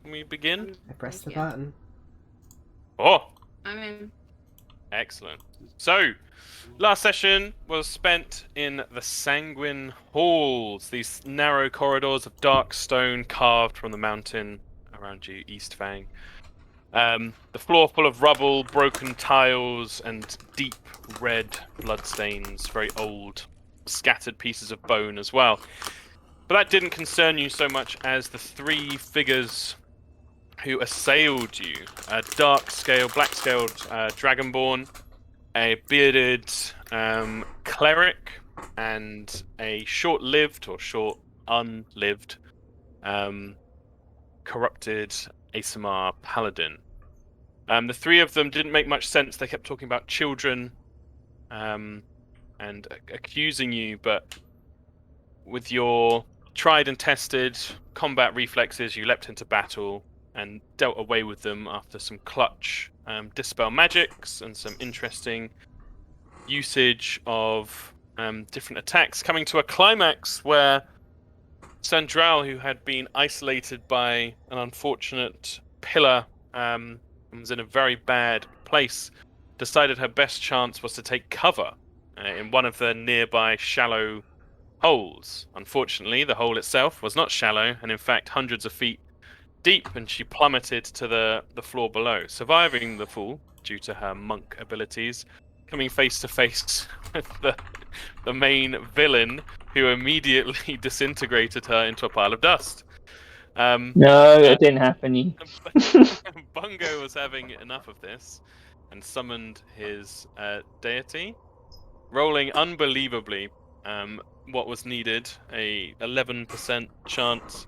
Can we begin? I press the Thank you. button. Oh, I'm in. excellent. So, last session was spent in the Sanguine Halls, these narrow corridors of dark stone carved from the mountain around you, East Fang. The floor full of rubble, broken tiles, and deep red bloodstains, very old, scattered pieces of bone as well. But that didn't concern you so much as the three figures who assailed you. A dark-scaled, black-scaled dragonborn, a bearded cleric, and a short-lived or short-unlived corrupted ASMR paladin. The three of them didn't make much sense. They kept talking about children and accusing you, but with your tried and tested combat reflexes, you leapt into battle and dealt away with them after some clutch dispel magics and some interesting usage of different attacks, coming to a climax where Sandral, who had been isolated by an unfortunate pillar and was in a very bad place, decided her best chance was to take cover in one of the nearby shallow holes. Unfortunately, the hole itself was not shallow, and in fact hundreds of feet deep, and she plummeted to the floor below, surviving the fall due to her monk abilities, coming face to face with the main villain, who immediately disintegrated her into a pile of dust. No, it didn't happen. Bungo was having enough of this and summoned his deity, rolling unbelievably what was needed, a 11% chance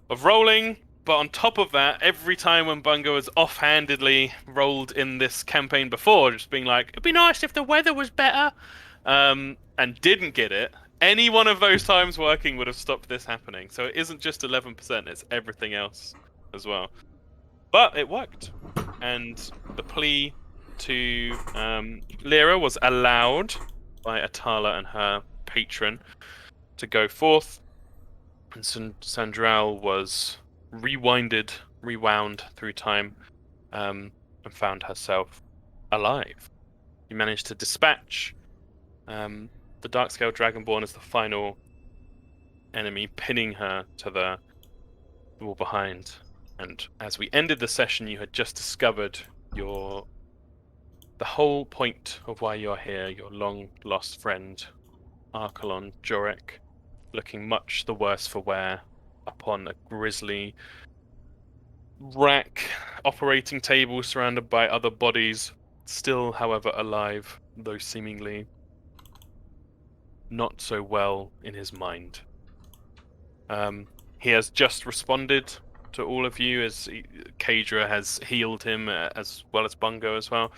of rolling. But on top of that, every time when Bungo has offhandedly rolled in this campaign before, just being like, it'd be nice if the weather was better, and didn't get it, any one of those times working would have stopped this happening. So it isn't just 11%, it's everything else as well. But it worked. And the plea to Lyra was allowed by Atala and her patron to go forth. And Sandral was rewound through time and found herself alive. You managed to dispatch the Darkscale Dragonborn as the final enemy, pinning her to the wall behind. And as we ended the session, you had just discovered the whole point of why you're here, your long-lost friend, Archelon Jorek, looking much the worse for wear upon a grisly rack operating table surrounded by other bodies, still, however, alive, though seemingly not so well in his mind. He has just responded to all of you as Kadra has healed him, as well as Bungo as well.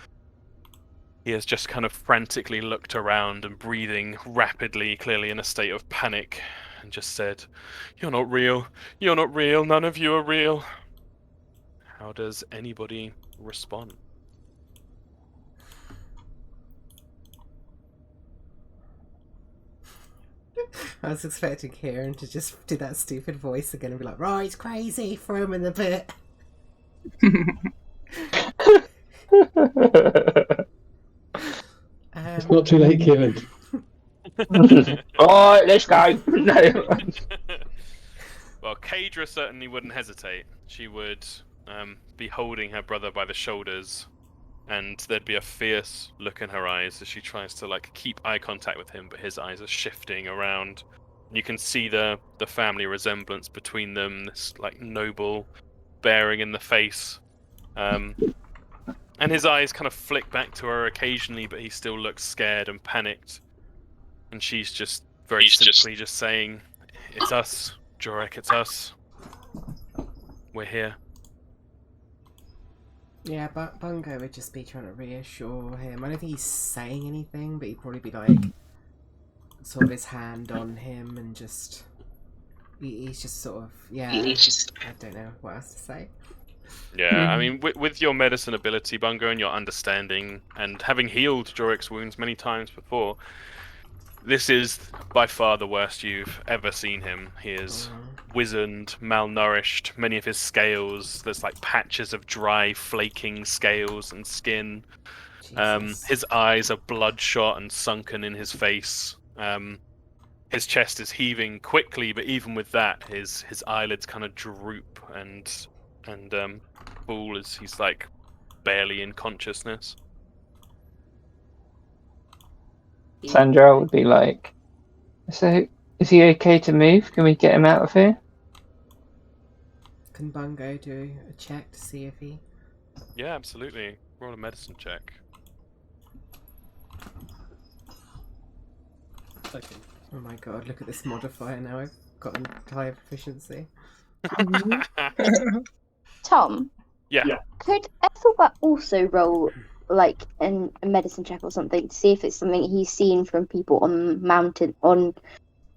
He has just kind of frantically looked around and breathing rapidly, clearly in a state of panic, and just said, "You're not real. You're not real. None of you are real." How does anybody respond? I was expecting Kieran to just do that stupid voice again and be like, right, crazy, throw him in the pit. It's not too late, Kieran. Alright, let's go. No. Well, Kadra certainly wouldn't hesitate. She would be holding her brother by the shoulders, and there'd be a fierce look in her eyes as she tries to keep eye contact with him, but his eyes are shifting around. You can see the family resemblance between them, this noble bearing in the face. And his eyes kind of flick back to her occasionally, but he still looks scared and panicked. And she's just very simply just saying, "It's us, Jorek, it's us. We're here." Yeah, but Bungo would just be trying to reassure him. I don't think he's saying anything, but he'd probably be sort of his hand on him and just... He's just sort of, yeah, I don't know what else to say. Yeah, I mean, with your medicine ability, Bungo, and your understanding, and having healed Jorek's wounds many times before, This is by far the worst you've ever seen him. He is wizened, malnourished. Many of his scales, there's like patches of dry, flaking scales and skin. Jesus. His eyes are bloodshot and sunken in his face. His chest is heaving quickly, but even with that, his eyelids kind of droop and fall as he's like barely in consciousness. Sandra would be like, so is he okay to move? Can we get him out of here? Can Bungo do a check to see if he... Yeah, absolutely. Roll a medicine check. Okay. Oh my god, look at this modifier now. I've got a higher proficiency. Tom, Yeah. could Ethelbert also roll like a medicine check or something to see if it's something he's seen from people on mountain on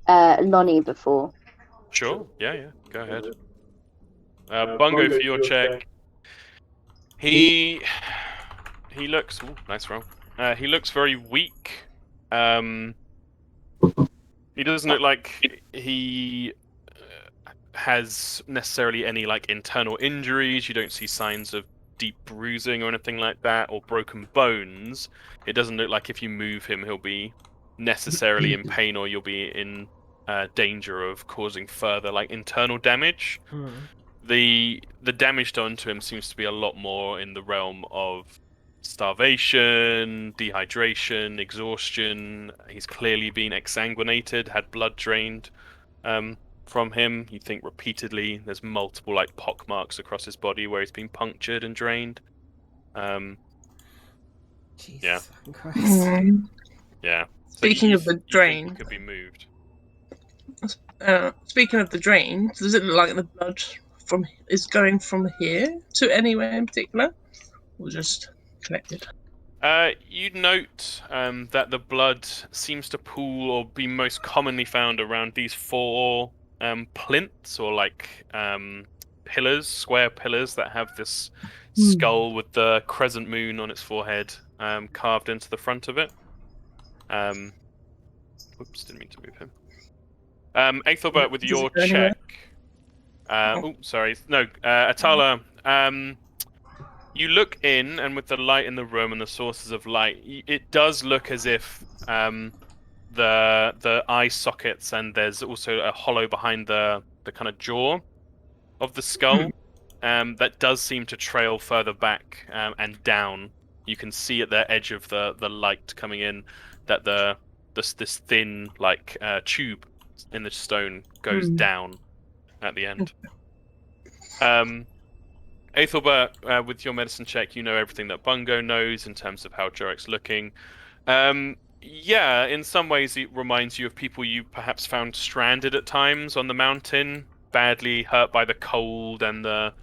Lonnie before? Sure. Yeah. Go ahead. Bungo, for your check. He looks. Ooh, nice roll. He looks very weak. He doesn't look like he has necessarily any like internal injuries. You don't see signs of deep bruising or anything like that, or broken bones. It doesn't look like if you move him, he'll be necessarily in pain, or you'll be in danger of causing further like internal damage. The damage done to him seems to be a lot more in the realm of starvation, dehydration, exhaustion. He's clearly been exsanguinated, had blood drained from him. You think repeatedly. There's multiple like pock marks across his body where he's been punctured and drained. Jesus Yeah. fucking Christ. Yeah. So Speaking you of the think drain, he could be moved. speaking of the drain, does it look like the blood is going from here to anywhere in particular, or just connected? You'd note that the blood seems to pool or be most commonly found around these four plinths, or like pillars, square pillars that have this skull with the crescent moon on its forehead carved into the front of it. Whoops, didn't mean to move him. Aethelbert, with Does your it go anywhere? check. Oh, sorry. No, Atala. You look in, and with the light in the room and the sources of light, it does look as if the eye sockets, and there's also a hollow behind the kind of jaw of the skull that does seem to trail further back and down. You can see at the edge of the light coming in that this thin like tube in the stone goes down at the end. Aethelbert, with your medicine check, you know everything that Bungo knows in terms of how Jorek's looking. Yeah, in some ways it reminds you of people you perhaps found stranded at times on the mountain, badly hurt by the cold and their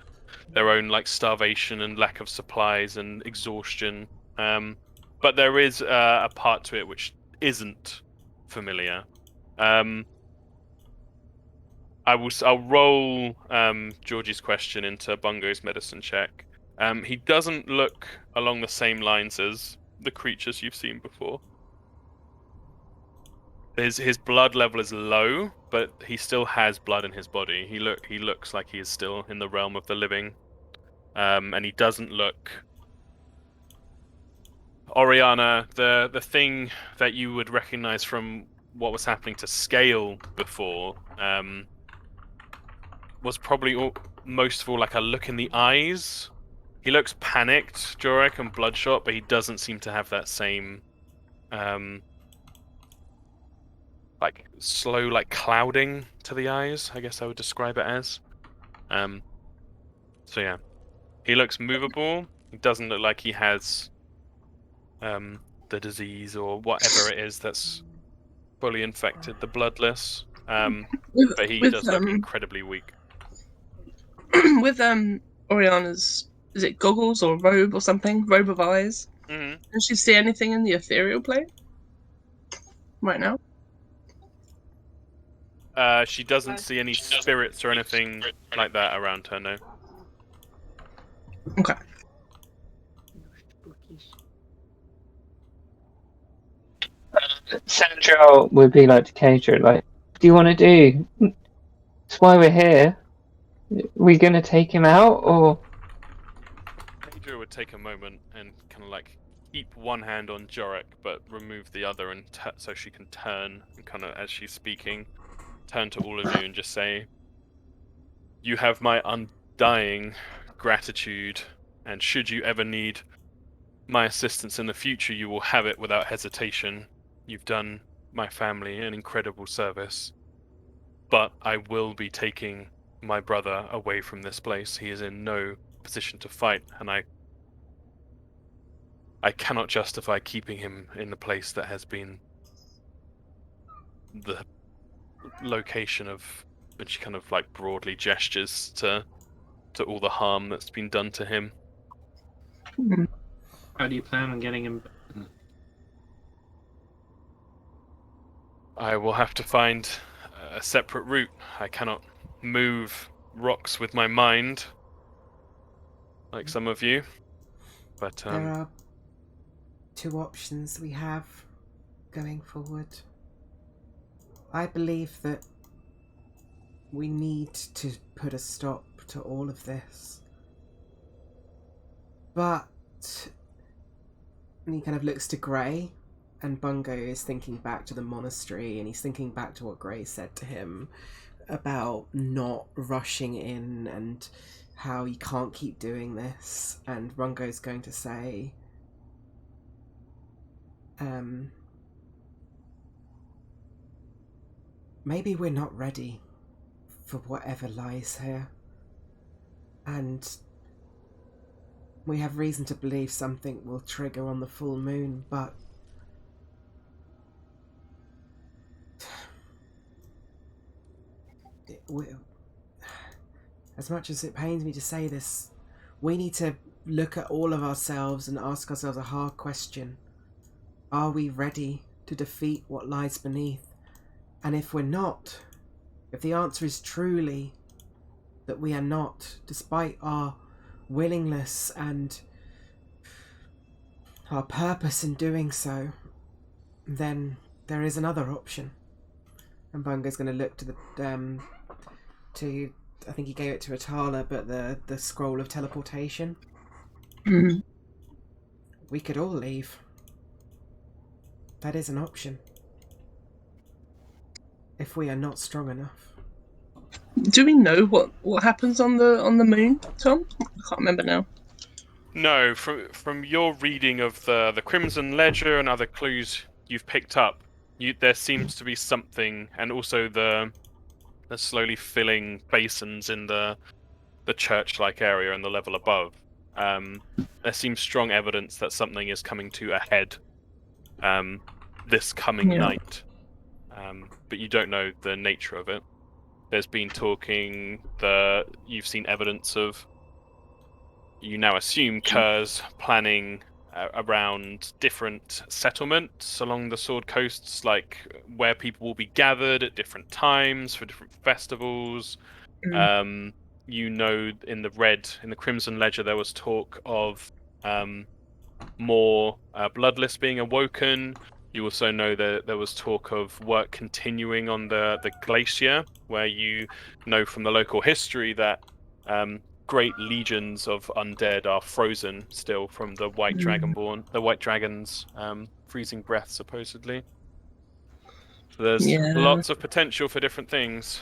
own like starvation and lack of supplies and exhaustion. But there is a part to it which isn't familiar. I'll roll Georgie's question into Bungo's medicine check. He doesn't look along the same lines as the creatures you've seen before. His blood level is low, but he still has blood in his body. He looks like he is still in the realm of the living, and he doesn't look. Oriana, the thing that you would recognize from what was happening to Scale before, was probably most of all like a look in the eyes. He looks panicked, Jorek, and bloodshot, but he doesn't seem to have that same like slow like clouding to the eyes, I guess I would describe it as. So yeah. He looks movable. He doesn't look like he has the disease or whatever it is that's fully infected the bloodless. But he does look incredibly weak. With Oriana's, is it goggles or robe or something? Robe of eyes. Mm-hmm. Does she see anything in the ethereal plane right now? She doesn't see any spirits or anything like that around her, no. Okay. Sandra would be like to Cater, like, what do you want to do? That's why we're here. We gonna take him out, or Pedro would take a moment and kind of like keep one hand on Jorik, but remove the other, and so she can turn and kind of, as she's speaking, turn to all of you and just say, "You have my undying gratitude, and should you ever need my assistance in the future, you will have it without hesitation. You've done my family an incredible service, but I will be taking my brother away from this place. He is in no position to fight, and I cannot justify keeping him in the place that has been the location of," and she kind of like broadly gestures to all the harm that's been done to him. How do you plan on getting him? I will have to find a separate route. I cannot move rocks with my mind, like some of you. But There are two options we have going forward. I believe that we need to put a stop to all of this. But... And he kind of looks to Grey, and Bungo is thinking back to the monastery, and he's thinking back to what Grey said to him about not rushing in and how you can't keep doing this. And Bungo's going to say, maybe we're not ready for whatever lies here. And we have reason to believe something will trigger on the full moon, but as much as it pains me to say this, we need to look at all of ourselves and ask ourselves a hard question. Are we ready to defeat what lies beneath? And if we're not, if the answer is truly that we are not, despite our willingness and our purpose in doing so, then there is another option. And Bungo's going to look to the I think he gave it to Atala, but the scroll of teleportation. Mm. We could all leave. That is an option. If we are not strong enough. Do we know what happens on the moon, Tom? I can't remember now. no, from your reading of the Crimson Ledger and other clues you've picked up, there seems to be something, and also the slowly filling basins in the church-like area and the level above. There seems strong evidence that something is coming to a head this coming night, but you don't know the nature of it. There's been talking you've seen evidence of, you now assume, Kurz planning around different settlements along the Sword Coasts, like where people will be gathered at different times for different festivals. You know, in the Crimson Ledger, there was talk of more bloodless being awoken. You also know that there was talk of work continuing on the glacier, where you know from the local history that great legions of undead are frozen still from the White Dragon's freezing breath, supposedly. So there's lots of potential for different things.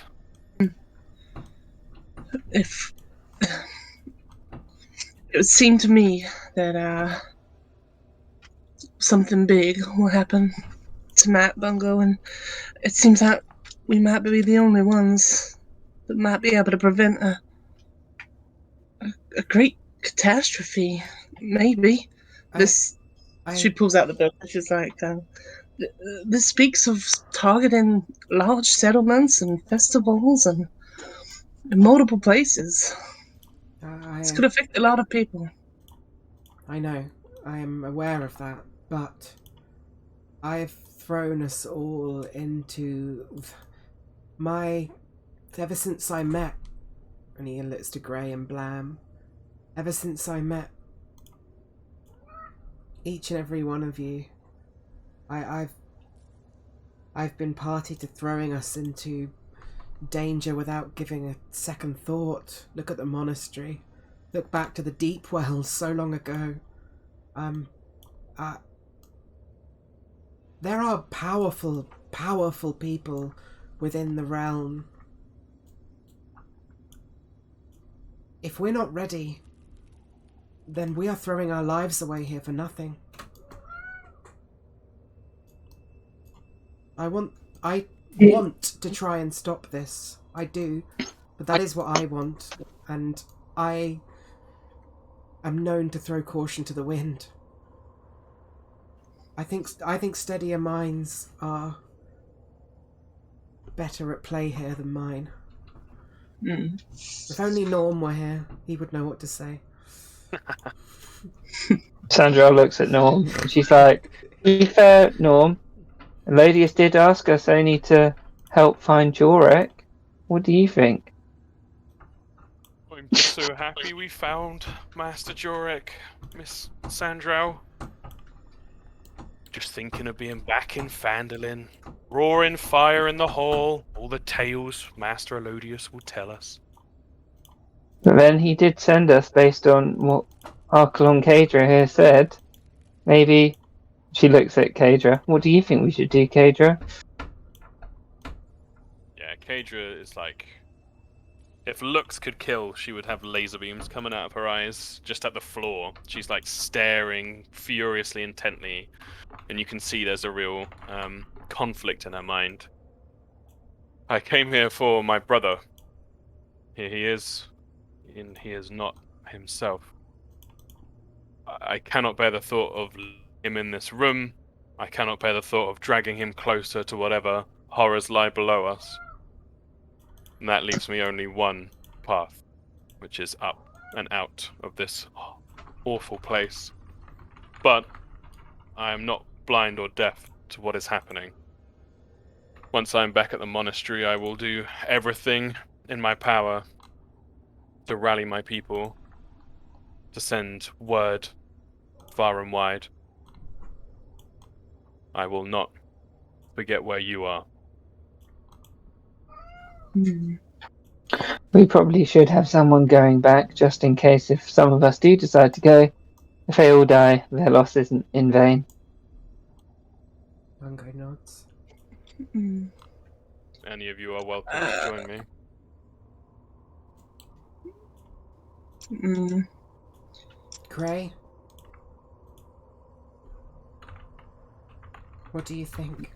If it would seem to me that something big will happen to Matt, Bungo, and it seems that we might be the only ones that might be able to prevent a great catastrophe. Maybe she pulls out the book and she's like, this speaks of targeting large settlements and festivals and multiple places. This could affect a lot of people. I know. I am aware of that, but I've thrown us all into ever since I met, and he looks to Grey and Blam, ever since I met each and every one of you, I've I've been party to throwing us into danger without giving a second thought. Look at the monastery. Look back to the deep wells so long ago. There are powerful people within the realm. If we're not ready, then we are throwing our lives away here for nothing. I want to try and stop this. I do. But that is what I want. And I am known to throw caution to the wind. I think steadier minds are better at play here than mine. Mm. If only Norm were here, he would know what to say. Sandra looks at Norm and she's like, to be fair, Norm, Ladius did ask us only to help find Jorek. What do you think? I'm so happy we found Master Jorek, Miss Sandrow. Just thinking of being back in Phandalin, roaring fire in the hall, all the tales Master Elodius will tell us. But then he did send us based on what Archelon Kadra here said. Maybe she looks at Kadra. What do you think we should do, Kadra? Yeah, Kadra is like... If looks could kill, she would have laser beams coming out of her eyes just at the floor. She's like staring furiously intently, and you can see there's a real conflict in her mind. I came here for my brother. Here he is, and he is not himself. I cannot bear the thought of him in this room. I cannot bear the thought of dragging him closer to whatever horrors lie below us. And that leaves me only one path, which is up and out of this awful place. But I am not blind or deaf to what is happening. Once I'm back at the monastery, I will do everything in my power to rally my people, to send word far and wide. I will not forget where you are. Mm. We probably should have someone going back just in case if some of us do decide to go. If they all die, their loss isn't in vain. Bungo nods. Mm. Any of you are welcome to join me. Mm. Gray? What do you think?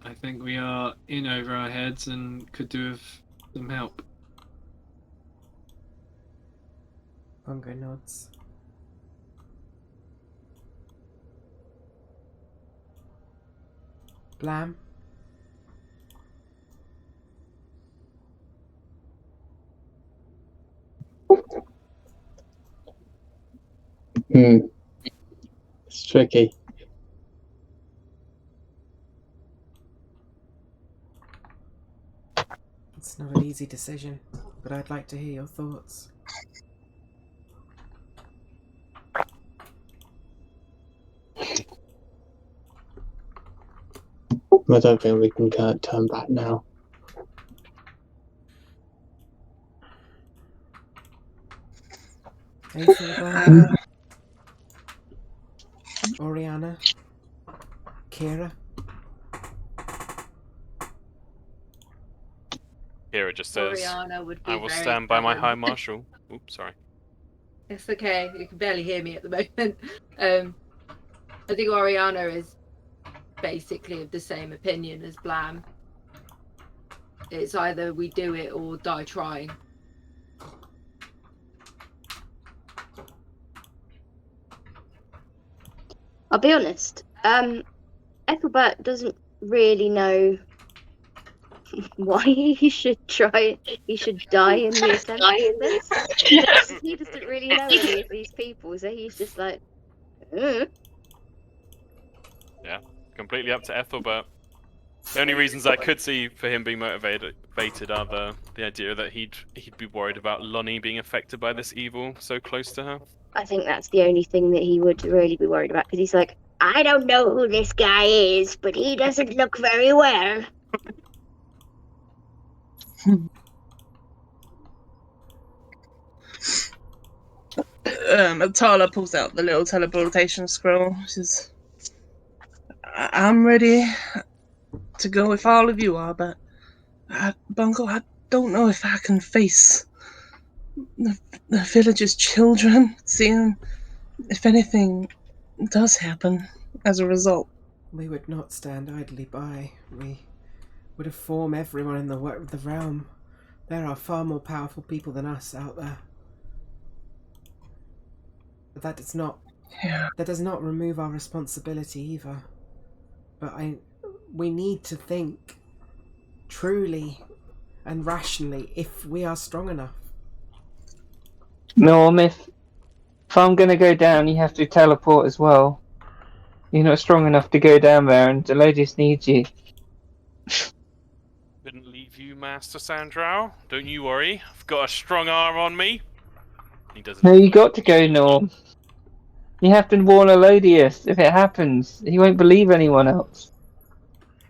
I think we are in over our heads and could do with some help. Bungo nods. Blam? It's tricky. It's not an easy decision, but I'd like to hear your thoughts. I don't think we can turn back now. Aethelbert? Oriana? Kira? Here it just says, Oriana would be I will very stand by my stubborn. High Marshal. Oops, sorry. It's okay. You can barely hear me at the moment. I think Oriana is basically of the same opinion as Blam. It's either we do it or die trying. I'll be honest. Ethelbert doesn't really know why he should try. He should die in the attempt to this. He doesn't really know any of these people, so he's just like, Completely up to Ethelbert. The only reasons I could see for him being motivated are the idea that he'd be worried about Lonnie being affected by this evil so close to her. I think that's the only thing that he would really be worried about, because he's like, I don't know who this guy is, but he doesn't look very well. Atala pulls out the little teleportation scroll. She says, I'm ready to go if all of you are, but Bungo, I don't know if I can face the village's children, seeing if anything does happen as a result. We would not stand idly by. We would inform everyone in the realm. There are far more powerful people than us out there. But that does not remove our responsibility either. But we need to think truly and rationally if we are strong enough. Norm, if I'm going to go down, you have to teleport as well. You're not strong enough to go down there, and Delodius needs you. Couldn't leave you, Master Sandral. Don't you worry. I've got a strong arm on me. He doesn't. No, you got to go, Norm. You have to warn Elodius. If it happens, he won't believe anyone else.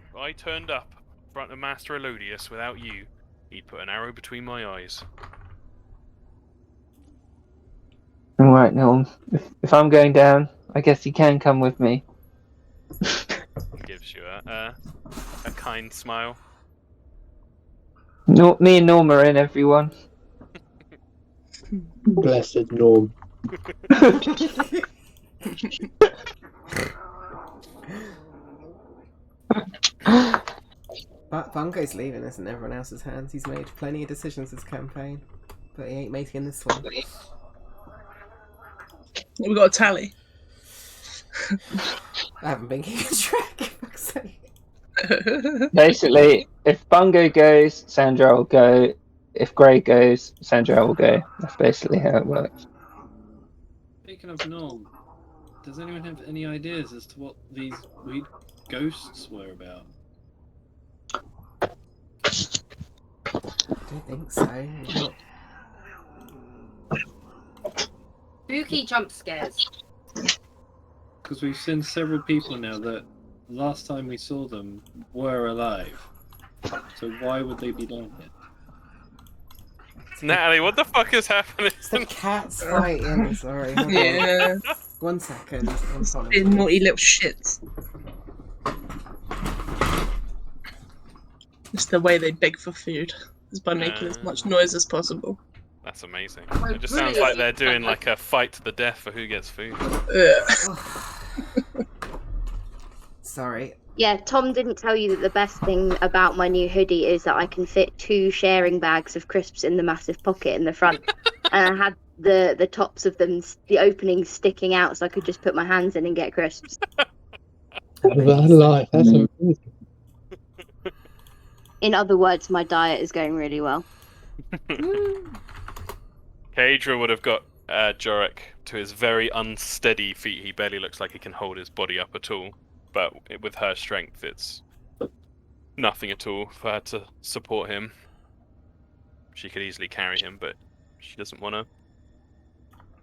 If I turned up in front of Master Elodius without you, he'd put an arrow between my eyes. Alright, Norm. If I'm going down, I guess you can come with me. Gives you a kind smile. No, me and Norm are in, everyone. Blessed Norm. But Bungo's leaving this in everyone else's hands. He's made plenty of decisions this campaign, but he ain't making this one. We got a tally. I haven't been keeping track, for fuck's sake. Basically, if Bungo goes, Sandra will go. If Grey goes, Sandra will go. That's basically how it works. Speaking of Norm, does anyone have any ideas as to what these weird ghosts were about? I don't think so. Not... Spooky jump scares. Because we've seen several people now that last time we saw them were alive. So why would they be down here? Natalie, what the fuck is happening? It's the cat's fighting. Sorry. Hold on. Yeah. 1 second. Being naughty little shits. It's the way they beg for food, is by making as much noise as possible. That's amazing. It just sounds like they're doing like a fight to the death for who gets food. Sorry. Yeah, Tom didn't tell you that the best thing about my new hoodie is that I can fit 2 sharing bags of crisps in the massive pocket in the front. And I had the tops of them, the openings sticking out, so I could just put my hands in and get crisps. That life, that's amazing. In other words, my diet is going really well. Kaedra would have got Jorek to his very unsteady feet. He barely looks like he can hold his body up at all. But with her strength, it's nothing at all for her to support him. She could easily carry him, but she doesn't want to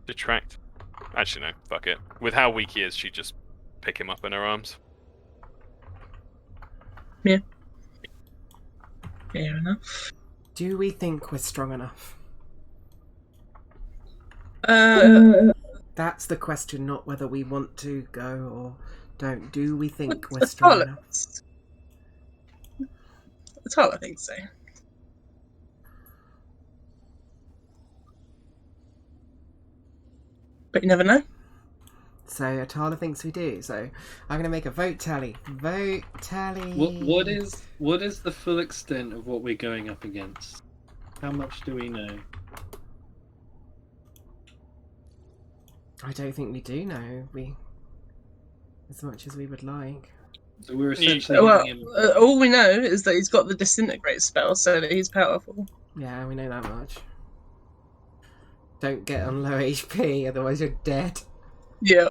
detract. Actually, no, fuck it. With how weak he is, she'd just pick him up in her arms. Yeah. Fair enough. Do we think we're strong enough? That's the question, not whether we want to go or don't. Do we think we're strong enough? That's all I think so. But you never know. So Atala thinks we do. So I'm going to make a vote tally. Vote tally. What is the full extent of what we're going up against? How much do we know? I don't think we do know. As much as we would like. So we're essentially all we know is that he's got the disintegrate spell, so that he's powerful. Yeah, we know that much. Don't get on low HP, otherwise you're dead. Yeah.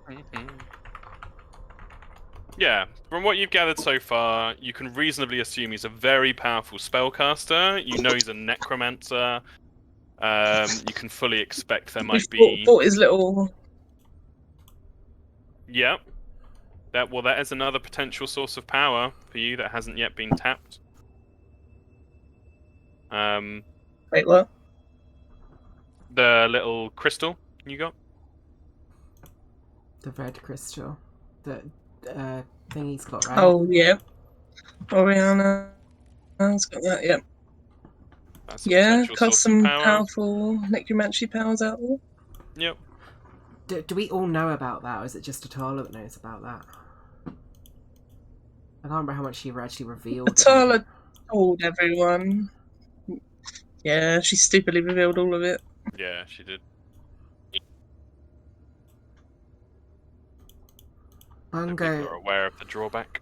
Yeah, from what you've gathered so far, you can reasonably assume he's a very powerful spellcaster. You know he's a necromancer. you can fully expect there We might be. fought his little. Yeah. That is another potential source of power for you that hasn't yet been tapped. Wait, what? The little crystal you got. The red crystal. The thing he's got, right? Oh, yeah. Oriana's got that, yeah. That's a Yeah, potential cast source of some power. powerful necromancy powers out there. Yep. Do we all know about that, or is it just Atala that knows about that? I can't remember how much she actually revealed. Atala told everyone. Yeah, she stupidly revealed all of it. Yeah, she did. The people Bungo, are aware of the drawback.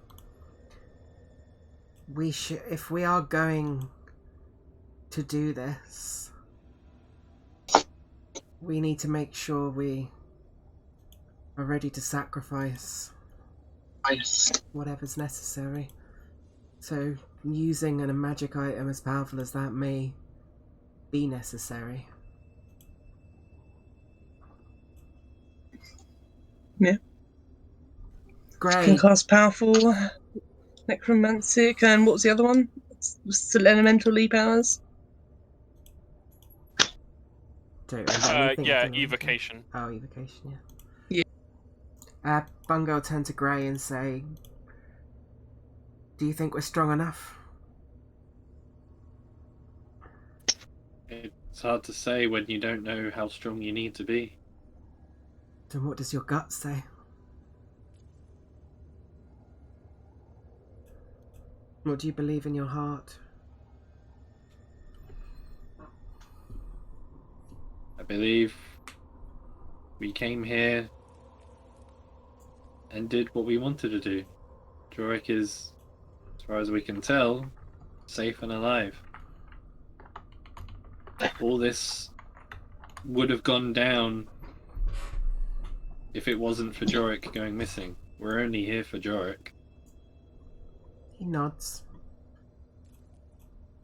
we should, if we are going to do this, we need to make sure we are ready to sacrifice whatever's necessary. So using a magic item as powerful as that may be necessary. Yeah. Great. Can cast powerful necromantic, and what was the other one? Still elemental powers. Don't remember anything, Yeah, don't remember. evocation. Oh, evocation, Yeah. Bungo will turn to Grey and say, do you think we're strong enough? It's hard to say when you don't know how strong you need to be. Then what does your gut say? What do you believe in your heart? I believe we came here and did what we wanted to do. Jorik is, as far as we can tell, safe and alive. All this would have gone down if it wasn't for Jorik going missing. We're only here for Jorik. He nods.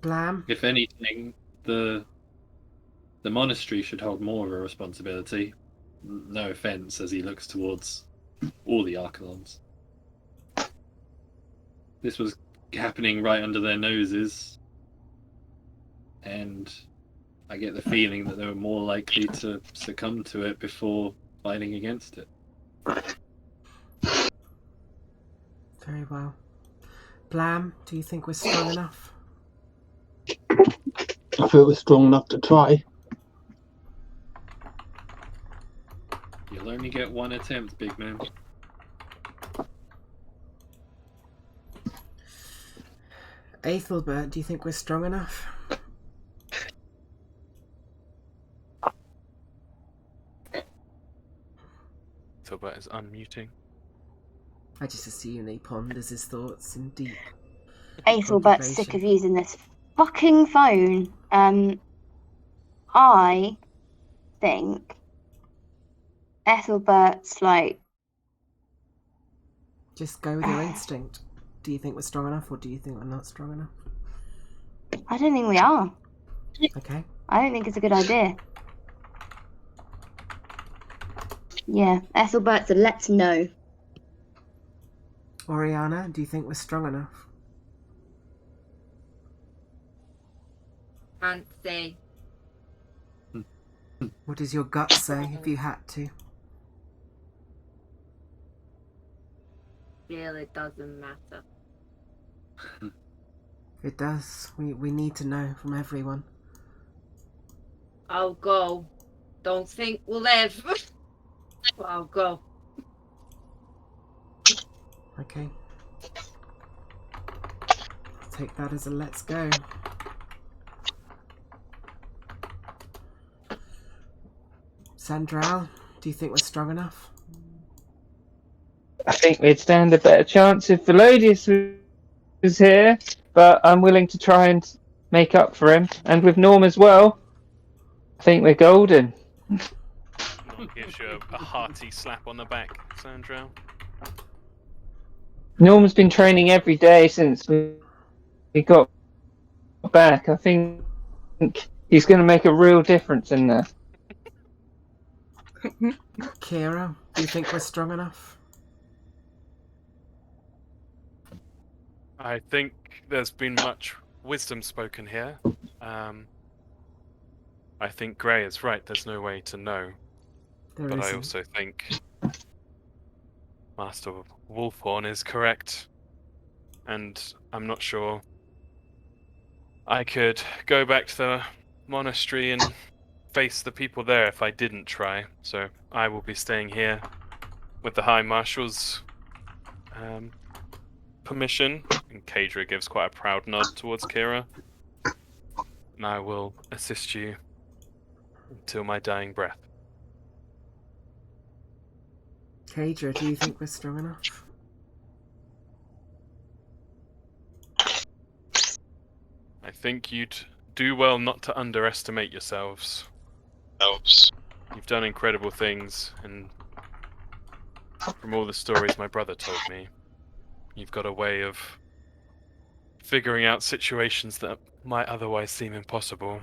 Blam? If anything, the monastery should hold more of a responsibility. No offense, as he looks towards all the Archelons. This was happening right under their noses, and I get the feeling that they were more likely to succumb to it before fighting against it. Very well. Blam, do you think we're strong enough? I feel we're strong enough to try. You'll only get one attempt, big man. Aethelbert, do you think we're strong enough? Aethelbert is unmuting. I just assume he ponders his thoughts in deep Aethelbert's sick of contemplation. using this fucking phone. I think Ethelbert's like, Just go with your instinct. Do you think we're strong enough, or do you think we're not strong enough? I don't think we are. Okay. I don't think it's a good idea. Yeah, Ethelbert's a let's know. Oriana, do you think we're strong enough? Can't say. What does your gut say if you had to? Feel it doesn't matter. If it does, we need to know from everyone. I'll go. Don't think we'll live. But I'll go. Okay. I'll take that as a let's go. Sandral, do you think we're strong enough? I think we'd stand a better chance if Velodius was here, but I'm willing to try and make up for him. And with Norm as well, I think we're golden. Norm gives you a hearty slap on the back, Sandra. Norm's been training every day since we got back. I think He's going to make a real difference in there. Kira, do you think we're strong enough? I think there's been much wisdom spoken here. I think Grey is right. There's no way to know. There But I isn't. also think Master Wolfhorn is correct. And I'm not sure I could go back to the monastery and face the people there if I didn't try. So I will be staying here with the High Marshal's permission. And Kadra gives quite a proud nod towards Kira. And I will assist you until my dying breath. Kadra, do you think we're strong enough? I think you'd do well not to underestimate yourselves. You've done incredible things, and from all the stories my brother told me, you've got a way of figuring out situations that might otherwise seem impossible.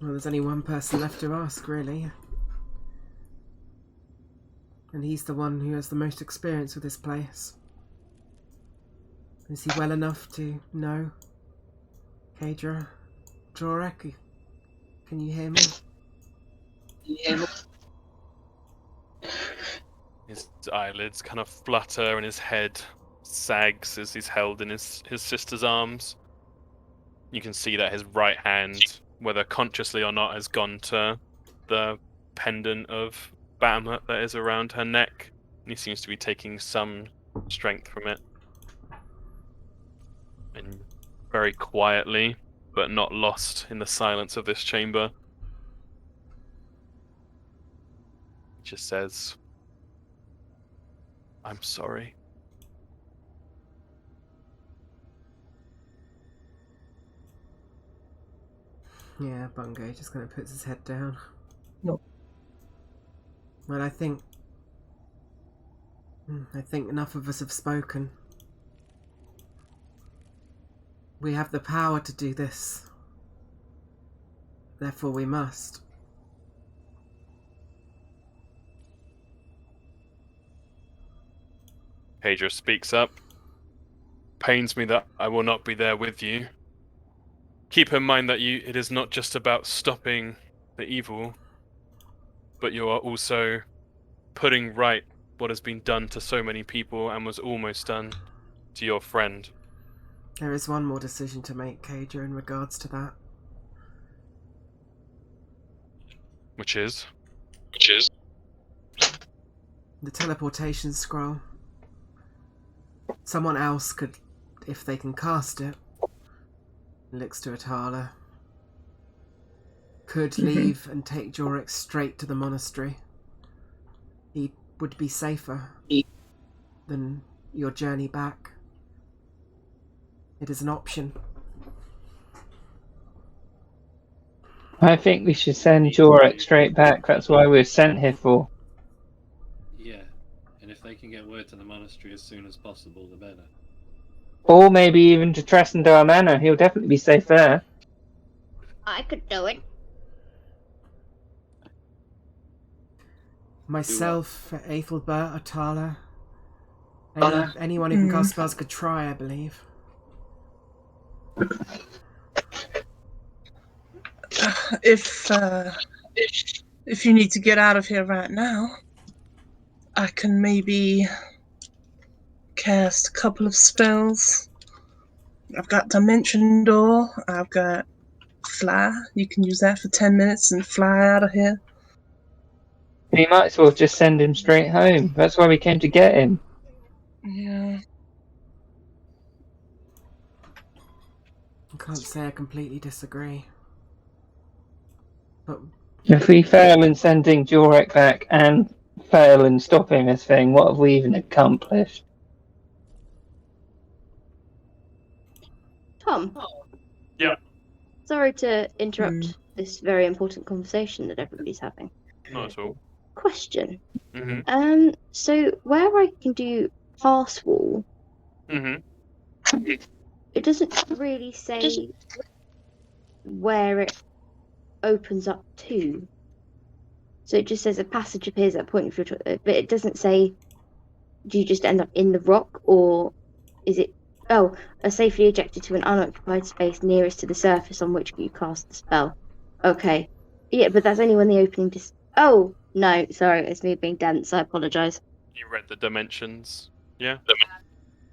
Well, there's only one person left to ask, really. And he's the one who has the most experience with this place. Is he well enough to know? Kadra? Jorek? Can you hear me? His eyelids kind of flutter and his head sags as he's held in his sister's arms. You can see that his right hand, whether consciously or not, has gone to the pendant of Bahamut that is around her neck. And he seems to be taking some strength from it. And very quietly, but not lost in the silence of this chamber, he just says, "I'm sorry." Yeah, Bungo just kind of puts his head down. No. Well, I think enough of us have spoken. We have the power to do this. Therefore we must. Hadra speaks up. Pains me that I will not be there with you. Keep in mind that it is not just about stopping the evil, but you are also putting right what has been done to so many people and was almost done to your friend. There is one more decision to make, Kadra, in regards to that. Which is? The teleportation scroll. Someone else could, if they can cast it, looks to Atala, could leave and take Jorek straight to the monastery. He would be safer than your journey back. It is an option. I think we should send Jorek straight back. That's why we were sent here for. Yeah, and if they can get word to the monastery as soon as possible, the better. Or maybe even to Tressendar Manor. He'll definitely be safe there. I could do it. Myself, Aethelbert, Atala, anyone who can cast spells could try, I believe. If you need to get out of here right now, I can maybe cast a couple of spells. I've got Dimension Door, I've got Fly. You can use that for 10 minutes and fly out of here. We might as well just send him straight home. That's why we came to get him. Yeah. I can't say I completely disagree. But If we fail in sending Jorek back and fail in stopping this thing, what have we even accomplished? Tom. Yeah. Sorry to interrupt this very important conversation that everybody's having. Not at all. Question. Mm-hmm. So where I can do pass wall, Mm-hmm. it doesn't really say where it opens up to. So it just says a passage appears at a point of your choice, but it doesn't say. Do you just end up in the rock, or is it? Oh, are safely ejected to an unoccupied space nearest to the surface on which you cast the spell. Okay, yeah, but that's only when the opening. Oh no, sorry, it's me being dense. I apologise. You read the dimensions, yeah?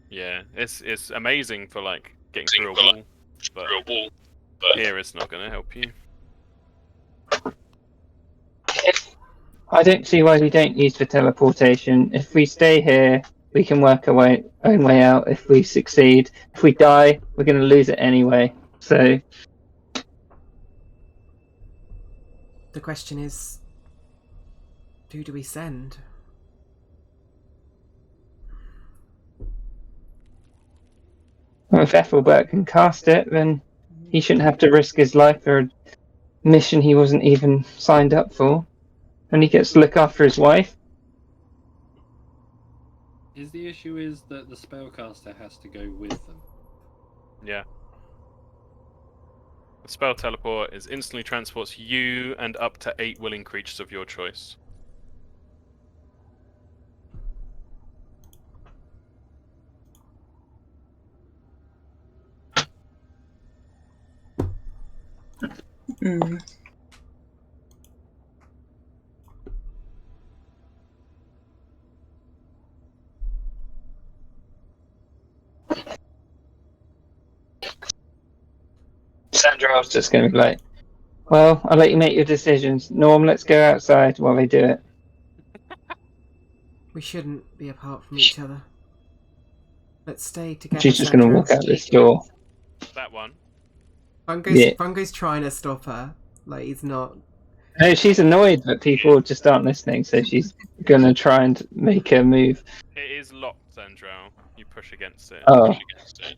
Yeah, it's amazing for like getting through a wall, but here it's not going to help you. I don't see why we don't use the teleportation. If we stay here, we can work our own way out. If we succeed, if we die, we're going to lose it anyway. So The question is, who do we send? well, if Ethelbert can cast it, then he shouldn't have to risk his life for a mission he wasn't even signed up for. And he gets to look after his wife. The issue is that the spellcaster has to go with them. Yeah. The spell teleport is instantly transports you and up to 8 willing creatures of your choice. Hmm. Sandra was just going to be like, well, I'll let you make your decisions. Norm, let's go outside while they do it. We shouldn't be apart from each other. Let's stay together. She's just going to Sandra. walk out this door. That one. Fungo's trying to stop her. Like, he's not. No, she's annoyed that people just aren't listening, so she's going to try and make her move. It is locked, Sandro. You push against it. Oh. Push against it.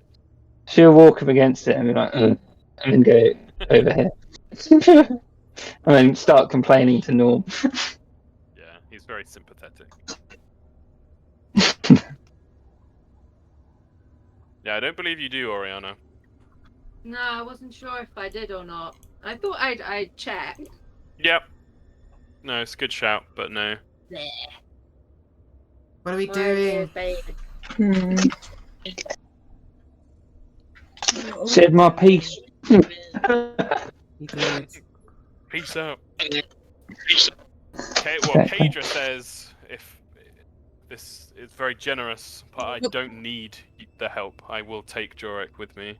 She'll walk up against it and be like, and then go over here. And then start complaining to Norm. Yeah, he's very sympathetic. Yeah, I don't believe you do, Oriana. No, I wasn't sure if I did or not. I thought I'd check. Yep. No, it's a good shout, but no. Bleh. What are we My doing? dear baby. Said my piece. You did. Peace out. Okay, well, Okay. Kadra says if this is very generous, but I don't need the help. I will take Jorek with me.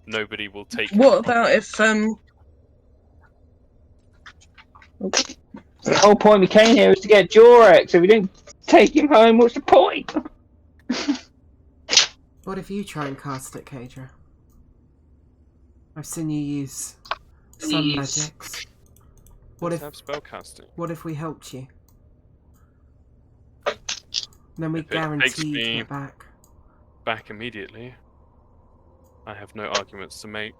Nobody will take him. What about if The whole point we came here was to get Jorek, so we didn't take him home. What's the point? What if you try and cast it, Kadra? I've seen you use some magics. What Let's if have spellcasting? What if we helped you? Then we If it takes guarantee you me- get back. Back immediately. I have no arguments to make.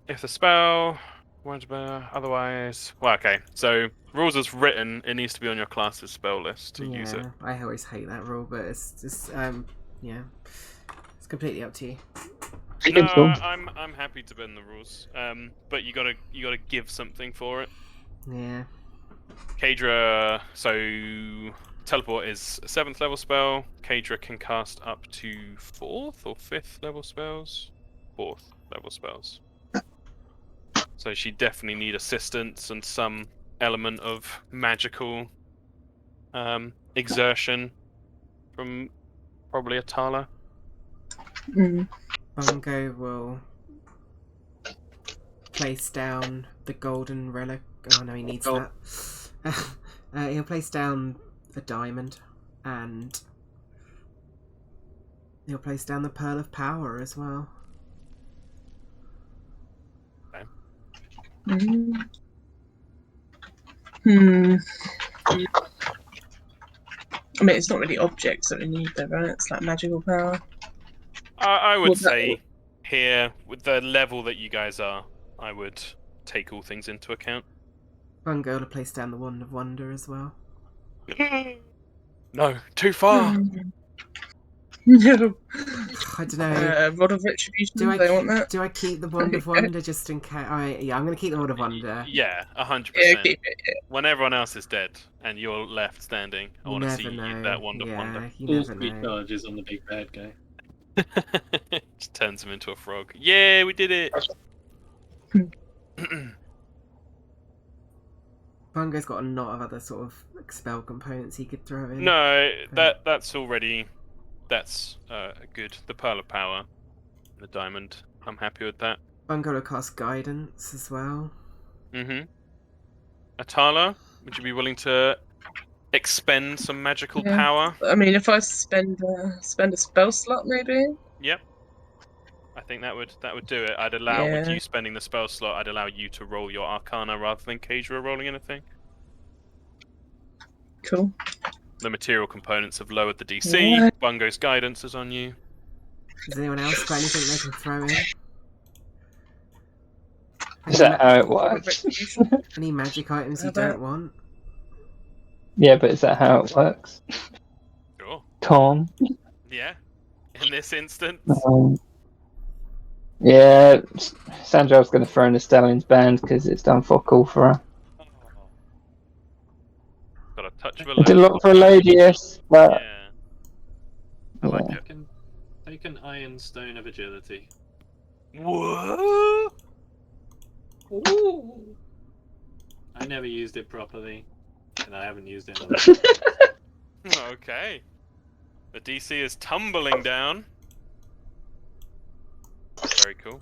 If the spell, otherwise, well, okay. So rules as written, it needs to be on your class's spell list to use it. I always hate that rule, but it's just yeah, it's completely up to you. No, I'm happy to bend the rules. But you gotta give something for it. Yeah. Kadra, so teleport is a 7th level spell. Kadra can cast up to 4th or 5th level spells. 4th level spells. So she definitely need assistance and some element of magical exertion from probably Atala. Bungo will place down the golden relic. Oh no, he needs that. He'll place down a diamond, and he'll place down the pearl of power as well. I mean, it's not really objects that we need, though, right? It's like magical power. I would Well, that- say here, with the level that you guys are, I would take all things into account. Bungo will place down the wand of wonder as well. No, too far. No. I don't know. Rod of Retribution. Do I They want that? do I keep the Wand of Wonder just in case? Alright, yeah, I'm gonna keep the Wand of Wonder. Yeah, 100%. Yeah, keep it. Yeah. When everyone else is dead and you're left standing, I You want to never see you know. use that Wand of yeah, Wonder. you All never three know. charges on the big bad guy. Just turns him into a frog. Yeah, we did it. Bungo's got a lot of other sort of like, spell components he could throw in. No, that's already good. The Pearl of Power, the Diamond. I'm happy with that. Bungo will cast Guidance as well. Atala, would you be willing to expend some magical Yeah. power? I mean, if I spend a spell slot, maybe. Yep. I think that would do it. I'd allow with Yeah. you spending the spell slot. I'd allow you to roll your Arcana rather than Kadra rolling anything. Cool. The material components have lowered the DC. What? Bungo's Guidance is on you. Does anyone else got anything they can throw in? Is that how it works? Any magic items you How about- don't want? Yeah, but is that how it works? Sure. Tom? Yeah. In this instance. Yeah, Sandra's going to throw in the Stallion's band because it's done fuck all for her. Got a touch of a I did a lot for Elodius, but Yeah. I like yeah. it. Take an Iron Stone of Agility. What? Ooh. I never used it properly, and I haven't used it in a while. Okay. The DC is tumbling down. Very cool.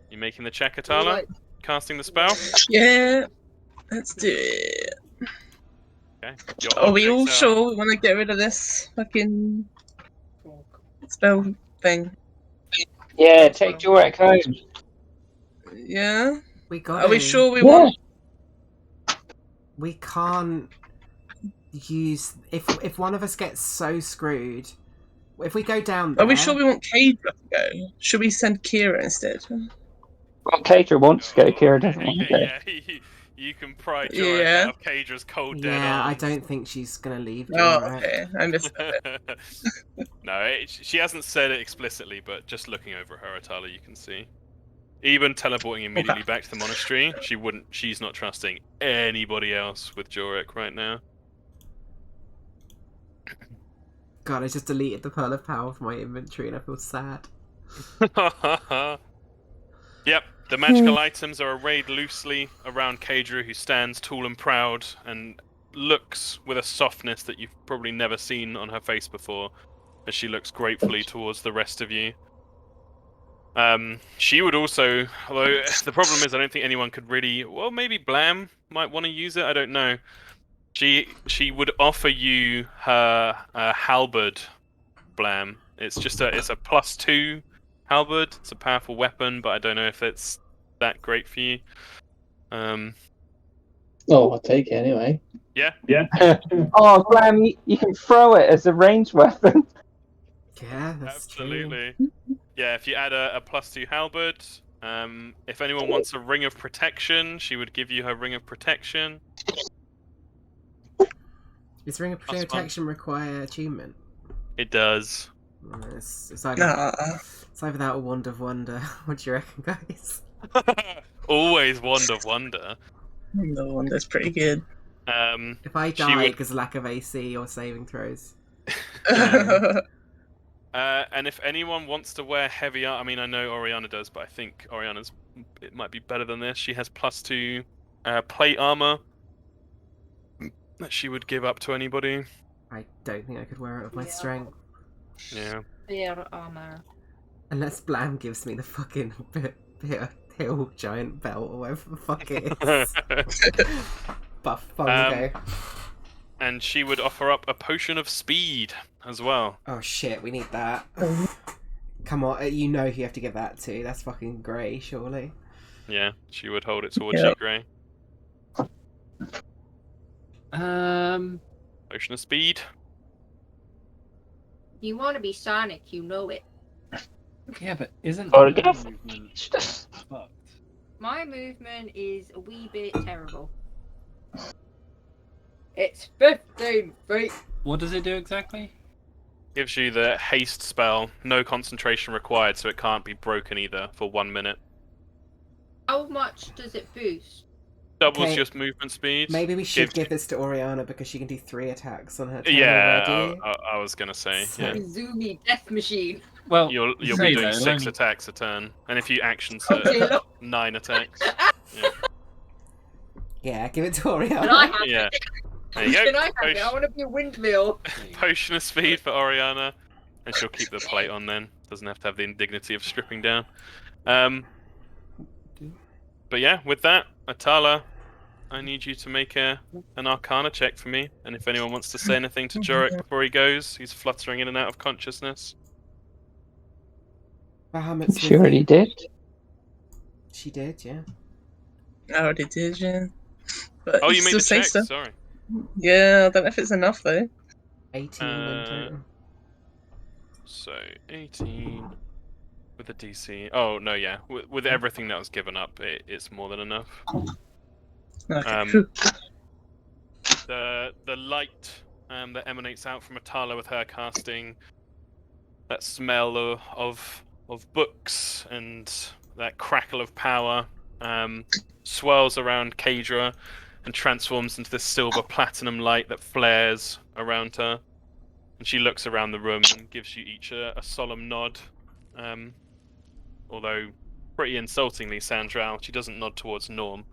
You making the check, Atala? Right. Casting the spell? Yeah. Let's do it. Okay. Your Are we all objects sure we want to get rid of this fucking spell thing? Yeah, take Jorek home. Yeah. We got Are we to. sure we Yeah. want? We can't use if one of us gets so screwed. If we go down there, Are we sure we want Kadra to go? Should we send Kira instead? Well, Kadra wants to go, Kira doesn't want to go. Yeah, you can pry Jorek Yeah. out of Kadra's cold dead yeah, I arms. don't think she's gonna leave. Oh, Jorek. okay. I missed that. No, she hasn't said it explicitly, but just looking over her, Atala, you can see. Even teleporting immediately back to the monastery, she's not trusting anybody else with Jorek right now. God, I just deleted the Pearl of Power from my inventory and I feel sad. Yep, the magical items are arrayed loosely around Kadra, who stands tall and proud and looks with a softness that you've probably never seen on her face before, as she looks gratefully towards the rest of you. She would also, although the problem is I don't think anyone could really, well, maybe Blam might want to use it, I don't know. She would offer you her halberd, Blam. It's just it's a +2 halberd. It's a powerful weapon, but I don't know if it's that great for you. Oh, I'll take it anyway. Yeah. Oh, Glam, you can throw it as a ranged weapon. Yeah, that's Absolutely. Yeah, if you add a +2 halberd, if anyone wants a ring of protection, she would give you her ring of protection. true. Does Ring of Plus one. Protection require attunement? It does. It's either, Nah. it's either that or Wand of Wonder. What do you reckon, guys? Always Wand of Wonder. The one that's pretty good. If I She die would- because of lack of AC or saving throws, And if anyone wants to wear heavy armor, I mean, I know Oriana does, but I think it might be better than this. She has +2 plate armor that she would give up to anybody. I don't think I could wear it with my Yeah. strength. Yeah. Their armor. Unless Blam gives me the fucking hill giant belt or whatever the fuck it is. Buff Bungo. And she would offer up a potion of speed as well. Oh shit, we need that. Come on, you know who you have to give that to. That's fucking grey, surely. Yeah, she would hold it towards Yep. you, Grey. Potion of speed. You want to be Sonic, you know it. Yeah, but isn't Or her guess. movement fucked? My movement is a wee bit terrible. It's 15 feet. What does it do exactly? Gives you the haste spell, no concentration required, so it can't be broken either for 1 minute. How much does it boost? Doubles Okay. your movement speed. Maybe we should gives- give this to Oriana because she can do 3 attacks on her turn Yeah, already. I was gonna say. So- Yeah. Zoomy death machine. Well, You'll be say doing though, 6 only- attacks a turn, and if you action Okay, surge, look. 9 attacks. Yeah, give it to Oriana. Can I have Yeah. it? There you Can go. I have it? I want to be a windmill. Potion of speed for Oriana, and she'll keep the plate on then. Doesn't have to have the indignity of stripping down. But yeah, with that, Atala, I need you to make an Arcana check for me. And if anyone wants to say anything to Jorik before he goes, he's fluttering in and out of consciousness. Bahamut's She with already you. did. She did, yeah. I already did, yeah. But Oh, you made still the say check. stuff. Sorry. Yeah, I don't know if it's enough though. 18 in total. So 18 with the DC. Oh no, yeah. With everything that was given up, it's more than enough. Okay. Um, the light that emanates out from Atala with her casting, that smell of books and that crackle of power, swirls around Kadra and transforms into this silver platinum light that flares around her. And she looks around the room and gives you each a solemn nod. Although pretty insultingly, Sandral, she doesn't nod towards Norm.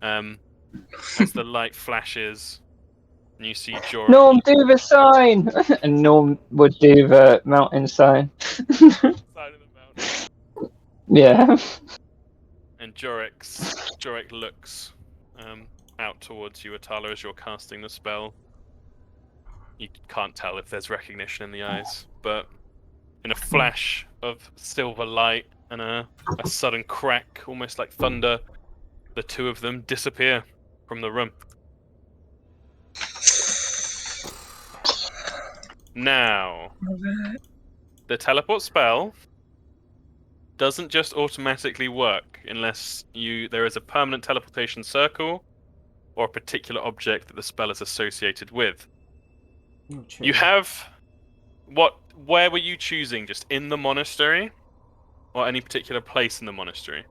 As the light flashes, and you see Jorik. Norm, do the sign! And Norm would do the mountain sign. Side of the mountain. Yeah. And Jorik looks out towards you, Atala, as you're casting the spell. You can't tell if there's recognition in the eyes, but in a flash of silver light and a sudden crack, almost like thunder, the two of them disappear from the room. Now, the teleport spell doesn't just automatically work unless there is a permanent teleportation circle or a particular object that the spell is associated with. Oh, true. You have where were you choosing? Just in the monastery? Or any particular place in the monastery?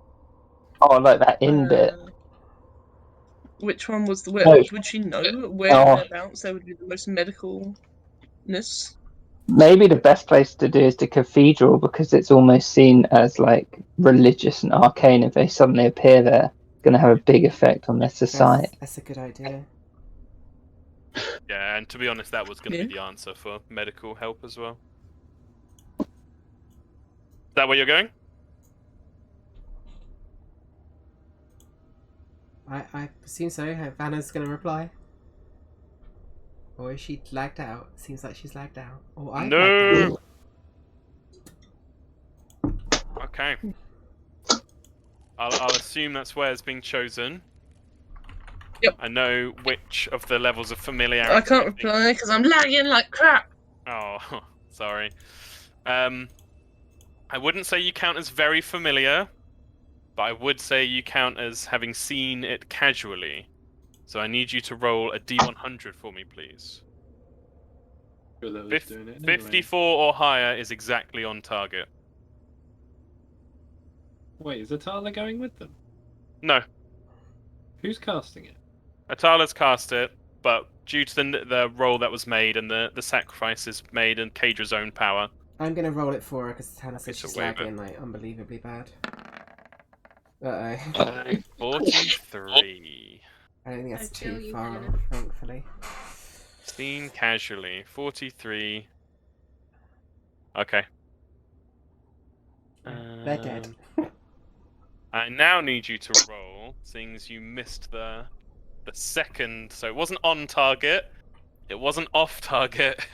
Oh, like that in bit. Which one was the No. where? Would she know whereabouts there would be the most medicalness? Maybe the best place to do is the cathedral because it's almost seen as like religious and arcane. If they suddenly appear there, it's going to have a big effect on their society. That's a good idea. Yeah, and to be honest, that was going to Yeah. be the answer for medical help as well. Is that where you're going? I assume so. Vanna's going to reply. Or is she lagged out? Seems like she's lagged out. Or I No. Okay. I'll assume that's where it's being chosen. Yep. I know which of the levels of familiarity. I can't think- reply because I'm lagging like crap. Oh, sorry. I wouldn't say you count as very familiar, but I would say you count as having seen it casually. So I need you to roll a D100 for me, please. Sure that was Fif- doing it anyway. 54 or higher is exactly on target. Wait, is Atala going with them? No, Who's casting it? Atala's cast it, but due to the roll that was made and the sacrifices made and Kadra's own power. I'm going to roll it for her because Hannah says It's a she's waiver. lagging like unbelievably bad. Uh-oh. 43. I don't think that's I feel too you, far Hannah. off, thankfully. Seen casually. 43. Okay. They're dead. I now need you to roll, seeing as you missed the second. So it wasn't on target, it wasn't off target,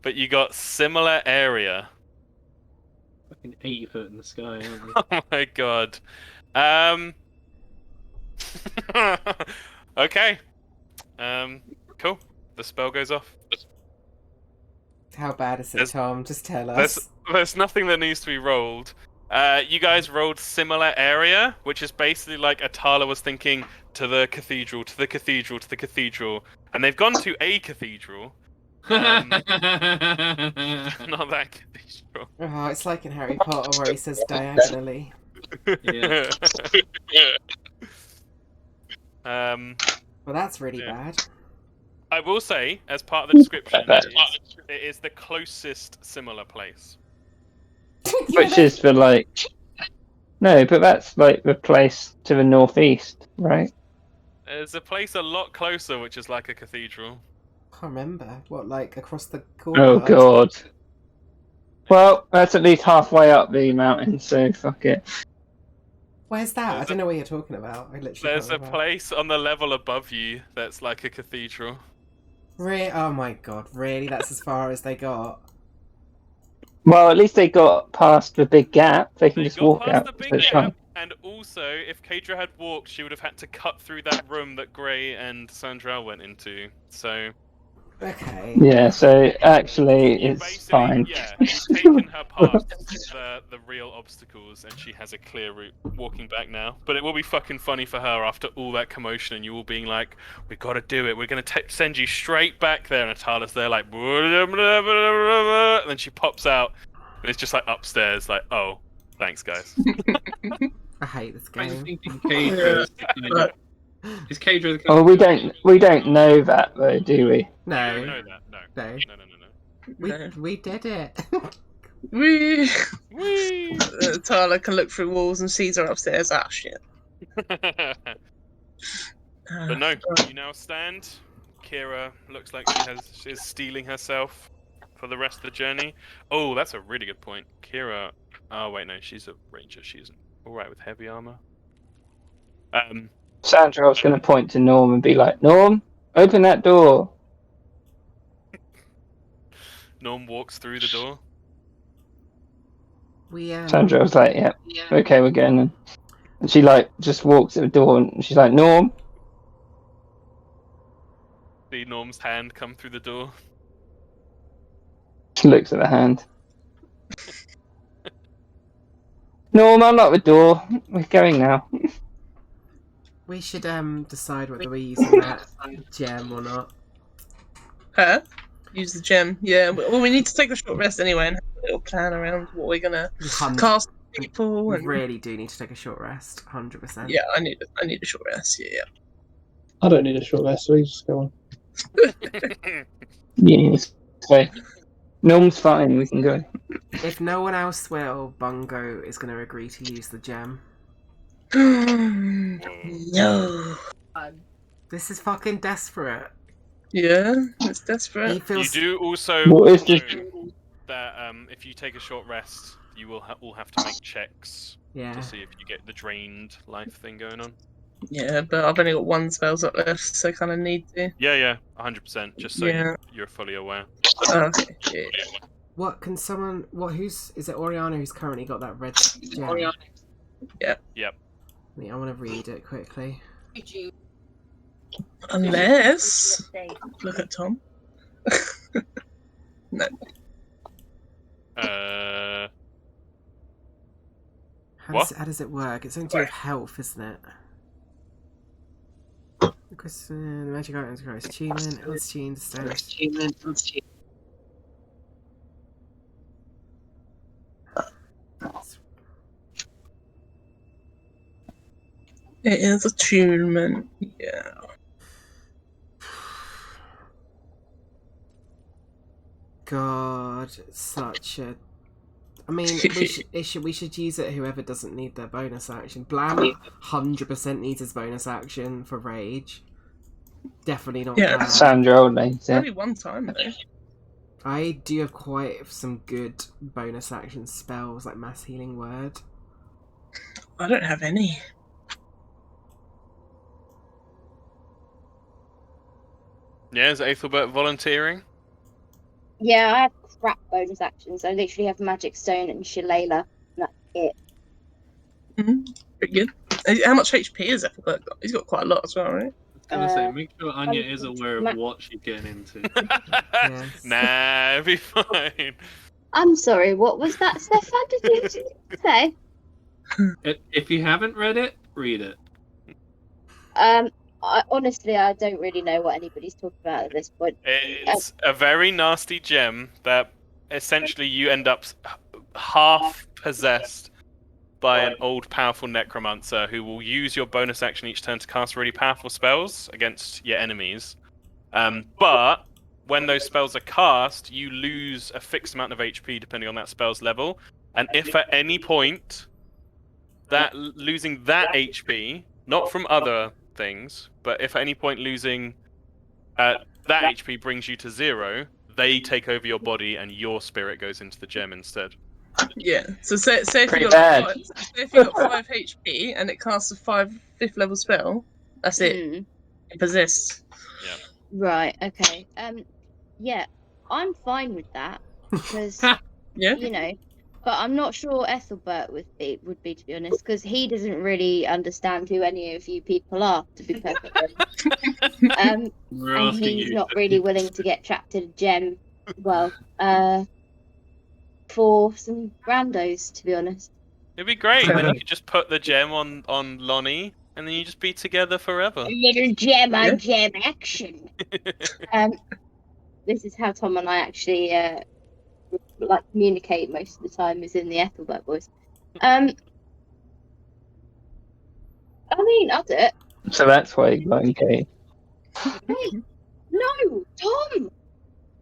but you got similar area. Fucking 80 foot in the sky, aren't we? Oh my god. Okay. Cool. The spell goes off. How bad is it, There's- Tom? Just tell us. There's nothing that needs to be rolled. You guys rolled similar area, which is basically like Atala was thinking to the cathedral, to the cathedral, to the cathedral, and they've gone to a cathedral, Not that cathedral. Oh, it's like in Harry Potter where he says diagonally. Yeah. Well, that's really bad. I will say, as part of the description, it is the closest similar place. Which is for like. No, but that's like the place to the northeast, right? There's a place a lot closer, which is like a cathedral. Can't remember. What, like across the Oh courtyard? god. Well, that's at least halfway up the mountain, so fuck it. Where's that? I don't know what you're talking about. I literally There's a can't remember. place on the level above you that's like a cathedral. Oh my god, really? That's as far as they got? Well, at least they got past the big gap. They can They just got walk past out. the big so it's gap, fine. and also, if Kadra had walked, she would have had to cut through that room that Gray and Sandrell went into. So, Okay. Yeah, so actually you it's basically, fine. yeah, you've taken her past the real obstacles, and she has a clear route walking back now. But it will be fucking funny for her after all that commotion, and you all being like, "We got to do it. We're gonna send you straight back there." And Atala's there like, and then she pops out, and it's just like upstairs, like, "Oh, thanks, guys." I hate this I'm game. thinking Kadra is the kind of... Is Kadra the kind Oh, of... we don't know that though, do we? You No. don't know that? No. No. No. We did it. Wee. Whee! Tala can look through walls and sees her upstairs. Ah, shit. But no, you now stand. Kira looks like she is steeling herself for the rest of the journey. Oh, that's a really good point. Kira. Oh wait, no, she's a ranger. She's all right with heavy armor. Sandra was going to point to Norm and be like, Norm, open that door. Norm walks through the door. Sandra was like, yeah, okay, we're going then. And she like just walks at the door and she's like, Norm. See Norm's hand come through the door. She looks at the hand. Norm, unlock the door. We're going now. We should decide whether we're using that gem or not. Huh? Use the gem. Yeah. Well, we need to take a short rest anyway and have a little plan around what we're gonna cast people. We And... really do need to take a short rest, 100%. Yeah, I need a short rest. Yeah. I don't need a short rest, so we just go on. Yes. So, Norm's fine, we can go. If no one else will, Bungo is going to agree to use the gem. No. This is fucking desperate. Yeah, it's desperate. He feels... You do also What is this? know that if you take a short rest, you will all have to make checks to see if you get the drained life thing going on. Yeah, but I've only got one spell slot left, so I kind of need to. Yeah, 100%. Just so you're fully aware. Okay. Yeah. What can someone? Is it Oriana who's currently got that red gem? Yep. I want to read it quickly. Unless look at Tom. No. How does it work? It's something to do with health, isn't it? Because the magic items require achievement, attuned status. It is attunement. Yeah. God, such a. I mean, we should use it. Whoever doesn't need their bonus action. Blam 100% needs his bonus action for rage. Definitely not. Yeah. Blam. Sandra needs it. Only one time though. I do have quite some good bonus action spells like mass healing word. I don't have any. Yeah, is Aethelbert volunteering? Yeah, I have crap bonus actions. I literally have Magic Stone and Shillelagh. That's it. Pretty good. How much HP is Ethelbert got? He's got quite a lot as well, right? I was gonna say, make sure Anya is aware of what she's getting into. Yes. Nah, it'll be fine. I'm sorry, what was that, Stefan? Did you say? If you haven't read it, read it. honestly, I don't really know what anybody's talking about at this point. It's a very nasty gem that essentially you end up half possessed by an old powerful necromancer who will use your bonus action each turn to cast really powerful spells against your enemies. But when those spells are cast, you lose a fixed amount of HP depending on that spell's level. And if at any point that losing that HP, not from other things, but if at any point losing that HP brings you to 0, they take over your body and your spirit goes into the gem instead. Yeah. So say if Pretty you got bad. if you got 5 HP and it casts a 5th level spell, that's it. Hmm. It persists. Right. Okay. Yeah, I'm fine with that because Yeah. you know, but I'm not sure Ethelbert would be to be honest, because he doesn't really understand who any of you people are, to be perfectly honest. We're And asking he's you. not really willing to get trapped in a gem. Well, for some randos, to be honest. It'd be great. Then you could just put the gem on Lonnie, and then you just be together forever. A little gem on Yeah. gem action. This is how Tom and I actually like communicate most of the time, is in the Ethelbert voice. I mean, I'll do it. So that's why you got engaged. Hey, no, Tom.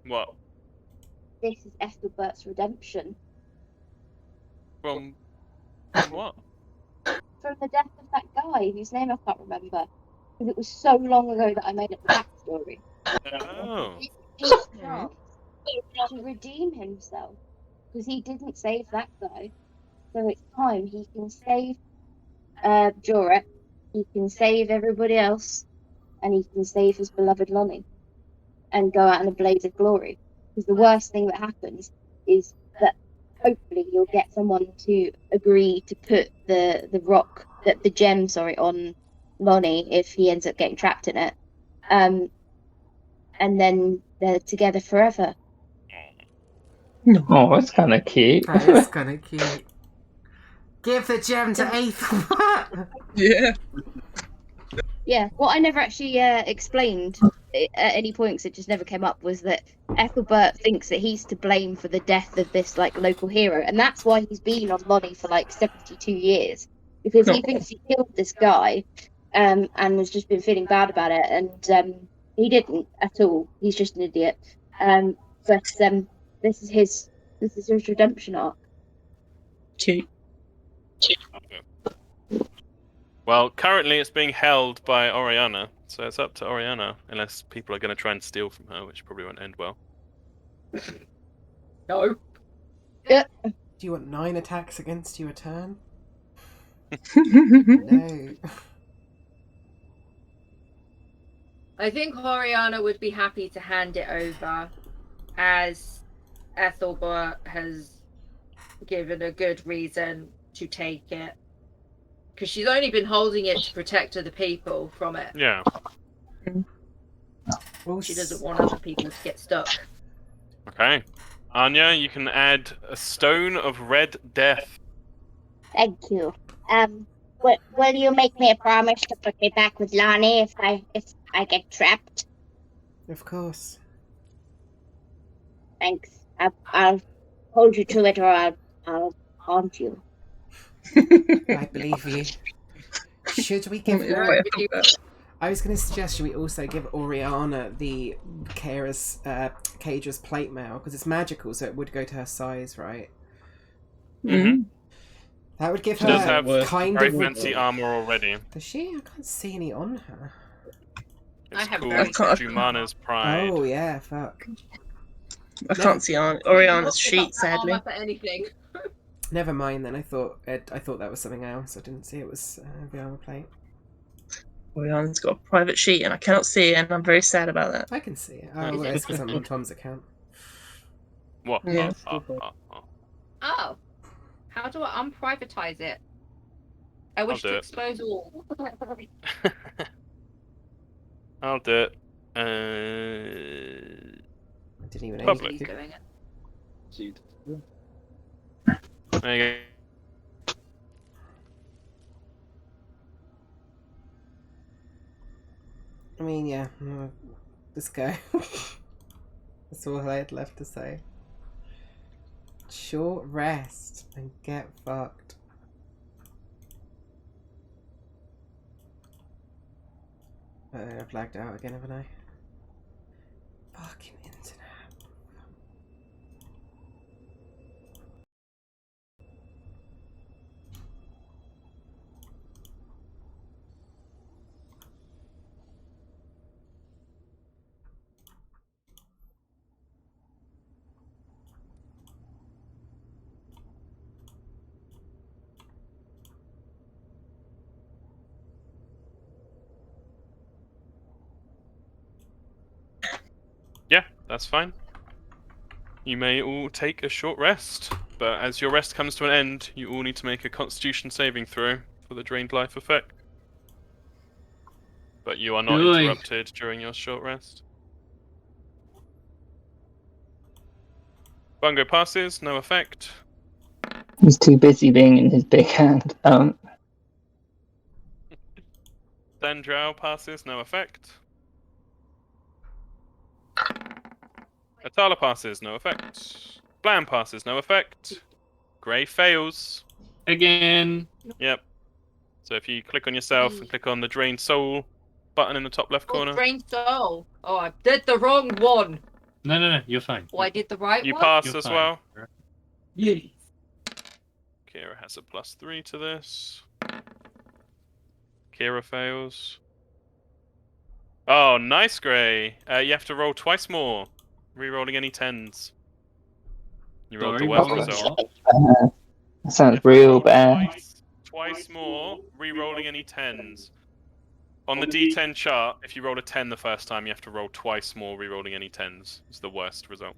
What? This is Ethelbert's redemption From what? from the death of that guy whose name I can't remember, because it was so long ago that I made up the backstory. Oh. His chance to redeem himself, because he didn't save that guy. So it's time he can save Jorek, he can save everybody else, and he can save his beloved Lonnie and go out in a blaze of glory. Because the worst thing that happens is that hopefully you'll get someone to agree to put the gem on Lonnie if he ends up getting trapped in it. And then they're together forever. Oh, that's kind of cute. That is kind of cute. Give the gem to Ethelbert! Yeah. Yeah, what I never actually explained at any point, because it just never came up, was that Ethelbert thinks that he's to blame for the death of this like local hero, and that's why he's been on Lonnie for like 72 years, because he thinks he killed this guy, and has just been feeling bad about it, and he didn't at all. He's just an idiot. But this is his redemption arc. Cute. Well, currently it's being held by Oriana, so it's up to Oriana, unless people are going to try and steal from her, which probably won't end well. No. Do you want 9 attacks against you a turn? No. I think Oriana would be happy to hand it over, as Ethelbert has given a good reason to take it. Because she's only been holding it to protect other people from it. Yeah. She doesn't want other people to get stuck. Okay. Anya, you can add a stone of red death. Thank you. Will you make me a promise to put me back with Lonnie if I get trapped? Of course. Thanks. I'll hold you to it, or I'll haunt you. I believe you. Should we give I was going to suggest, should we also give Oriana the Cage's plate mail? Because it's magical, so it would go to her size, right? Mm-hmm. That would give She does her have kind very of... fancy armor already. Does she? I can't see any on her. It's have called very Jumana's Pride. Oh, yeah, fuck. I can't see Oriana's sheet, sadly. Armor for anything. Never mind then, I thought that was something else. I didn't see it was the armor plate. Oriana's got a private sheet and I cannot see it, and I'm very sad about that. I can see it. Oh, well, it's because I'm on Tom's account. What? Yeah. Oh. How do I unprivatize it? I wish do to it. expose all. I'll do it. I didn't even know Public. you He's could... doing it. There you go. I mean, yeah. Let's go. That's all I had left to say. Short rest and get fucked. I've lagged out again, haven't I? Fucking internet. Yeah, that's fine. You may all take a short rest, but as your rest comes to an end, you all need to make a Constitution saving throw for the drained life effect. But you are not Oi. interrupted during your short rest. Bungo passes, no effect. He's too busy being in his big hand. Dandrow passes, no effect. Atala passes, no effect. Blam passes, no effect. Grey fails. Again. Yep. So if you click on yourself and click on the Drained Soul button in the top left corner. Drained Soul. Oh, I did the wrong one. No, you're fine. Oh, I did the right You one? pass You're as fine. well. Yeah. Kira has a +3 to this. Kira fails. Oh, nice, Grey. You have to roll twice more. Rerolling any 10s. You rolled the Sorry, worst what was result. That sounds You have to real roll bad. Twice more, rerolling any 10s. On the D10 chart, if you roll a 10 the first time, you have to roll twice more, rerolling any 10s. It's the worst result.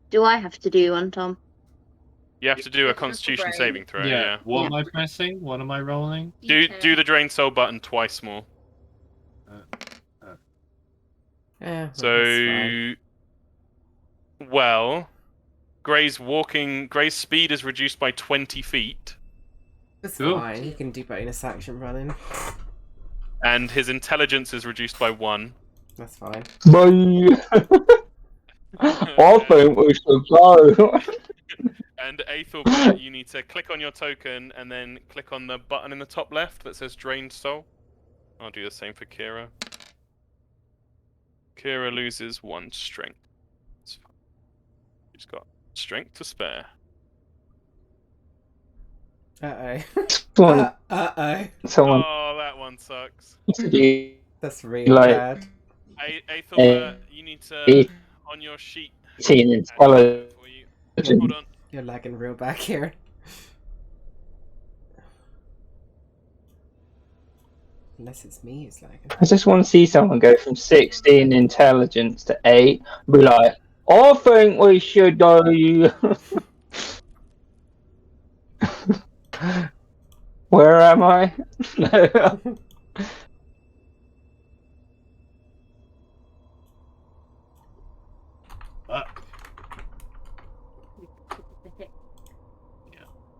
Do I have to do one, Tom? You have to do a That's just Constitution the brain. saving throw. Yeah. What Yeah. am I pressing? What am I rolling? Do the Drain Soul button twice more. Yeah, that's So, fine. well, Grey's speed is reduced by 20 feet, It's Cool. fine. He can do bonus action running. and his intelligence is reduced by 1. That's fine. Bye. I think we should go. And Aethelbert, you need to click on your token and then click on the button in the top left that says Drained Soul. I'll do the same for Kira. Kira loses 1 strength. It's fine. She's got strength to spare. Uh-oh. Uh-oh. Someone Oh, that one sucks. to be That's really Like- bad. Aethelbert, you need to, Eight- on your sheet, seen in for you. television. Hold on. You're lagging real back here. Unless it's me who's lagging. I just want to see someone go from 16 intelligence to 8. Be like, I think we should go. Where am I? No.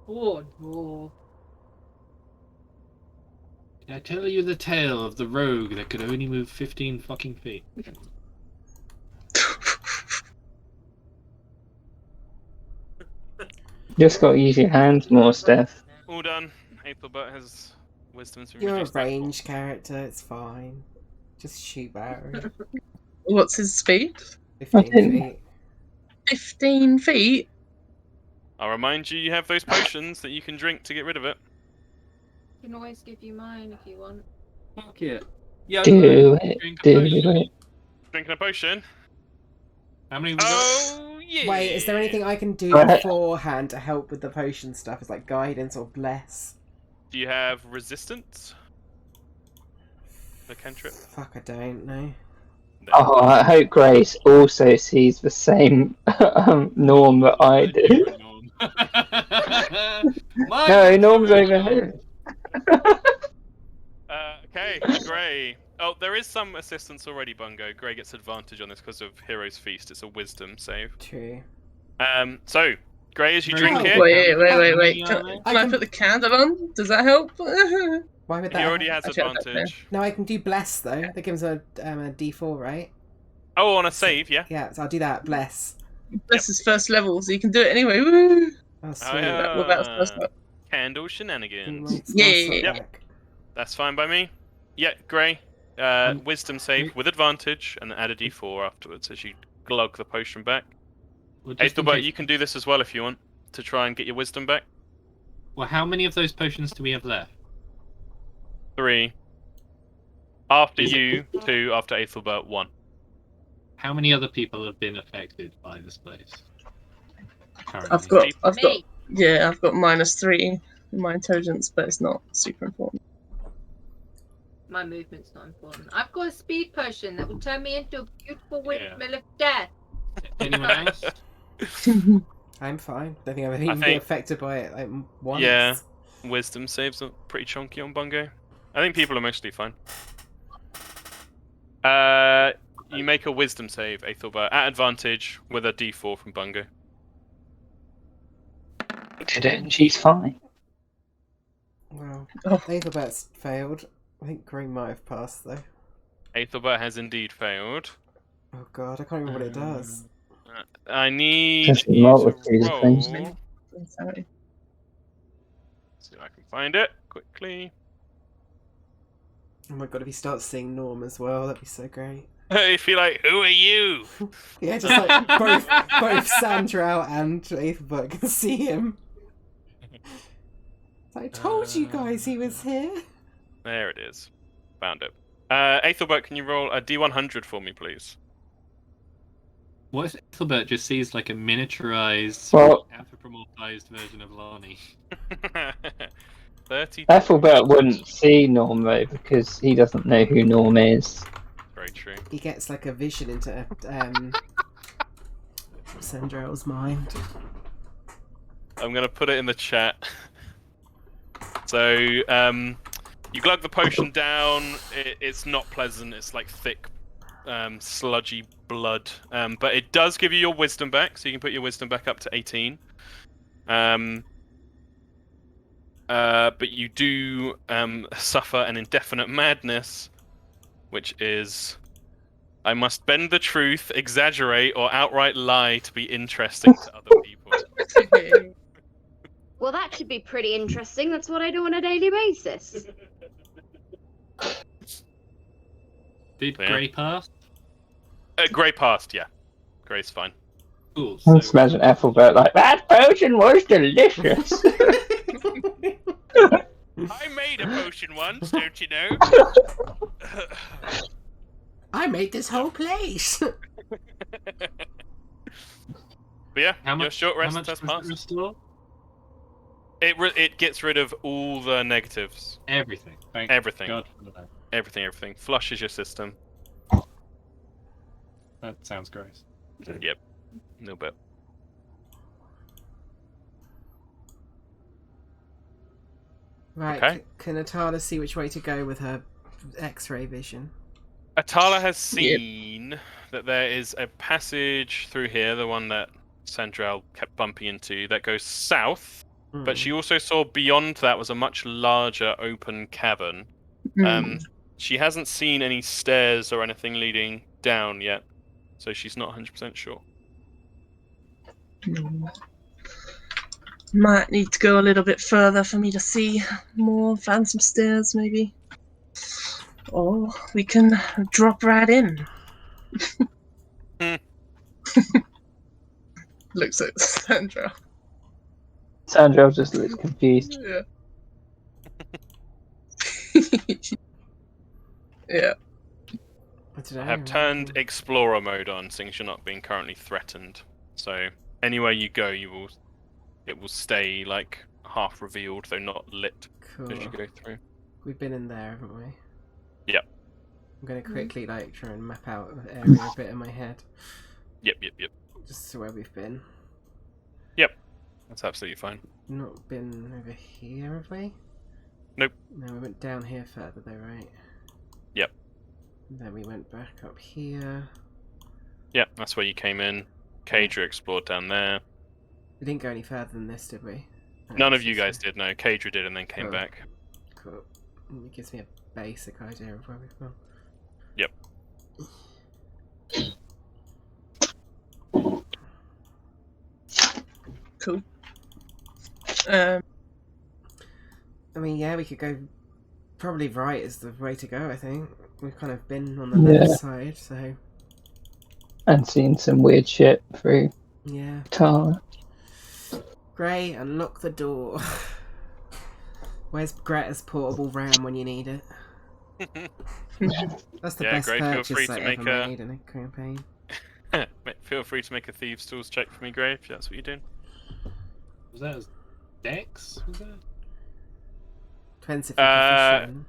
Oh, no. Did I tell you the tale of the rogue that could only move 15 fucking feet? Just got to use your hands more, Steph. All done. Aethelbert has wisdom's been You're a reduced by 4. ranged character, it's fine. Just shoot Barry. What's his speed? 15 didn't- feet. 15 feet? I'll remind you, you have those potions that you can drink to get rid of it. I can always give you mine if you want. Fuck it. Yeah, Do it, drink a do potion. it. Drinking a potion. How many we got? Oh, yeah. Wait, is there anything I can do Right. beforehand to help with the potion stuff? It's like guidance or bless. Do you have resistance? The cantrip? Fuck, I don't know. No. Oh, I hope Grace also sees the same norm that I do. No, Norm's over here. Okay, Grey. Oh, there is some assistance already, Bungo. Grey gets advantage on this because of Hero's Feast. It's a wisdom save. True. So, Grey, as you Very drink good. it, Wait. How many Can are I put the candle on? Does that help? Why would He that? already has Actually, I don't advantage. No, I can do bless though. That gives him a D4, right? Oh, on a save, yeah. Yeah, so I'll do that. Bless. That's his first level, so you can do it anyway. Woo! Oh, Oh, sweet. yeah. Without first level. Candle Give me shenanigans. my Yeah. slot Yep. back. That's fine by me. Yeah, Grey. Wisdom save with advantage, and then add a D4 afterwards as you glug the potion back. Well, just in Aethelbert, case- you can do this as well if you want to try and get your wisdom back. Well, how many of those potions do we have left? 3. After Is it- you, 2. After Aethelbert, 1. How many other people have been affected by this place? Currently? I've got Me. I've got -3 in my intelligence, but it's not super important. My movement's not important. I've got a speed potion that will turn me into a beautiful Yeah. windmill of death. Anyone else? I'm fine. Don't think I've even been think- affected by it like once. Yeah. Wisdom saves are pretty chunky on Bungo. I think people are mostly fine. You make a wisdom save, Aethelbert, at advantage with a D4 from Bungo. Did it, and she's fine. Well, Oh. Aethelbert's failed. I think Green might have passed though. Aethelbert has indeed failed. Oh god, I can't remember what it does. I need Just you multitude to of things. roll. Sorry. See if I can find it quickly. Oh my god, if he starts seeing Norm as well, that'd be so great. If you're like, who are you? Yeah, just like both Sandra and Aethelbert can see him. I told you guys he was here. There it is. Found it. Aethelbert, can you roll a D100 for me, please? What if Ethelbert just sees like a miniaturized, Well- anthropomorphized version of Lani? 30. Ethelbert wouldn't see Norm though because he doesn't know who Norm is. Very true. He gets like a vision into Sandral's mind. I'm gonna put it in the chat. So, you glug the potion down. It's not pleasant. It's like thick, sludgy blood. But it does give you your wisdom back, so you can put your wisdom back up to 18. But you do suffer an indefinite madness, which is, I must bend the truth, exaggerate, or outright lie to be interesting to other people. Well, that should be pretty interesting. That's what I do on a daily basis. Did Yeah. Grey pass? Grey passed, yeah. Grey's fine. Cool. I just imagine Ethelbert like, that potion was delicious. I made a potion once, don't you know? I made this whole place. But yeah, How your much? short How rest much has does it passed. restore? It gets rid of all the negatives. Everything. Thank Everything. God for that. Everything. Flushes your system. That sounds gross. Yep. No bit. Right, Okay. can Atala see which way to go with her X-ray vision? Atala has seen that there is a passage through here, the one that Sandral kept bumping into, that goes south. But she also saw beyond that was a much larger open cavern. She hasn't seen any stairs or anything leading down yet, so she's not 100% sure. Might need to go a little bit further for me to see more. Find some stairs, maybe. Or we can drop right in. Looks at Sandra. Sandra just looks confused. Yeah. Yeah. I don't know. I have turned Explorer mode on, since you're not being currently threatened. So anywhere you go, it will stay like half revealed, though not lit Cool. as you go through. We've been in there, haven't we? Yep. I'm gonna quickly like try and map out the area a bit in my head, Yep. just to where we've been. That's absolutely fine. Not been over here, have we? Nope. No, we went down here further though, right? Yep. Then we went back up here. Yep, that's where you came in. Kadra explored down there. We didn't go any further than this, did we? No, None of this you is- guys did, no. Kadra did and then came Oh. back. Cool. It gives me a basic idea of where we've gone. Yep. Cool. I mean, yeah, we could go. Probably right is the way to go. I think we've kind of been on the left side, so And seen some weird shit through yeah. Tala. Gray, unlock the door. Where's Greta's portable ram when you need it? That's the Yeah, best Gray, feel purchase free to I make ever a- made in a campaign. Feel free to make a thieves' tools check for me, Gray, if that's what you're doing. Was that Dex? Was that? Depends if you're proficient.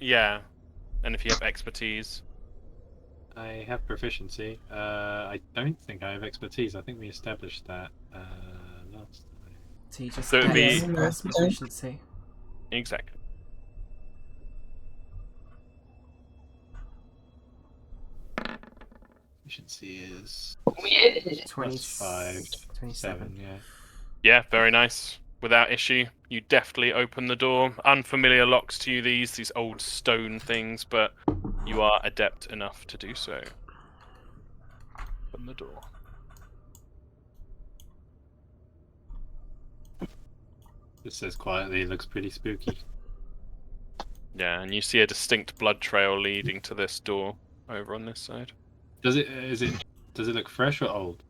Yeah, and if you have expertise. I have proficiency. I don't think I have expertise. I think we established that last time. So you just So it'd get be- plus proficiency. Exactly. Efficiency is 20, plus 5, 27. 7. Yeah. Yeah, very nice. Without issue. You deftly open the door. Unfamiliar locks to you, these old stone things, but you are adept enough to do so. Open the door. It says quietly. It looks pretty spooky. Yeah, and you see a distinct blood trail leading to this door over on this side. Does it look fresh or old?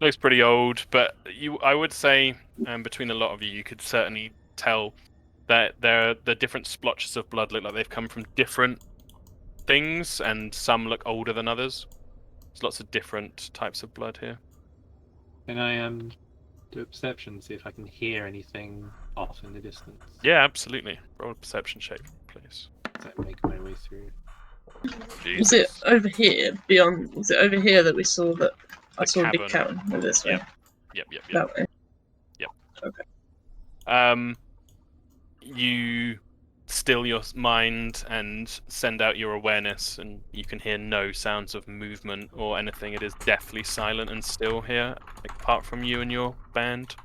Looks pretty old, but I would say, between a lot of you, you could certainly tell that the different splotches of blood look like they've come from different things, and some look older than others. There's lots of different types of blood here. Can I do a perception, see if I can hear anything off in the distance? Yeah, absolutely. Roll a perception check, please. As I make my way through. Was it over here? Beyond? Was it over here that we saw that? I The saw a big cavern. cavern. Or this way? Yep. That way. You still your mind and send out your awareness, and you can hear no sounds of movement or anything. It is deathly silent and still here, apart from you and your band.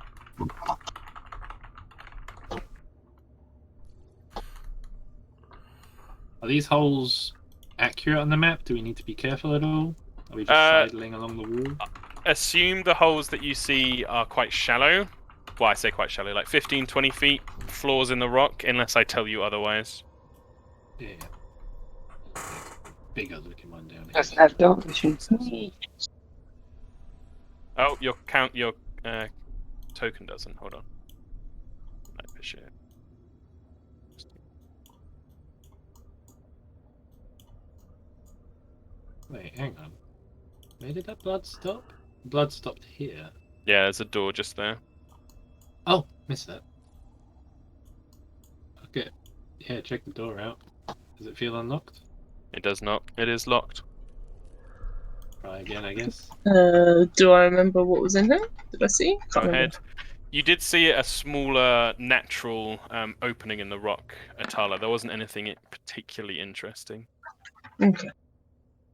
Are these holes accurate on the map? Do we need to be careful at all? Are we just sidling along the wall? Assume the holes that you see are quite shallow. Well, I say quite shallow, like 15, 20 feet, floors in the rock, unless I tell you otherwise. Yeah. Bigger looking one down here. Doesn't have dark vision. Oh, your token doesn't. Hold on. Might push it. Wait, hang on. Where did that blood stop? Blood stopped here. Yeah, there's a door just there. Oh, missed that. Okay. Yeah, check the door out. Does it feel unlocked? It does not. It is locked. Try again, I guess. Do I remember what was in there? Did I see? Go Can't remember. ahead. You did see a smaller natural opening in the rock, Atala. There wasn't anything particularly interesting. Okay.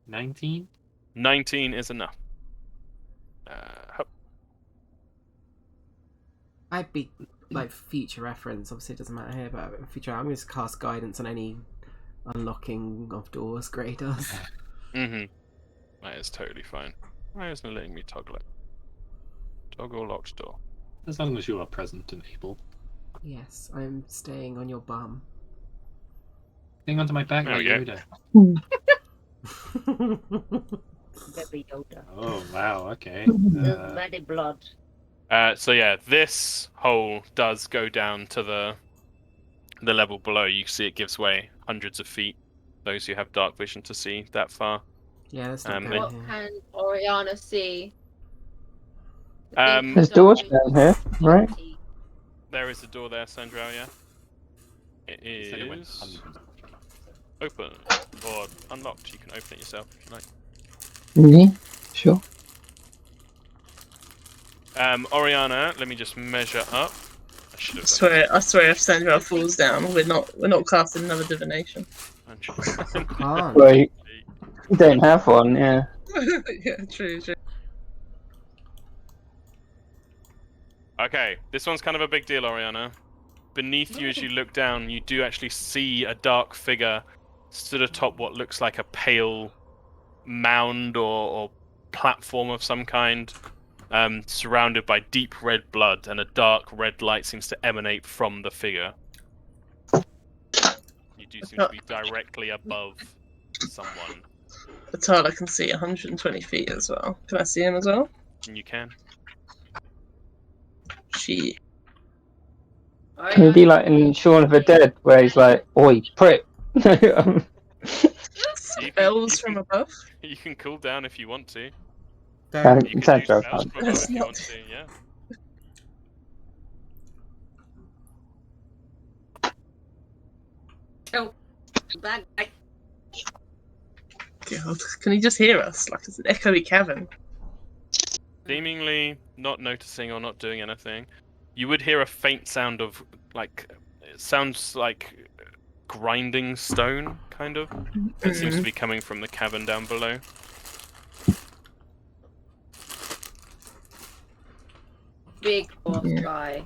19? 19 is enough. I'd be like future reference. Obviously, it doesn't matter here, but future. I'm going to cast guidance on any unlocking of doors. Gray does. Mm-hmm. That is totally fine. Why isn't it letting me toggle it? Toggle locked door. As long as you are present and able. Yes, I'm staying on your bum. Hang onto my back There like we go. Yoda. Very Yoda. Oh, wow, okay. There's many blood. So yeah, this hole does go down to the level below. You see it gives way hundreds of feet. Those who have dark vision to see that far. Yeah, that's not Um, going What here. can Oriana see? There's doors down here, right? There is a door there, Sandra. Yeah. It It said it went is hundreds. open or unlocked. You can open it yourself if you like. Mm-hmm. Sure. Oriana, let me just measure up. I should have I swear if Sandra falls down, we're not casting another divination. done. Can't. Well, you don't have one, yeah. Yeah, true. Okay, this one's kind of a big deal, Oriana. beneath you as you look down, you do actually see a dark figure stood atop what looks like a pale mound or platform of some kind, surrounded by deep red blood, and a dark red light seems to emanate from the figure. You do seem to be directly above someone. That's all I can see 120 feet as well. Can I see him as well? And you can. She. Can it be like in Shaun of the Dead, where he's like, "Oi, prick"? Spells from above? You can cool down if you want to. You Don't. can do Sandra, spells from above That's if you not- want to, yeah. Oh, bad guy. God, can he just hear us? Like it's an echoey cavern. Seemingly not noticing or not doing anything. You would hear a faint sound of, like, it sounds like grinding stone, kind of. It seems to be coming from the cavern down below. Big boss Yeah. guy.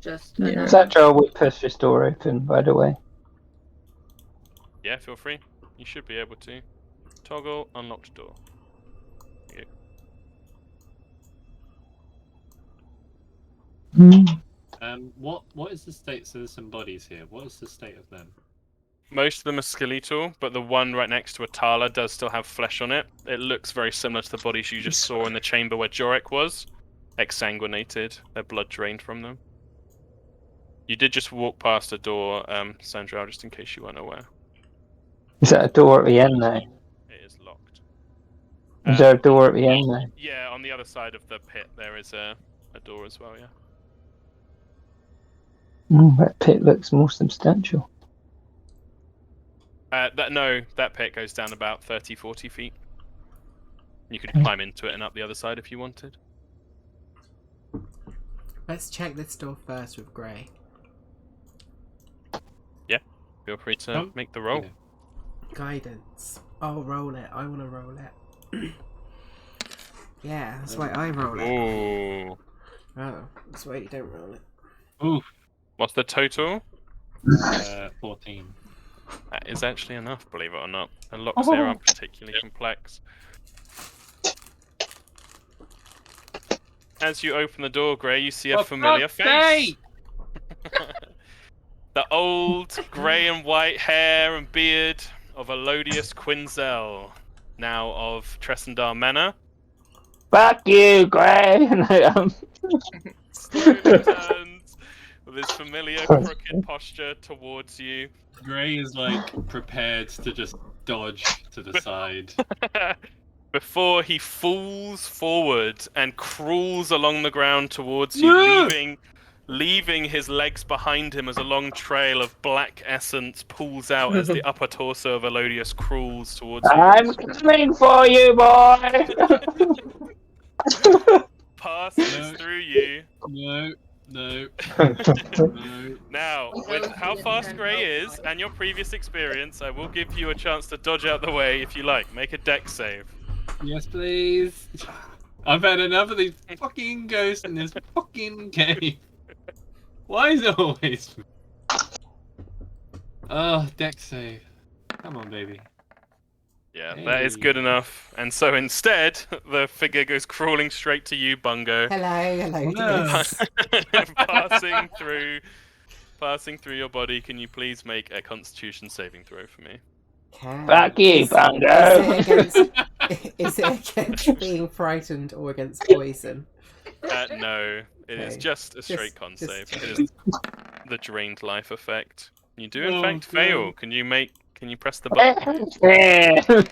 Just Yeah. Satchel would push this door open, by the way. Yeah, feel free. You should be able to. Toggle unlocked door. There you go. What is the state? So there's some bodies here. What is the state of them? Most of them are skeletal, but the one right next to Atala does still have flesh on it. It looks very similar to the bodies you just saw in the chamber where Jorek was. Exsanguinated, their blood drained from them. You did just walk past a door, Sandra, just in case you weren't aware. Is that a door at the end now? It is locked. Is there a door at the end now? Yeah, on the other side of the pit there is a door as well, yeah. That pit looks more substantial. That pit goes down about 30, 40 feet. You could climb into it and up the other side if you wanted. Let's check this door first with Grey. Feel free to make the roll. Yeah. Guidance. Oh, roll it. I want to roll it. Yeah, that's why I roll it. Ooh. Oh, that's why you don't roll it. Oof. What's the total? 14. That is actually enough, believe it or not. The locks here aren't particularly complex. As you open the door, Grey, you see a familiar face. The old grey and white hair and beard of Elodius Quinzel, now of Tressendar Manor. Fuck you, Grey! Slowly turns with his familiar crooked posture towards you. Grey is like prepared to just dodge to the side. Before he falls forward and crawls along the ground towards you, leaving his legs behind him as a long trail of black essence pulls out as the upper torso of Elodius crawls towards you. I'm coming for you, boy! Passes through you. No. No. Now, with how fast Grey is and your previous experience, I will give you a chance to dodge out the way if you like. Make a dex save. Yes, please. I've had enough of these fucking ghosts in this fucking game. Why is it always? Oh, dex save. Come on, baby. Yeah, that is Hey. good enough. And so instead, the figure goes crawling straight to you, Bungo. Hello. No. Passing through your body. Can you please make a Constitution saving throw for me? Fuck you, Bungo! Is it against being frightened or against poison? No, it is Okay. just a straight con just- save. It is the drained life effect. You do in Oh, fact no. fail. Can you press the button?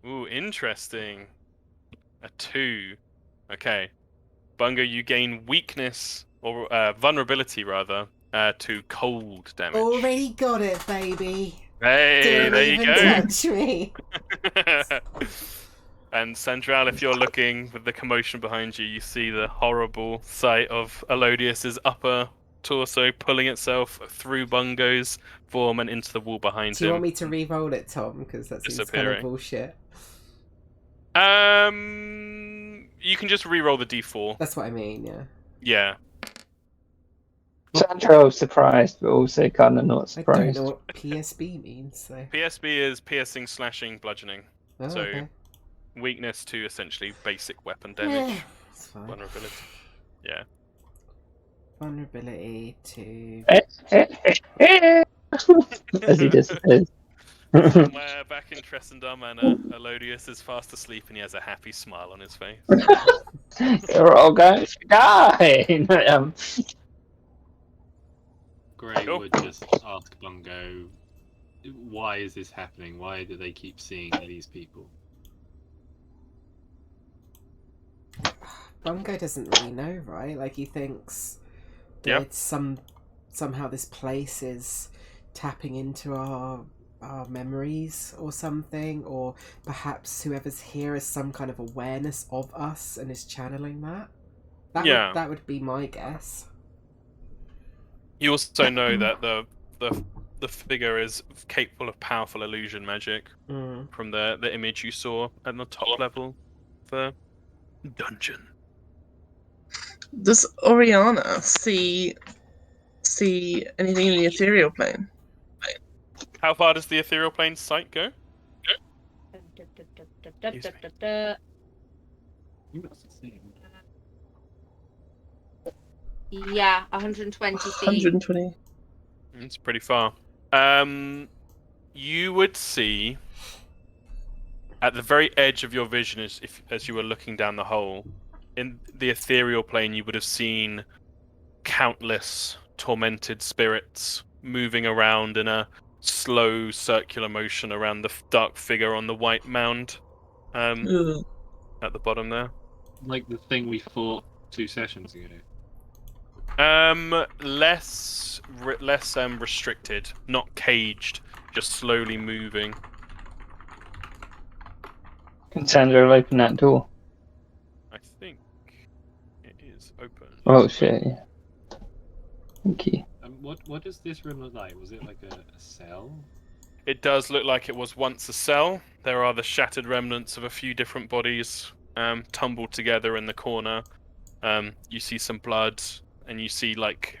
Ooh, interesting. A 2. Okay. Bungo, you gain weakness, or vulnerability rather, to cold damage. Already got it, baby. Hey, Didn't there you even go. touch me. And Sandral, if you're looking with the commotion behind you, you see the horrible sight of Elodius's upper torso pulling itself through Bungo's form and into the wall behind Do you him. want me to re-roll it, Tom? Because that seems kind of Disappearing. bullshit. You can just re-roll the d4. That's what I mean, yeah. Yeah. Sandro surprised, but also kind of not I don't surprised. know what PSB means, so. PSB is piercing, slashing, bludgeoning. Oh, So okay. weakness to essentially basic weapon Yeah, damage, it's fine. vulnerability. Yeah. Vulnerability to. As he disappears. Somewhere back in Tressendar Manor, Elodius is fast asleep and he has a happy smile on his face. You're all going to die. Gray Cool. would just ask Bungo, why is this happening? Why do they keep seeing these people? Bungo doesn't really know, right? Like, he thinks that Yeah. it's somehow this place is tapping into our memories or something, or perhaps whoever's here has some kind of awareness of us and is channeling that. Yeah. That would be my guess. You also know that the figure is capable of powerful illusion magic Mm. from the image you saw at the top level of the dungeon. Does Oriana see anything in the ethereal plane? How far does the ethereal plane sight go? You must have seen. Yeah, 120 feet. 120. It's pretty far. You would see at the very edge of your vision, as you were looking down the hole, in the ethereal plane, you would have seen countless tormented spirits moving around in a slow circular motion around the dark figure on the white mound Ugh. at the bottom there. Like the thing we fought 2 sessions ago. Less restricted, not caged, just slowly moving. Can Sandro open that door? I think it is open. Oh shit, yeah. Thank you. What does this room look like? Was it like a cell? It does look like it was once a cell. There are the shattered remnants of a few different bodies tumbled together in the corner. You see some blood, and you see like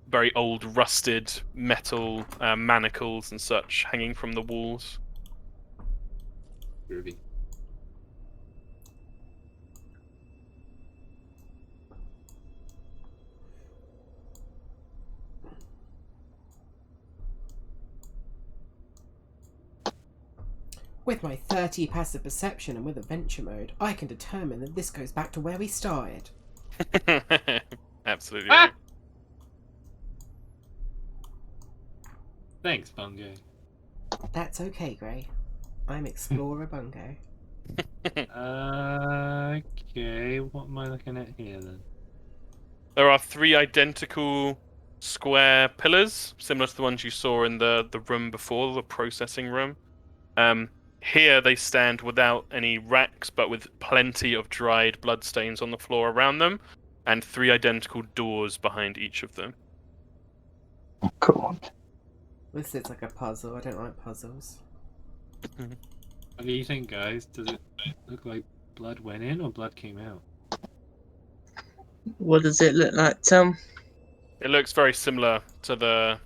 very old rusted metal manacles and such hanging from the walls. Groovy. With my 30 passive perception and with adventure mode, I can determine that this goes back to where we started. Absolutely. Ah! Right. Thanks, Bungo. That's okay, Grey. I'm Explorer Bungo. Okay, what am I looking at here then? There are 3 identical square pillars, similar to the ones you saw in the room before, the processing room. Here they stand without any racks, but with plenty of dried bloodstains on the floor around them, and 3 identical doors behind each of them. Cool. This is like a puzzle. I don't like puzzles. What do you think, guys? Does it look like blood went in or blood came out? What does it look like, Tom? It looks very similar to the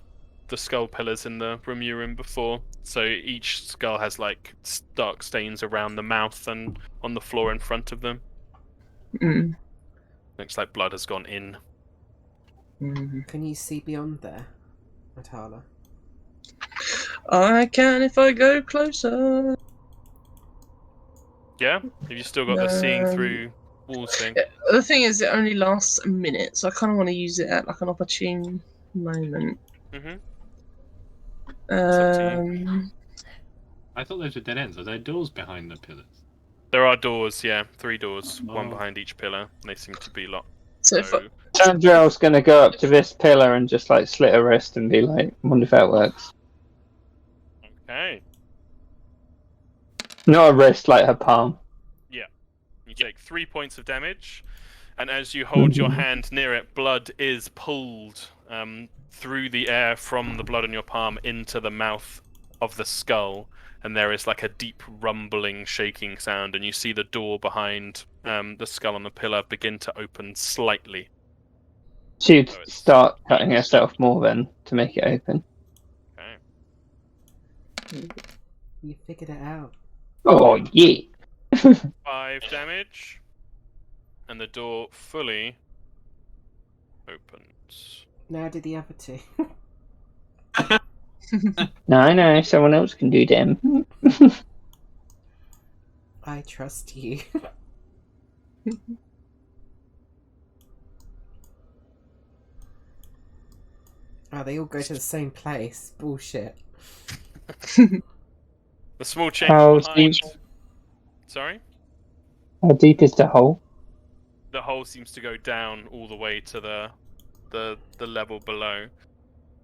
skull pillars in the room you were in before. So each skull has like dark stains around the mouth and on the floor in front of them. Mm. Looks like blood has gone in. Mm. Can you see beyond there, Atala? I can if I go closer. Yeah? Have you still got the seeing through walls thing? The thing is, it only lasts a minute, so I kind of want to use it at like an opportune moment. Mm-hmm. up to you. I thought those were dead ends. Are there doors behind the pillars? There are doors, yeah. 3 doors, one Oh. behind each pillar. They seem to be locked. So if I, Sandro's gonna go up to this pillar and just like slit a wrist and be like, wonder if that works. Okay. Not a wrist, like her palm. You take 3 points of damage, and as you hold your hand near it, blood is pulled through the air from the blood in your palm into the mouth of the skull, and there is like a deep rumbling, shaking sound, and you see the door behind the skull on the pillar begin to open slightly. She'd Oh, it's- start cutting herself more then to make it open. Okay. You figured it out. Oh, yeah. 5 damage. And the door fully opens. Now did the other two. No, someone else can do them. I trust you. Oh, they all go to the same place. Bullshit. The small chamber How behind. deep? Sorry? How deep is the hole? The hole seems to go down all the way to the level below.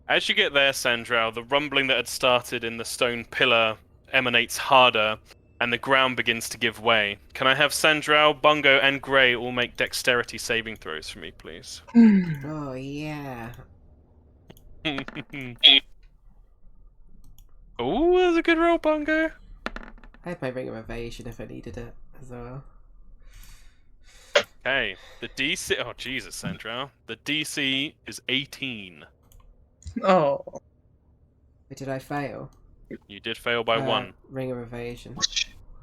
As you get there, Sandral, the rumbling that had started in the stone pillar emanates harder, and the ground begins to give way. Can I have Sandral, Bungo, and Grey all make dexterity saving throws for me, please? Oh, yeah. Oh, that's a good roll, Bungo. I had my ring of evasion if I needed it as well. Okay, the DC. Oh, Jesus, Sandral. The DC is 18. Oh. But did I fail? You did fail by 1. Ring of evasion.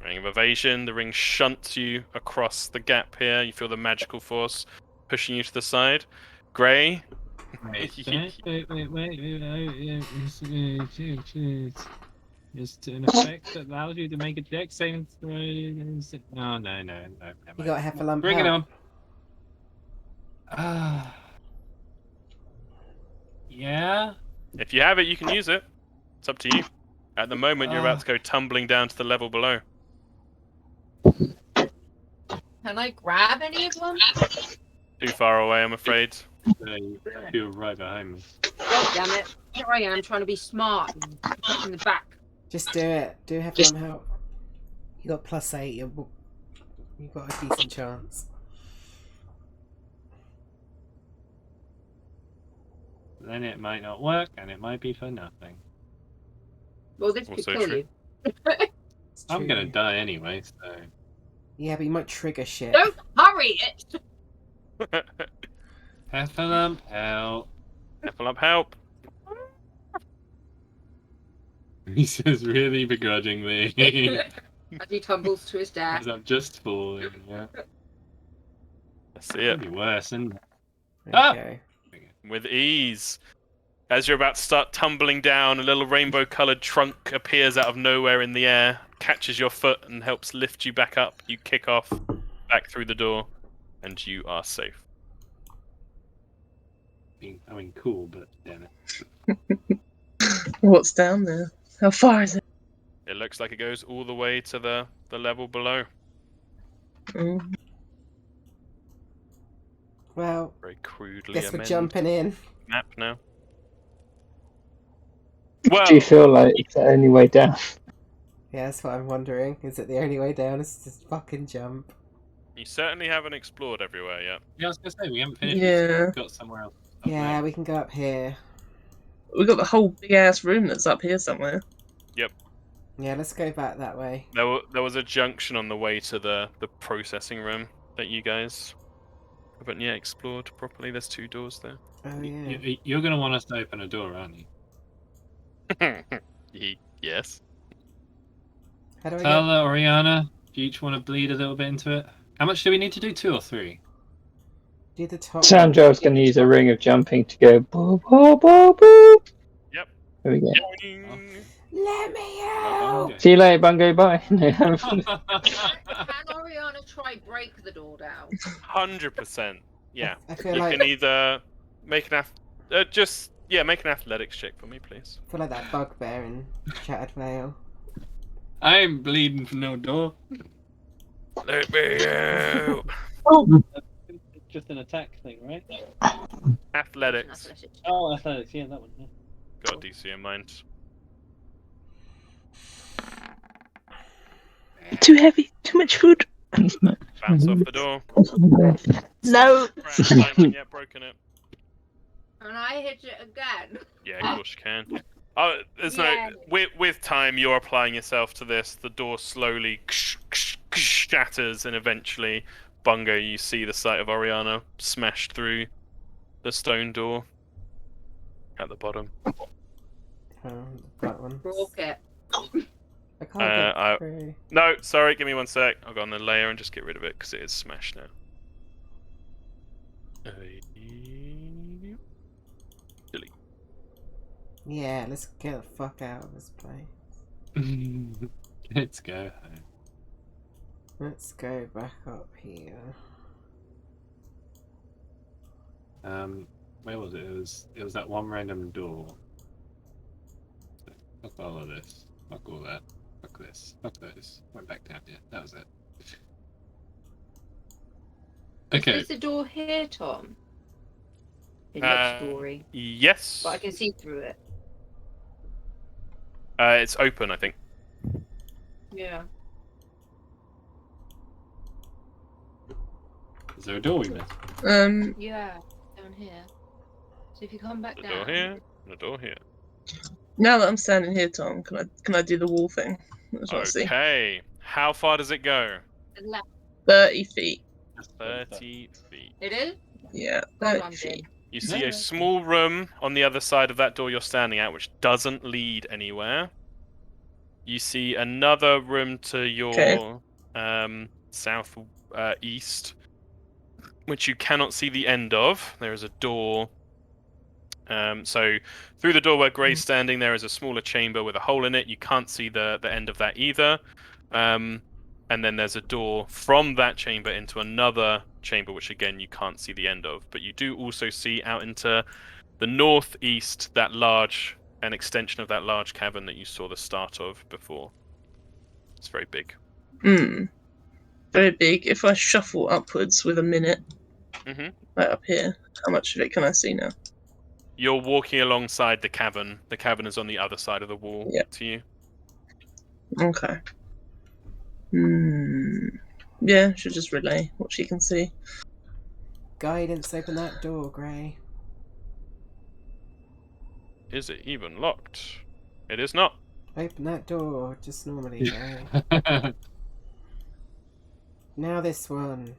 Ring of evasion. The ring shunts you across the gap here. You feel the magical force pushing you to the side. Grey. Wait. Just an effect that allows you to make a dex saving throw. No. Never You got half a lump. Bring it out. on. Yeah. If you have it, you can use it. It's up to you. At the moment, you're about to go tumbling down to the level below. Can I grab any of them? Too far away, I'm afraid. You're right behind me. God damn it. Here I am trying to be smart and put in the back. Just do it. Do have some help. You got +8. You've got a decent chance. Then it might not work, and it might be for nothing. Well, this could Also kill true. you. It's I'm true. gonna die anyway, so. Yeah, but you might trigger shit. Don't hurry it! Heffalump, help. Up, help. He says really begrudgingly. As he tumbles to his death. As I'm just falling, yeah. Let's see it. Could be worse, isn't it? Ah! Okay. With ease. As you're about to start tumbling down, a little rainbow-coloured trunk appears out of nowhere in the air, catches your foot, and helps lift you back up. You kick off, back through the door, and you are safe. I mean, cool, but damn it. What's down there? How far is it? It looks like it goes all the way to the level below. Mm. Well, Very crudely guess we're amended jumping in. map now. Well, Do you feel like it's the only way down? Yeah, that's what I'm wondering. Is it the only way down? Is just fucking jump? you certainly haven't explored everywhere yet. Yeah, I was gonna say, we haven't finished. Yeah. We've got somewhere else. up Yeah, there. we can go up here. We've got the whole big ass room that's up here somewhere. Yeah, let's go back that way. There was a junction on the way to the processing room that you guys haven't yet explored properly. There's 2 doors there. Oh yeah. You're gonna want us to open a door, aren't you? Yes. How do I Tell get? Oriana, do you each want to bleed a little bit into it? How much do we need to do? 2 or 3? Do the top. Sandral's going to use a ring of jumping to go boo boo boo boo. Yep. There we go. Let me Oh, out! See you later, Bungo. Bye. Can Oriana try break the door down? 100%. Yeah. I feel You like can either make an make an athletics check for me, please. I feel like that bugbear in Shattered Veil. I ain't bleeding for no door. Let me out. It's just an attack thing, right? Athletics. Athletics. Oh, athletics, yeah, that one. Yeah. Got DC in mind. Too heavy. Too much food. Bounce off the door. No. Haven't yet broken it. Can I hit it again? Yeah, of course you can. Oh, there's Yeah. no. With time, you're applying yourself to this. The door slowly shatters, and eventually, Bungo, you see the sight of Oriana smashed through the stone door at the bottom. That one. Rocket. I can't get I- through. No, sorry, give me 1 sec. I'll go on the layer and just get rid of it because it is smashed now. Delete. Yeah, let's get the fuck out of this place. Let's go home. Let's go back up here. Where was it? It was that one random door. Fuck all of this. Fuck all that. Fuck this. Fuck those. Went back down. Yeah, that was it. Okay. Is the door here, Tom? It looks gory, Yes. but I can see through it. It's open, I think. Yeah. Is there a door we missed? Yeah, down here. So if you come back The down. door here. The door here. Now that I'm standing here, Tom, can I do the wall thing? I just want to see. Okay. How far does it go? Left. 30 feet. 30 feet. It is? Yeah, Hold 30 on, feet. Jim. You see a small room on the other side of that door you're standing at, which doesn't lead anywhere. You see another room to your south east, which you cannot see the end of. There is a door. So through the door where Gray's standing, there is a smaller chamber with a hole in it. You can't see the end of that either. And then there's a door from that chamber into another chamber, which again you can't see the end of. But you do also see out into the northeast an extension of that large cavern that you saw the start of before. It's very big. Very big. If I shuffle upwards with a minute, Mm-hmm. right up here, how much of it can I see now? You're walking alongside the cavern. The cavern is on the other side of the wall to you. Okay. Yeah, she'll just relay what she can see. Guidance, open that door, Gray. Is it even locked? It is not. Open that door, just normally, Gray. Now this one.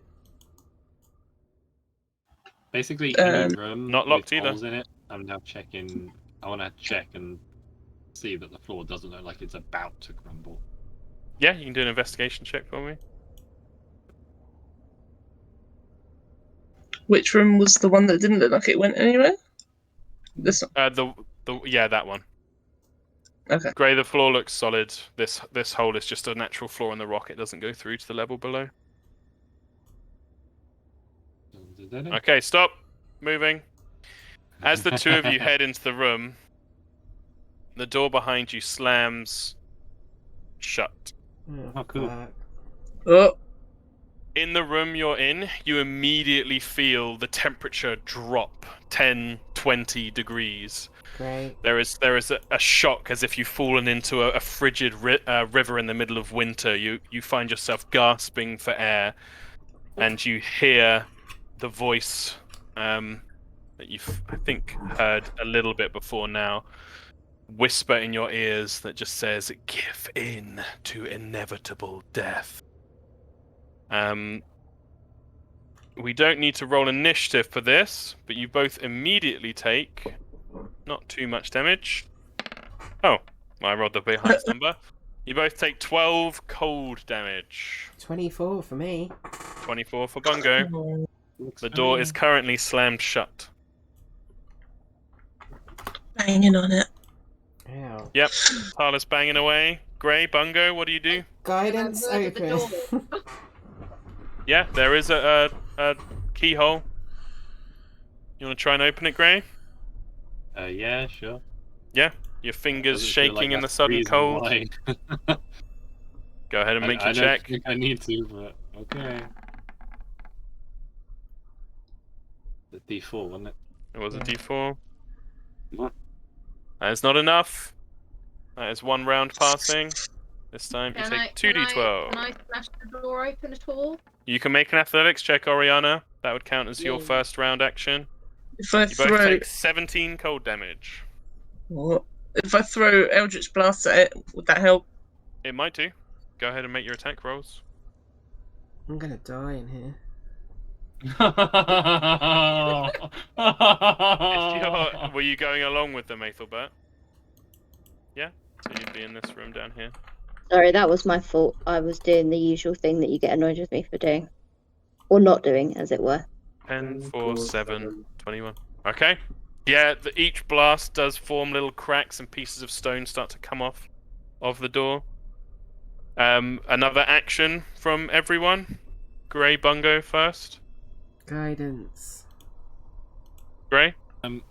Basically, any room not locked with either. holes in it. I'm now checking. I want to check and see that the floor doesn't look like it's about to crumble. Yeah, you can do an investigation check for me. Which room was the one that didn't look like it went anywhere? This one. Yeah, that one. Okay. Gray, the floor looks solid. This hole is just a natural flaw in the rock. It doesn't go through to the level below. Okay, stop moving. As the two of you head into the room, the door behind you slams shut. Oh, cool. Oh. In the room you're in, you immediately feel the temperature drop 10, 20 degrees. Great. There is a shock as if you've fallen into a frigid river in the middle of winter. You find yourself gasping for air, and you hear the voice that you've, I think, heard a little bit before now, whisper in your ears that just says, "Give in to inevitable death." We don't need to roll initiative for this, but you both immediately take not too much damage. Oh, I rolled the highest number. You both take 12 cold damage. 24 for me. 24 for Bungo. The door is currently slammed shut. Banging on it. Ow. Yep, Tala's banging away. Gray, Bungo, what do you do? Guidance open. Yeah, there is a keyhole. You want to try and open it, Gray? Yeah, sure. Yeah, your fingers Doesn't feel shaking like in the that's sudden reason cold. why. Go ahead and make your I check. don't think I need to, but okay. The D4, wasn't it? It was a D4. What? That is not enough. That is one round passing. This time you take 2d12. Can I smash the door open at all? You can make an athletics check, Oriana. That would count as your Yeah. first round action. If I You both throw, take 17 cold damage. if I throw Eldritch Blast at it, would that help? It might do. Go ahead and make your attack rolls. I'm gonna die in here. Were you going along with them, Aethelbert? Yeah? So you'd be in this room down here. Sorry, that was my fault. I was doing the usual thing that you get annoyed with me for doing. Or not doing, as it were. 10, 4, 7, 21. Okay. Yeah, each blast does form little cracks and pieces of stone start to come off of the door. Another action from everyone. Grey, Bungo first. Guidance. Grey? Have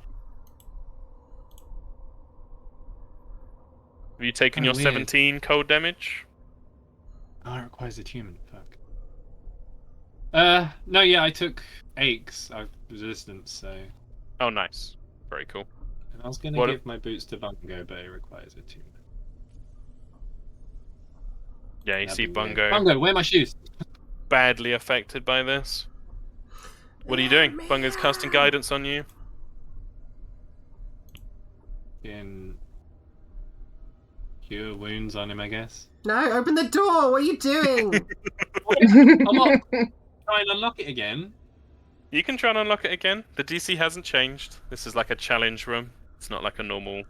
you taken your weird. 17 cold damage? Oh, it requires attunement. Fuck. No, yeah, I took aches. I've resistance, so. Oh, nice. Very cool. And I was gonna What give my boots to Bungo, but it requires attunement. Yeah, you see Bungo Bungo, where are my shoes? badly affected by this. What are you doing? Bungo's casting guidance on you. In cure wounds on him, I guess. No, open the door! What are you doing? I'm not trying to unlock it again. You can try and unlock it again. The DC hasn't changed. This is like a challenge room. It's not like a normal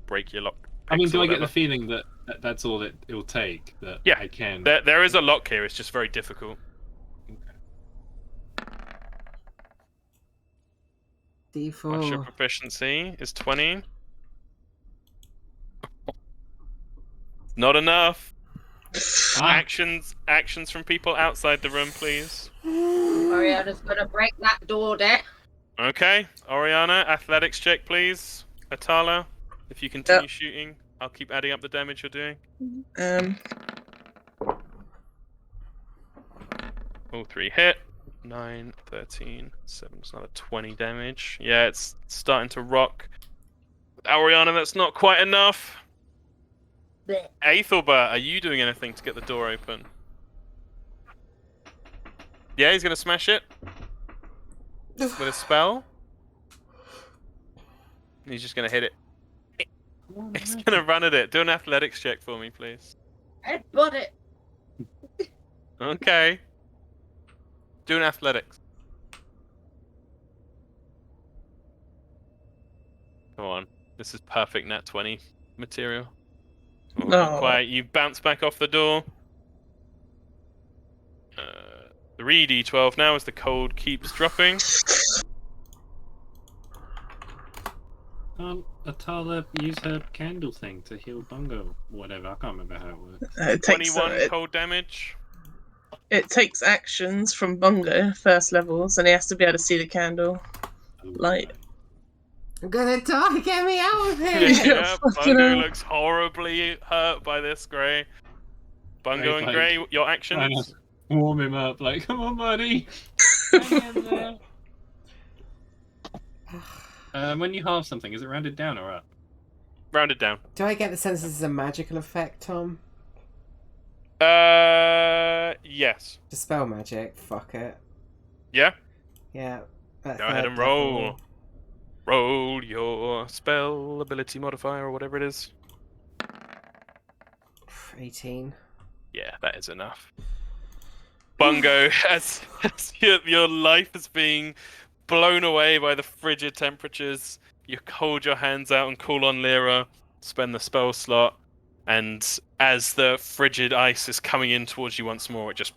break your lock. I mean, picks or do I get the whatever. feeling that that's all it will take? That Yeah, I can. There is a lock here. It's just very difficult. What's your D4. proficiency? Is 20. Not enough. Actions from people outside the room, please. Ariana's gonna break that door there. Okay, Oriana, athletics check, please. Atala, if you continue shooting, I'll keep adding up the damage you're doing. All 3 hit. 9, 13, 7, it's another 20 damage. Yeah, it's starting to rock. Oriana, that's not quite enough. Aethelbert, are you doing anything to get the door open? Yeah, he's gonna smash it. With a spell. He's just gonna hit it. He's gonna run at it. Do an athletics check for me, please. Headbutt it. Okay. Do an athletics. Come on. This is perfect nat 20 material. Oh, No. Quiet. You bounce back off the door. 3d12 now as the cold keeps dropping. Atala use her candle thing to heal Bungo. Whatever, I can't remember how it works. It takes 21 cold damage. it takes actions from Bungo, first levels, and he has to be able to see the candle light. I'm gonna die! Get me out of here! Yeah, fucking Bungo hell. looks horribly hurt by this, Grey. Bungo and Like, Grey, your actions? Warm him up, like, come on, buddy. Hang in there. When you halve something, is it rounded down or up? Rounded down. Do I get the sense this is a magical effect, Tom? Yes. Dispel magic, fuck it. Yeah? Yeah. Go ahead and roll. Roll your spell ability modifier or whatever it is. 18. Yeah, that is enough. Bungo, as your life is being blown away by the frigid temperatures, you hold your hands out and call on Lyra, spend the spell slot, and as the frigid ice is coming in towards you once more, it just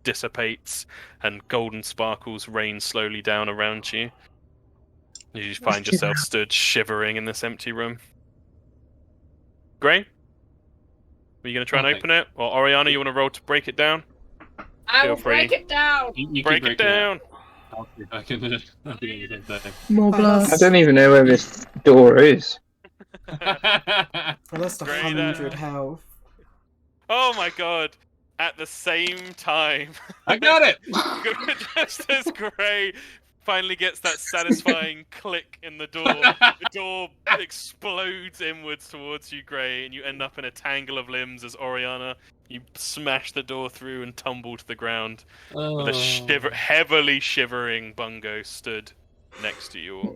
dissipates and golden sparkles rain slowly down around you. You find yourself stood shivering in this empty room. Grey? Are you going to try and Okay. open it? Or Oriana, you want to roll to break it down? I Feel will free. break it down. You Break it down! I'll see if I can do anything there. More I blast. don't even know where this door is. I lost Great, 100 health. Oh my god! At the same time, I got it! just as Grey finally gets that satisfying click in the door explodes inwards towards you, Grey, and you end up in a tangle of limbs as Oriana, you smash the door through and tumble to the ground. With a heavily shivering Bungo stood next to you all.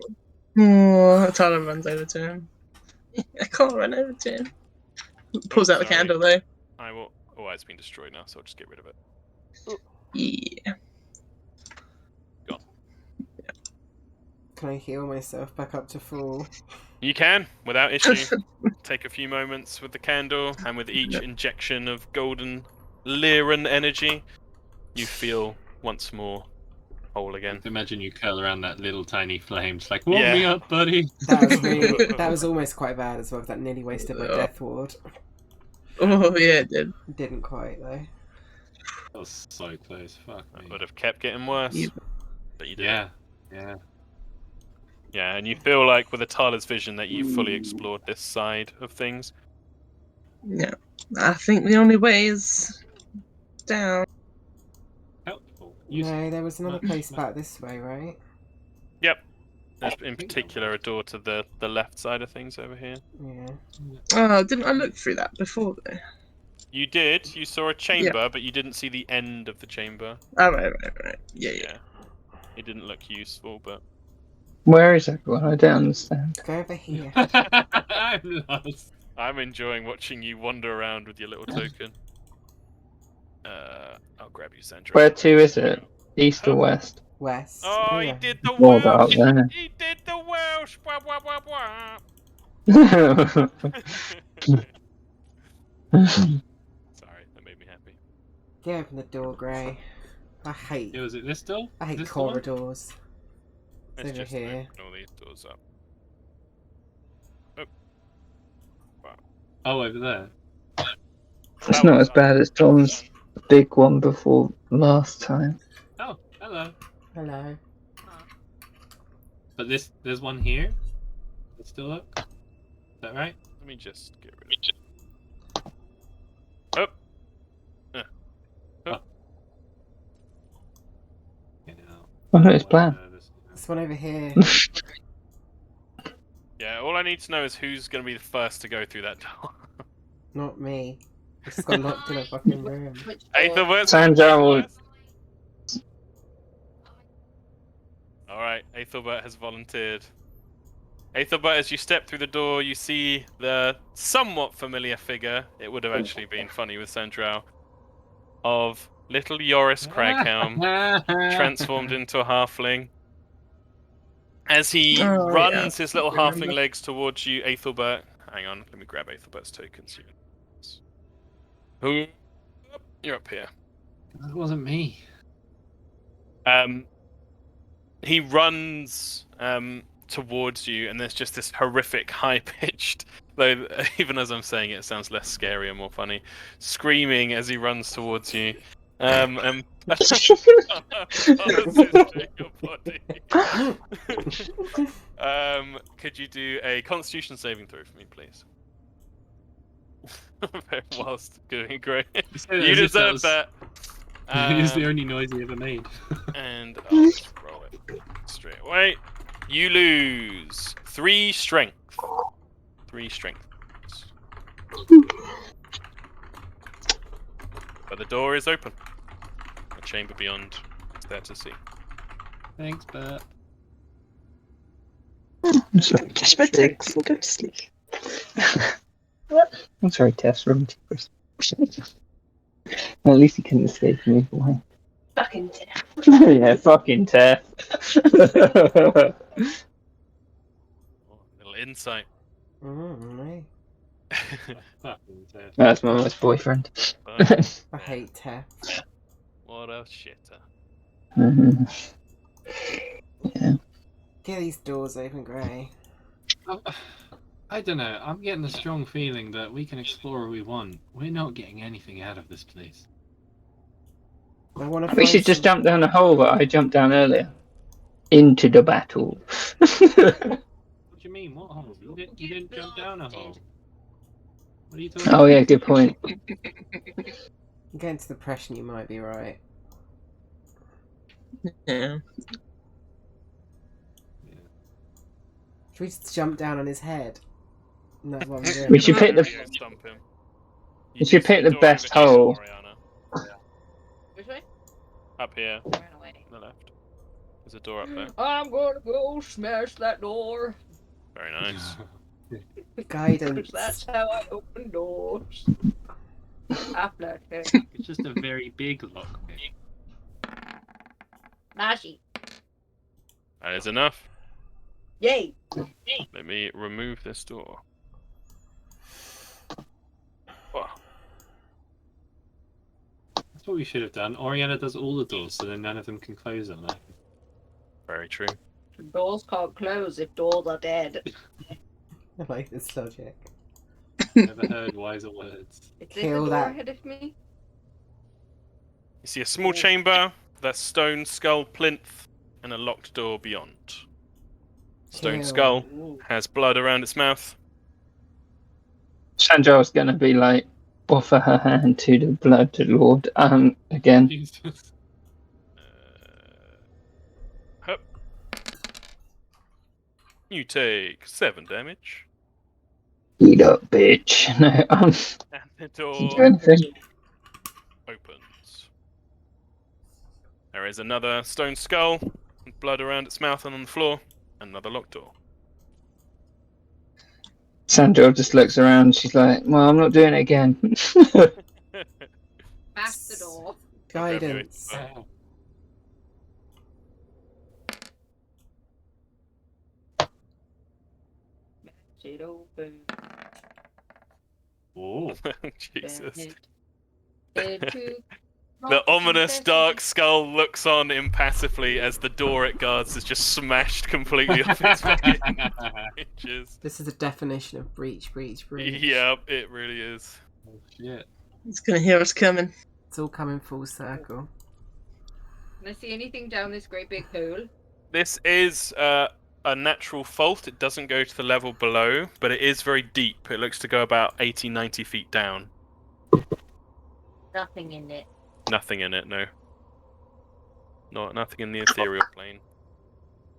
Oh, Tyler runs over to him. I can't run over to him. Pulls out the Sorry. candle though. I will. Oh, it's been destroyed now, so I'll just get rid of it. Yeah. Can I heal myself back up to full? You can, without issue. Take a few moments with the candle, and with each injection of golden Lyran energy, you feel once more whole again. Imagine you curl around that little tiny flame. It's like, warm Yeah. me up, buddy. That was almost quite bad as well. That nearly wasted my death ward. Oh yeah, it did. Didn't quite though. That was so close. Fuck me. It would have kept getting worse. Yeah. But you did. Yeah. Yeah, and you feel like with Atala's vision that you fully explored this side of things. Yeah. I think the only way is down. Helpful. No, there was another place back this way, right? Yep. There's in particular a door to the left side of things over here. Yeah. Oh, didn't I look through that before though? You did. You saw a chamber, but you didn't see the end of the chamber. Oh, right. Yeah. It didn't look useful, but... Where is everyone? I don't understand. Go over here. I'm lost. I'm enjoying watching you wander around with your little token. I'll grab you, Sandra. Where to is it? East or west? West. Oh, he yeah. did the More about Welsh! there. He did the Welsh! Wah, wah, wah, wah. Sorry, that made me happy. Get open the door, Grey. I hate. Was it this door? I hate This the one? corridors. Let's over just here. open all these doors up. Oh, over there. It's not as bad as Tom's big one before last time. Oh, hello. Hello. But there's one here. It's still up. Is that right? Let me just get rid of it. Oh no, it's Blam. This one over here. Yeah, all I need to know is who's going to be the first to go through that door. Not me. I just got locked in a fucking room. Aethelbert's Sandra will... Alright, Aethelbert has volunteered. Aethelbert, as you step through the door, you see the somewhat familiar figure, it would have actually been funny with Sandral, of little Joris Craghelm, transformed into a halfling. As he runs his little halfling legs towards you, Aethelbert... Hang on, let me grab Aethelbert's tokens. Who? You're up here. That wasn't me. He runs towards you, and there's just this horrific, high-pitched, though even as I'm saying it, it sounds less scary and more funny, screaming as he runs towards you. And your body. Could you do a Constitution saving throw for me, please? Whilst doing great. You deserve that. It was the only noise he ever made. And I'll just roll it straight away. You lose 3 strength. 3 strength. But the door is open. The chamber beyond is there to see. Thanks, Bert. I'm sorry, Cash my ticks and go to sleep. I'm sorry, Tess. At least he couldn't escape me. Why? Fucking Tiff. Yeah, fucking Tess. Oh, little insight. Me. Fucking Tiff. That's my wife's boyfriend. I hate Tef. What a shitter. Yeah. Get these doors open, Grey. I don't know. I'm getting a strong feeling that we can explore all we want. We're not getting anything out of this place. I want to. We should just jump down the hole that I jumped down earlier. Into the battle. What do you mean? What hole? You didn't jump down a hole. What are you talking about? Oh yeah, good point. Get into the depression, you might be right. Yeah. Should we just jump down on his head? And that's what I'm doing. We should pick the. You stump him. We should pick the door best over here, hole. Oriana. Which way? Up here, Ran away. on the left. There's a door up there. I'm gonna go smash that door. Very nice. Guidance. That's how I open doors. After that. It's just a very big lockpick. Nashi. That is enough. Yay! Let me remove this door. Oh, That's what we should have done. Oriana does all the doors, so then none of them can close on her. very true. Doors can't close if doors are dead. I like this logic. Never heard wiser words. Is this Kill the door that. ahead of me? You see a small chamber, the stone skull plinth, and a locked door beyond. Stone Kill. skull Ooh. has blood around its mouth. Sandra's gonna be like, offer her hand to the Blood Lord again. Jesus. Hup. You take 7 damage, Eat up, bitch. No, and the do door anything. opens. There is another stone skull, with blood around its mouth and on the floor, and another locked door. Sandra just looks around. She's like, well, I'm not doing it again. Smash the door. Guidance. Wow. Smash it open. Oh. Jesus. Head to The ominous confession. dark skull looks on impassively as the door it guards is just smashed completely off its fucking hinges. This is the definition of breach. Yep, it really is. Oh, shit. It's gonna hear us coming. It's all coming full circle. Can I see anything down this great big hole? This is a natural fault. It doesn't go to the level below, but it is very deep. It looks to go about 80, 90 feet down. Nothing in it. Nothing in it, no. Nothing in the ethereal plane.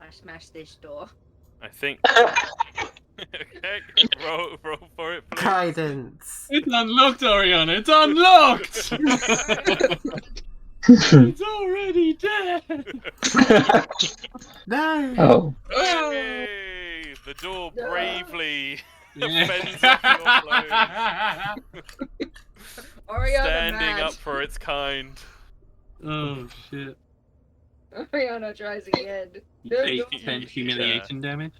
I smashed this door. I think. Okay, roll for it, please. Guidance. It's unlocked, Oriana. It's unlocked. It's already dead. No. Oh, Hey, the door No. bravely Yeah. fends off your blows, Oriana standing mad. up for its kind. Oh shit. Oriana tries again. No, no. 8 humiliation damage.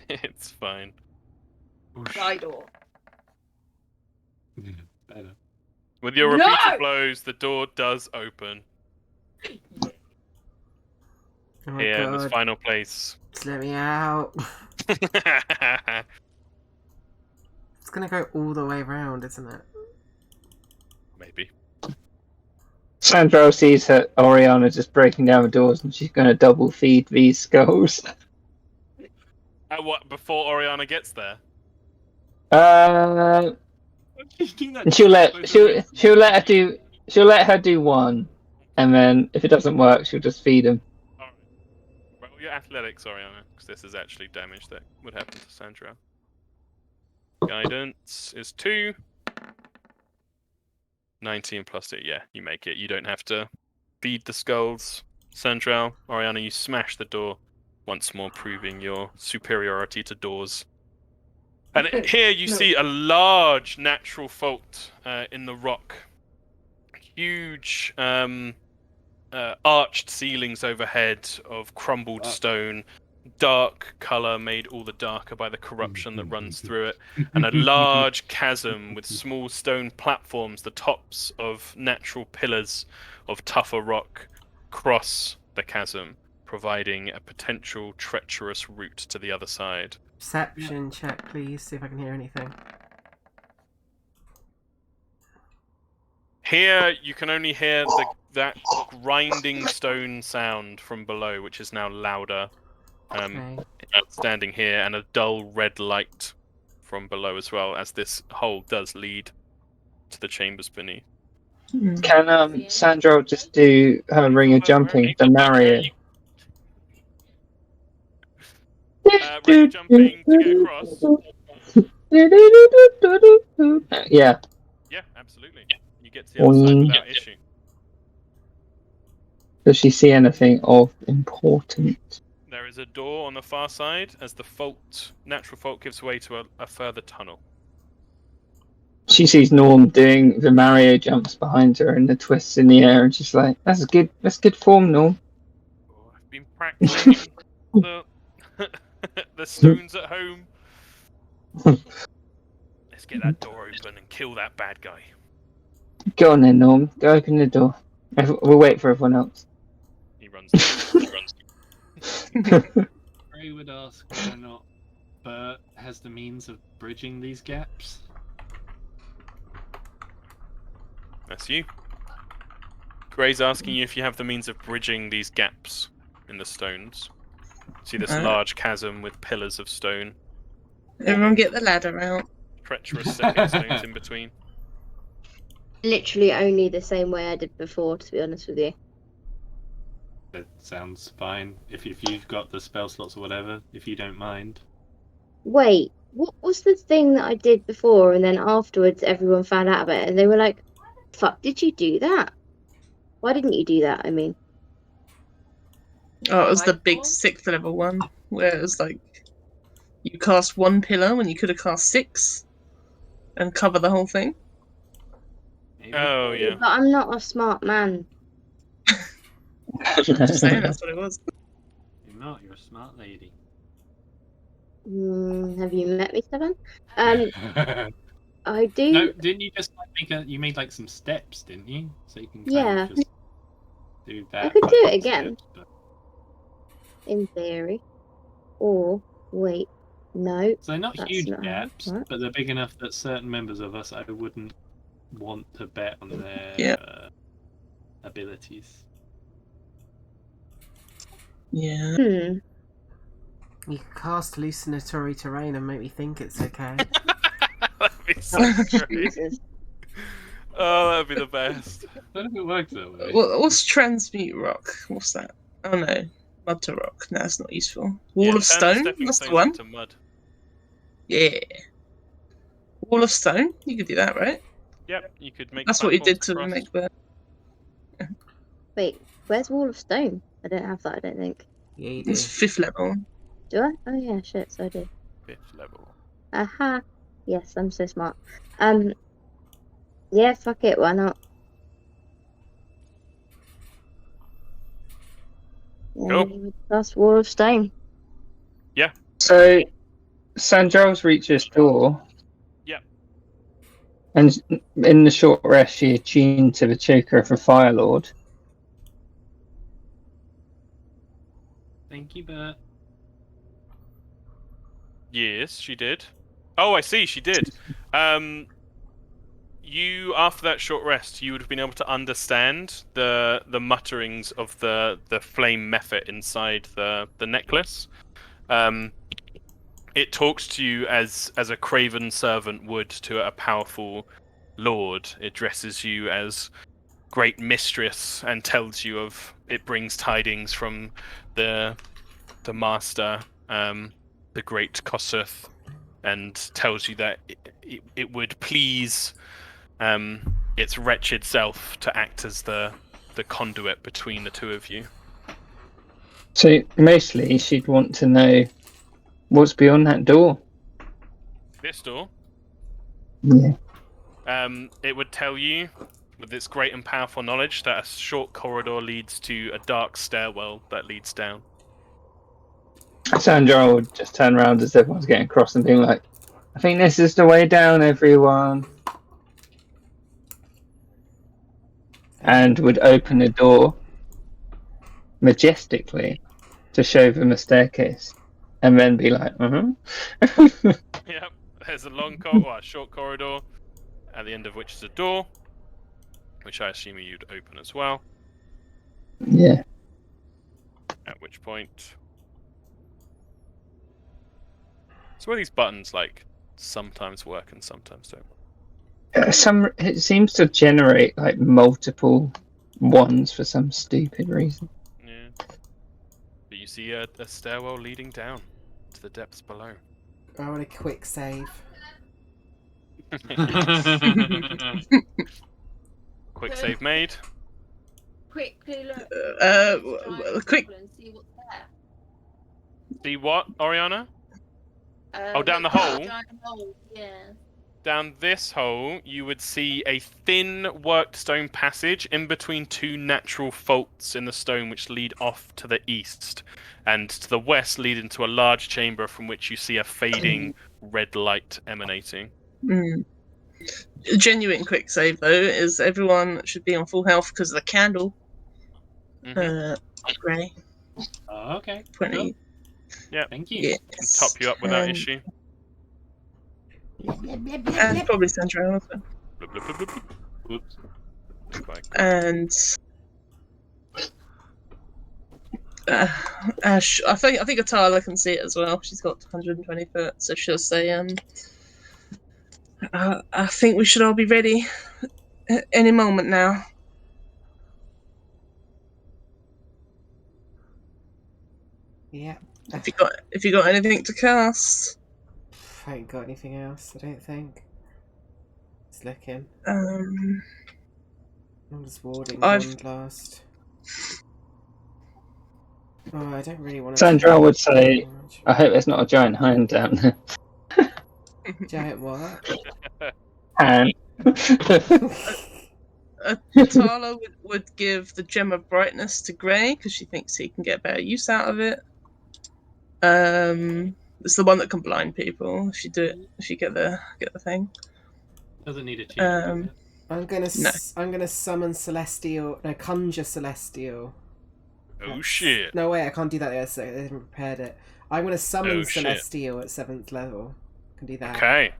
It's fine. Die door. Yeah, better. With your No! repeated blows, the door does open. Oh my Here in this god. final place. Just let me out. It's gonna go all the way around, isn't it? Maybe. Sandra sees her Oriana just breaking down the doors, and she's gonna double feed these skulls. What, before Oriana gets there? And she'll let her do one, and then if it doesn't work, she'll just feed him. Alright. Roll your athletics, Oriana, because this is actually damage that would happen to Sandra. Guidance is 2. 19 plus 2, yeah, you make it. You don't have to feed the skulls. Sandra, Oriana, you smash the door, once more proving your superiority to doors. And here you No. see a large natural fault in the rock. Huge arched ceilings overhead of crumbled stone. Dark colour made all the darker by the corruption that runs through it. And a large chasm with small stone platforms, the tops of natural pillars of tougher rock, cross the chasm, providing a potential treacherous route to the other side. Perception check, please. See if I can hear anything. Here, you can only hear that grinding stone sound from below, which is now louder. Okay. Standing here, and a dull red light from below as well, as this hole does lead to the chambers beneath. Can Sandra just do her ring of jumping to marry it? Ring of jumping to get across. Yeah. Yeah, absolutely. You get to the other side Boing. without issue. Does she see anything of importance? There is a door on the far side as the natural fault gives way to a further tunnel. She sees Norm doing the Mario jumps behind her and the twists in the air, and she's like, "That's good. That's good form, Norm." Oh, I've been practicing the The stone's at home. Let's get that door open and kill that bad guy. Go on then, Norm. Go open the door. We'll wait for everyone else. He runs. Ray would ask whether or not Bert has the means of bridging these gaps. That's you. Gray's asking you if you have the means of bridging these gaps in the stones. See this large chasm with pillars of stone. Everyone get the ladder out. Treacherous stepping stones in between. Literally only the same way I did before, to be honest with you. That sounds fine. If you've got the spell slots or whatever, if you don't mind. Wait, what was the thing that I did before, and then afterwards everyone found out about it, and they were like, "Fuck, did you do that? Why didn't you do that?" I mean, Oh, it was the big 6th level one, where it was like you cast 1 pillar when you could have cast 6 and cover the whole thing. Maybe. Oh yeah. but I'm not a smart man. Just saying, that's what it was. You're not. You're a smart lady. Have you met me, Stefan? I do. No, didn't you just like you made like some steps, didn't you? So you can kind Yeah. of just do that. I could by do it one again. step, but- In theory. Or, wait, no. So they're not That's huge not how it gaps, works. but they're big enough that certain members of us I wouldn't want to bet on their Yeah. abilities. Yeah. You can cast hallucinatory terrain and make me think it's okay. That'd be so great. Jesus. Oh, that'd be the best. I don't know if it works that way. What's transmute rock? What's that? Oh no. Mud to rock. No, that's not useful. Wall Yeah, of turn stone? stepping That's the stones one. into mud. Yeah. Wall of stone? You could do that, right? Yep, you could make. That's what you did platforms to across. make the Wait, where's Wall of Stone? I don't have that, I don't think. Yeah, you do. it's 5th level. Do I? Oh yeah, shit, so I do. 5th level. Aha. Yes, I'm so smart. Yeah, fuck it, why not? Yeah, Cool. That's Wall of Stone. So, Sandral's reached this door. Yep. And in the short rest, she attuned to the choker of a Fire Lord. Thank you, Bert. Yes, she did. Oh, I see, she did. You, after that short rest, you would have been able to understand the mutterings of the flame mephit inside the necklace. It talks to you as a craven servant would to a powerful lord. It dresses you as great mistress and tells you of it brings tidings from the master, the great Kossuth, and tells you that it would please its wretched self to act as the conduit between the two of you. So, mostly, she'd want to know what's beyond that door. This door, Yeah. it would tell you, with its great and powerful knowledge, that a short corridor leads to a dark stairwell that leads down. Sandra would just turn around as everyone's getting across and being like, I think this is the way down, everyone. And would open the door majestically to show them a staircase. And then be like, Yep, there's a short corridor, at the end of which is a door, which I assume you'd open as well. Yeah. At which point... So what are these buttons like? Sometimes work and sometimes don't. It seems to generate like multiple ones for some stupid reason. Yeah. But you see a stairwell leading down to the depths below. I want a quick save. Quick save made. Quickly look. Quick. And see what's there. See what, Oriana? Oh, down the hole? Giant hole, yeah. down this hole, you would see a thin worked stone passage in between two natural faults in the stone which lead off to the east, and to the west lead into a large chamber from which you see a fading red light emanating. Genuine quick save though is everyone should be on full health because of the candle. Grey. Okay. 20. Yeah. Thank you. Yes. Top you up without issue. And probably Sandra also. Blub, blub, blub, blub, blub. Whoops. Like, And Ash, I think Atala can see it as well. She's got 120 foot, so she'll say, I think we should all be ready any moment now. Yeah. If you got anything to cast. I ain't got anything else, I don't think. Just looking. Um, I'm just warding I've- one last. Oh, I don't really want to. Sandra would say, I hope there's not a giant hind down there. Giant what? And Atala would give the gem of brightness to Grey because she thinks he can get better use out of it. It's the one that can blind people if you do it. If you get the thing. Doesn't need a cheat. does it? I'm gonna summon Celestial. No, conjure Celestial. oh shit. No way, I can't do that yet. So I haven't prepared it. I'm gonna summon Oh, shit. Celestial at 7th level. Can do that. Okay.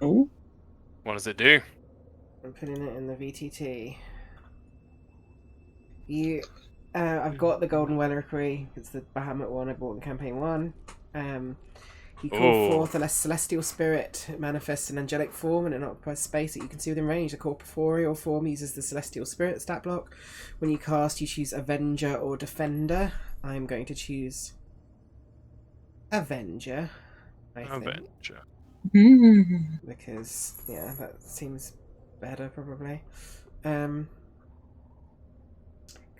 Ooh. What does it do? I'm putting it in the VTT. I've got the Golden Reliquary. It's the Bahamut one I bought in Campaign 1. You call forth a celestial spirit. It manifests in angelic form and it occupies space that you can see within range. The corporeal form uses the celestial spirit stat block. When you cast, you choose Avenger or Defender. I'm going to choose Avenger. I think. Avenger. Because, yeah, that seems better, probably.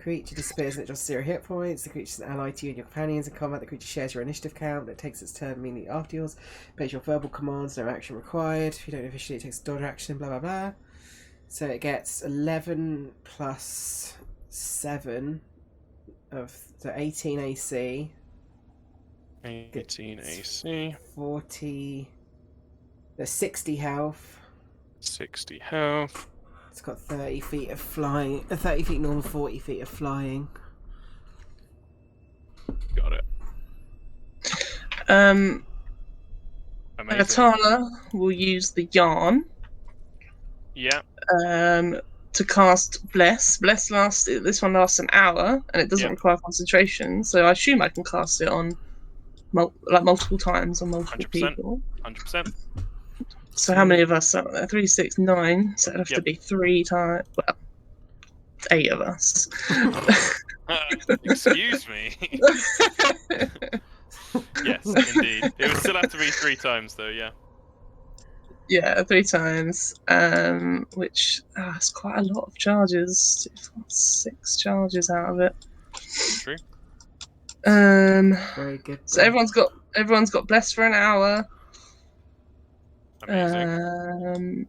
Creature disappears and it just 0 hit points. The creature is an ally to you and your companions in combat. The creature shares your initiative count, but it takes its turn immediately after yours. Based your verbal commands, no action required. If you don't officially, it takes a dodge action, blah blah blah. So it gets 11 plus 7 of the 18 AC. 18 AC. 40. There's 60 health. 60 health. It's got 30 feet of flying. 30 feet normal, 40 feet of flying. Got it. Amazing. Amazing. Atala will use the yarn. Yeah. To cast Bless. Bless this one lasts an hour and it doesn't require concentration, so I assume I can cast it on multiple times on multiple 100%. people. 100%. So how many of us are there? 3, 6, 9. So it'd have to be 3 times. Well, 8 of us. Excuse me. Yes, indeed. It would still have to be 3 times, though. Yeah. Yeah, 3 times. Which is quite a lot of charges. 6 charges out of it. True. Very good. So everyone's got Bless for an hour. Amazing.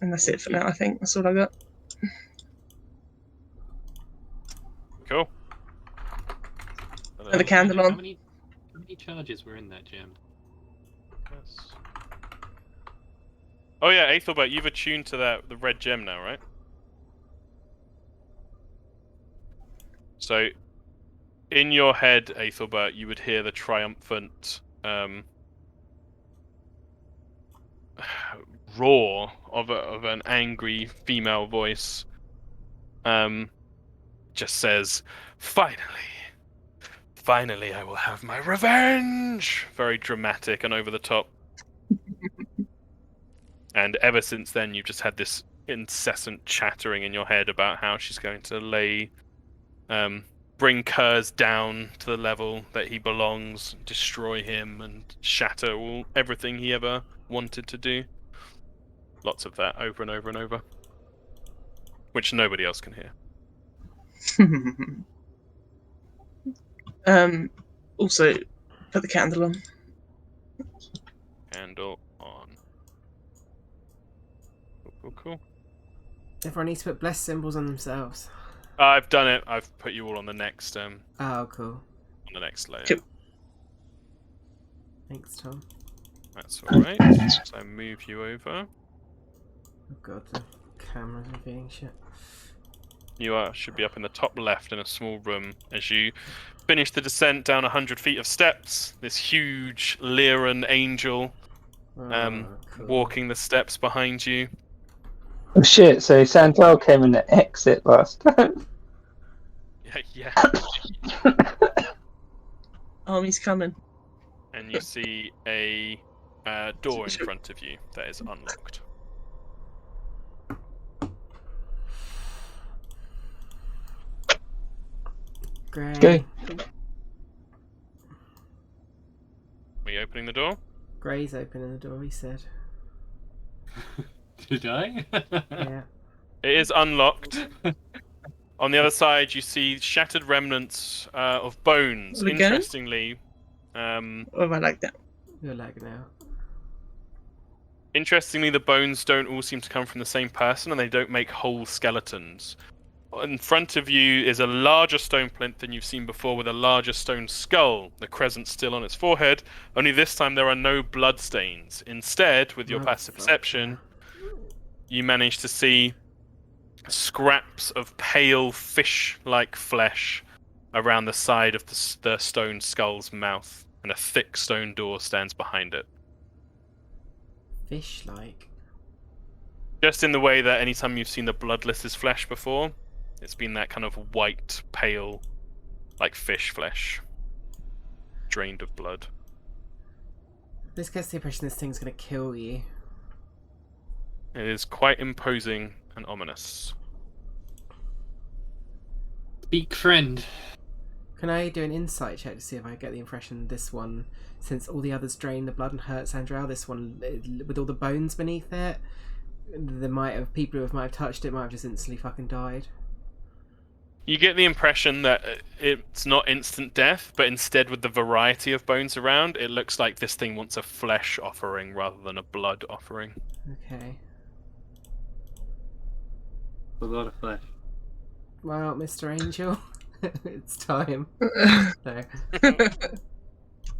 And that's it for now. I think that's all I got. Cool. And the candle on. How many charges were in that gem? Yes. Oh yeah, Aethelbert, you've attuned to the red gem now, right? So, in your head, Aethelbert, you would hear the triumphant roar of an angry female voice. Just says, Finally, I will have my revenge! Very dramatic and over the top. And ever since then, you've just had this incessant chattering in your head about how she's going to bring Kurz down to the level that he belongs, destroy him, and shatter everything he ever wanted to do. Lots of that over and over and over. Which nobody else can hear. Also, put the candle on. Candle on. Cool. Everyone needs to put blessed symbols on themselves. I've done it. I've put you all on the next Oh, cool. on the next layer. Yep. Thanks, Tom. That's all right. So I move you over. Oh god, the camera's revealing shit. You should be up in the top left in a small room as you finish the descent down 100 feet of steps. This huge Lyran angel Cool. walking the steps behind you. Oh shit, so Santal came in the exit last time. Yeah. Army's coming. And you see a door in front of you that is unlocked. Great. Go. Are you opening the door? Gray's opening the door, he said. Did I? Yeah. It is unlocked. On the other side, you see shattered remnants of bones. Are we going? Interestingly, Or am I like that? You're lagging out. the bones don't all seem to come from the same person, and they don't make whole skeletons. In front of you is a larger stone plinth than you've seen before, with a larger stone skull, the crescent still on its forehead. Only this time there are no blood stains. Instead, with your passive perception, you manage to see scraps of pale fish-like flesh around the side of the stone skull's mouth, and a thick stone door stands behind it. Fish-like. Just in the way that anytime you've seen the bloodless's flesh before, it's been that kind of white, pale, like fish flesh, drained of blood. This gets the impression this thing's gonna kill you. It is quite imposing and ominous. Speak, friend. Can I do an insight check to see if I get the impression this one, since all the others drain the blood and hurt Sandrell, this one, with all the bones beneath it, people who might have touched it might have just instantly fucking died. You get the impression that it's not instant death, but instead with the variety of bones around, it looks like this thing wants a flesh offering rather than a blood offering. Okay. A lot of flesh. Well, Mr. Angel, it's time. No.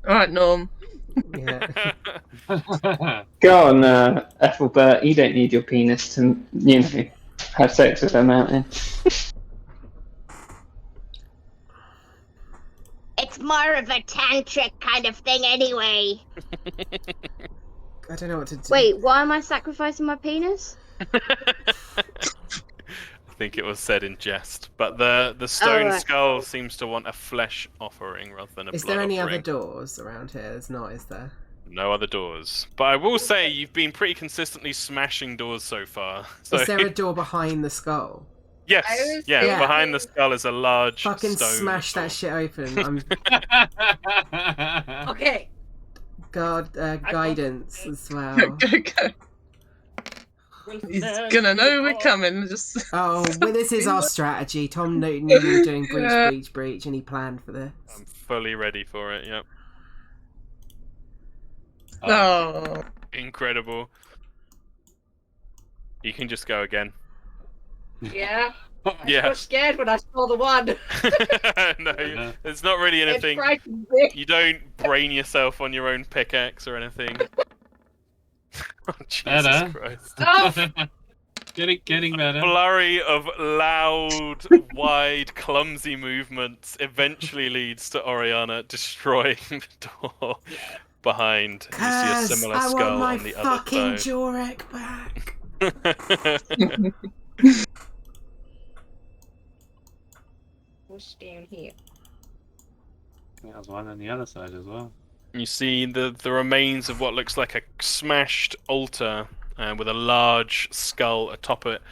Alright, Norm. Yeah. Go on, Ethelbert. You don't need your penis to, have sex with a mountain. It's more of a tantric kind of thing anyway. I don't know what to do. Wait, why am I sacrificing my penis? I think it was said in jest, but the stone right. skull seems to want a flesh offering rather than a Is blood there any offering. other doors around here? There's not, is there? No other doors. But I will say you've been pretty consistently smashing doors so far. So... Is there a door behind the skull? Yes. Yeah, Yeah. behind the skull is a large Fucking stone smash that door. shit open. I'm Okay. guidance as well. Go. He's gonna know we're coming. Just Oh, well, this is our strategy. Tom knew we were doing breach, and he planned for this. I'm fully ready for it, yep. oh. Incredible. You can just go again. Yeah. I Yeah. was scared when I saw the one. No, there's not really It anything. frightened me. You don't brain yourself on your own pickaxe or anything. Oh, Jesus Better. Christ. Oh, Getting better. Flurry of loud, wide, clumsy movements eventually leads to Oriana destroying the door behind. You see a Cuz similar I skull want my on the fucking other side. Jorek back. what's down here? There's one on the other side as well. You see the remains of what looks like a smashed altar with a large skull atop it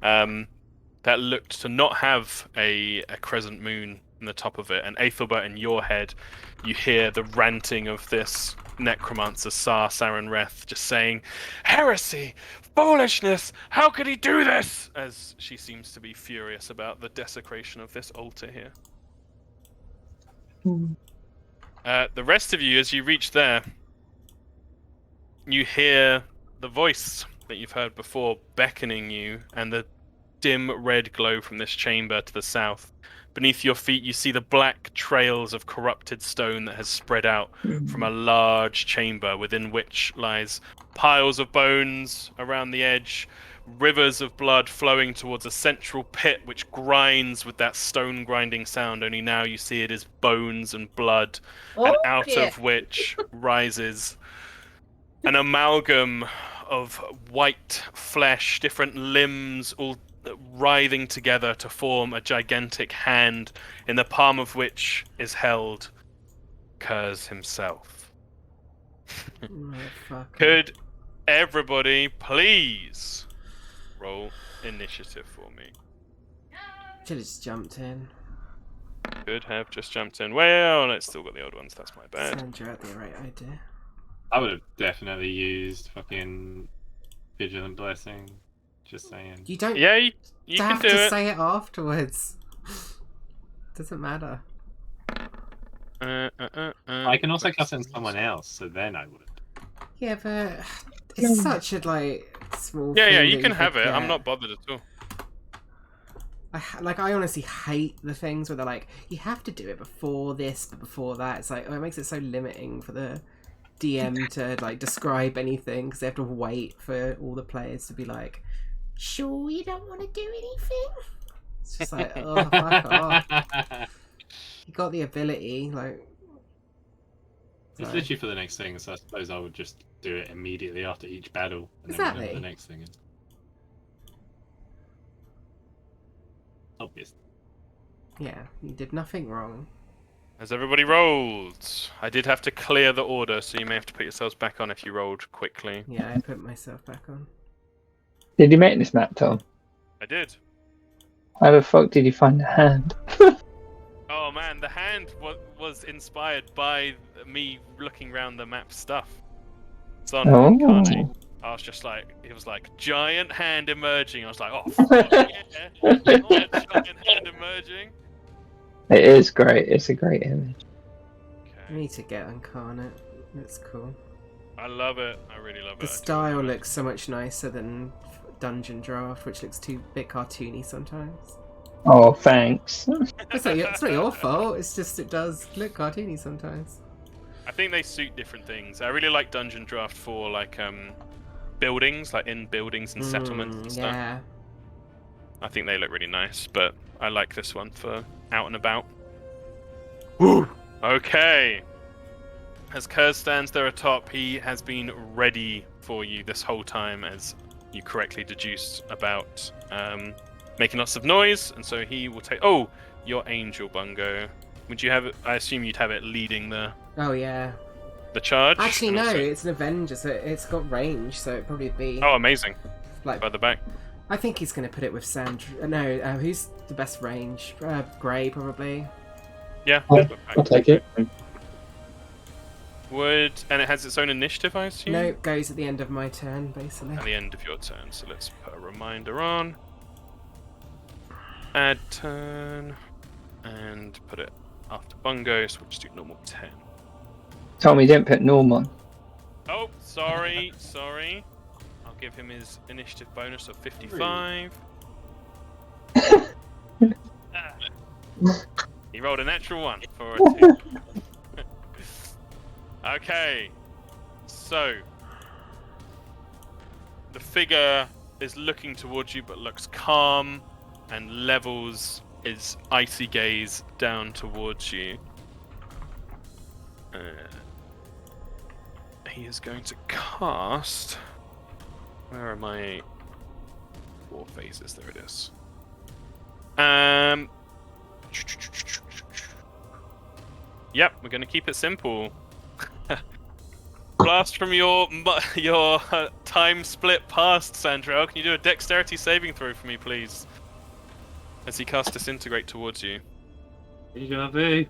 that looked to not have a crescent moon in the top of it. And Aethelbert, in your head, you hear the ranting of this necromancer, Sar Sarenrath, just saying, "Heresy! Foolishness! How could he do this?" As she seems to be furious about the desecration of this altar here. The rest of you, as you reach there, you hear the voice that you've heard before beckoning you, and the dim red glow from this chamber to the south. Beneath your feet, you see the black trails of corrupted stone that has spread out from a large chamber within which lies piles of bones around the edge, rivers of blood flowing towards a central pit which grinds with that stone grinding sound, only now you see it as bones and blood, and out of which rises an amalgam of white flesh, different limbs all writhing together to form a gigantic hand, in the palm of which is held Kurz himself. Could everybody please roll initiative for me? Should have just jumped in. Could have just jumped in. Well, it's still got the old ones. That's my bad. Sandra had the right idea. I would have definitely used fucking Vigilant Blessing. Just saying. You don't. Yeah, you can have do to it. say it afterwards. Doesn't matter. I can also cast it on someone else, so then I would. Yeah, but it's such a small. Yeah, thing you that can have it. I'm forget. not bothered at all. I honestly hate the things where they're like, you have to do it before this, but before that. It's like, it makes it so limiting for the DM to describe anything, because they have to wait for all the players to be like, sure, you don't want to do anything. It's just like, oh, fuck off. You got the ability, It's literally for the next thing, so I suppose I would just do it immediately after each battle, and then Exactly. whatever the next thing is. Obvious. Yeah, you did nothing wrong. Has everybody rolled? I did have to clear the order, so you may have to put yourselves back on if you rolled quickly. Yeah, I put myself back on. Did you make this map, Tom? I did. How the fuck did you find the hand? Oh man, the hand was inspired by me looking around the map stuff. It's on Incarnate. I was just like, it was like giant hand emerging. I was like, oh fuck yeah, I want a giant hand emerging. It is great. It's a great image. I need to get Incarnate. It's cool. I love it. I really love it. The style looks so much nicer than Dungeon Draft, which looks too bit cartoony sometimes. Oh, thanks. It's not your fault. It's just it does look cartoony sometimes. I think they suit different things. I really like Dungeon Draft for buildings, in buildings and settlements and stuff. Yeah. I think they look really nice, but I like this one for out and about. Woo! Okay. As Kurz stands there atop, he has been ready for you this whole time, as you correctly deduced about making lots of noise, and so he will take. Oh, your Angel Bungo. Would you have it? I assume you'd have it leading the Oh yeah. charge. Actually, and no. also- It's an Avenger, so it's got range, so it'd probably be. Oh, amazing! Like, By the back. I think he's gonna put it with Sandra. No, who's the best range? Grey, probably. Yeah. I'll take it. And it has its own initiative, I assume. No, it goes at the end of my turn, basically. At the end of your turn. So let's put a reminder on. Add turn. And put it after Bungo, so we'll just do normal 10. Tom, you didn't put Norm on. Oh, sorry. I'll give him his initiative bonus of 55. He rolled a natural 1 for a 2. Okay, so the figure is looking towards you but looks calm and levels his icy gaze down towards you. He is going to cast... Where are my 4 phases? There it is. Yep, we're going to keep it simple. Blast from your time split past, Sandrell. Can you do a dexterity saving throw for me, please? As he casts Disintegrate towards you. You gonna be?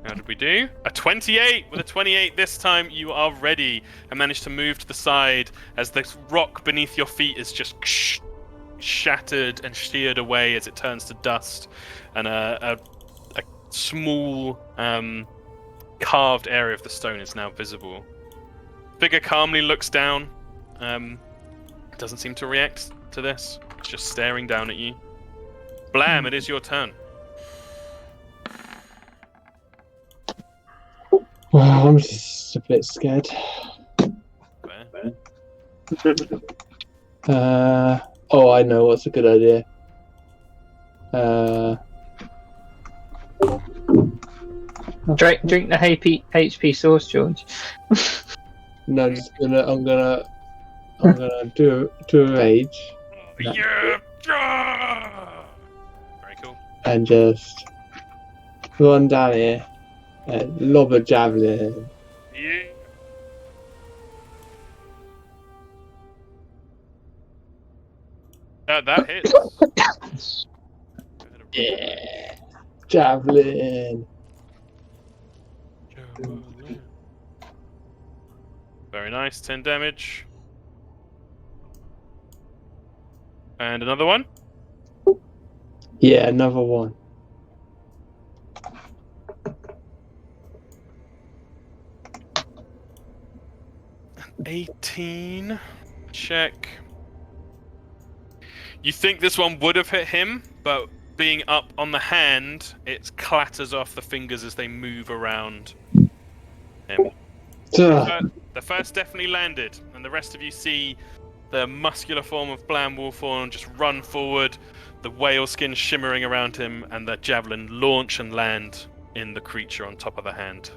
How did we do? A 28! With a 28 this time, you are ready and manage to move to the side as the rock beneath your feet is just shattered and sheared away as it turns to dust, and a small carved area of the stone is now visible. Figure calmly looks down doesn't seem to react to this. It's just staring down at you. Blam, it is your turn. Well, I'm just a bit scared. Fair. Oh, I know what's a good idea. Drink the HP sauce, George. No, I'm gonna do a rage. Yeah. Very cool. And just run down here and lob a javelin. Yeah. That hits. Yeah, javelin. Very nice, 10 damage. And another one. Yeah, another one. An 18. Check. You think this one would have hit him, but being up on the hand, it clatters off the fingers as they move around him. The first definitely landed, and the rest of you see the muscular form of Blam Wolfhorn just run forward, the whale skin shimmering around him, and the javelin launch and land in the creature on top of the hand.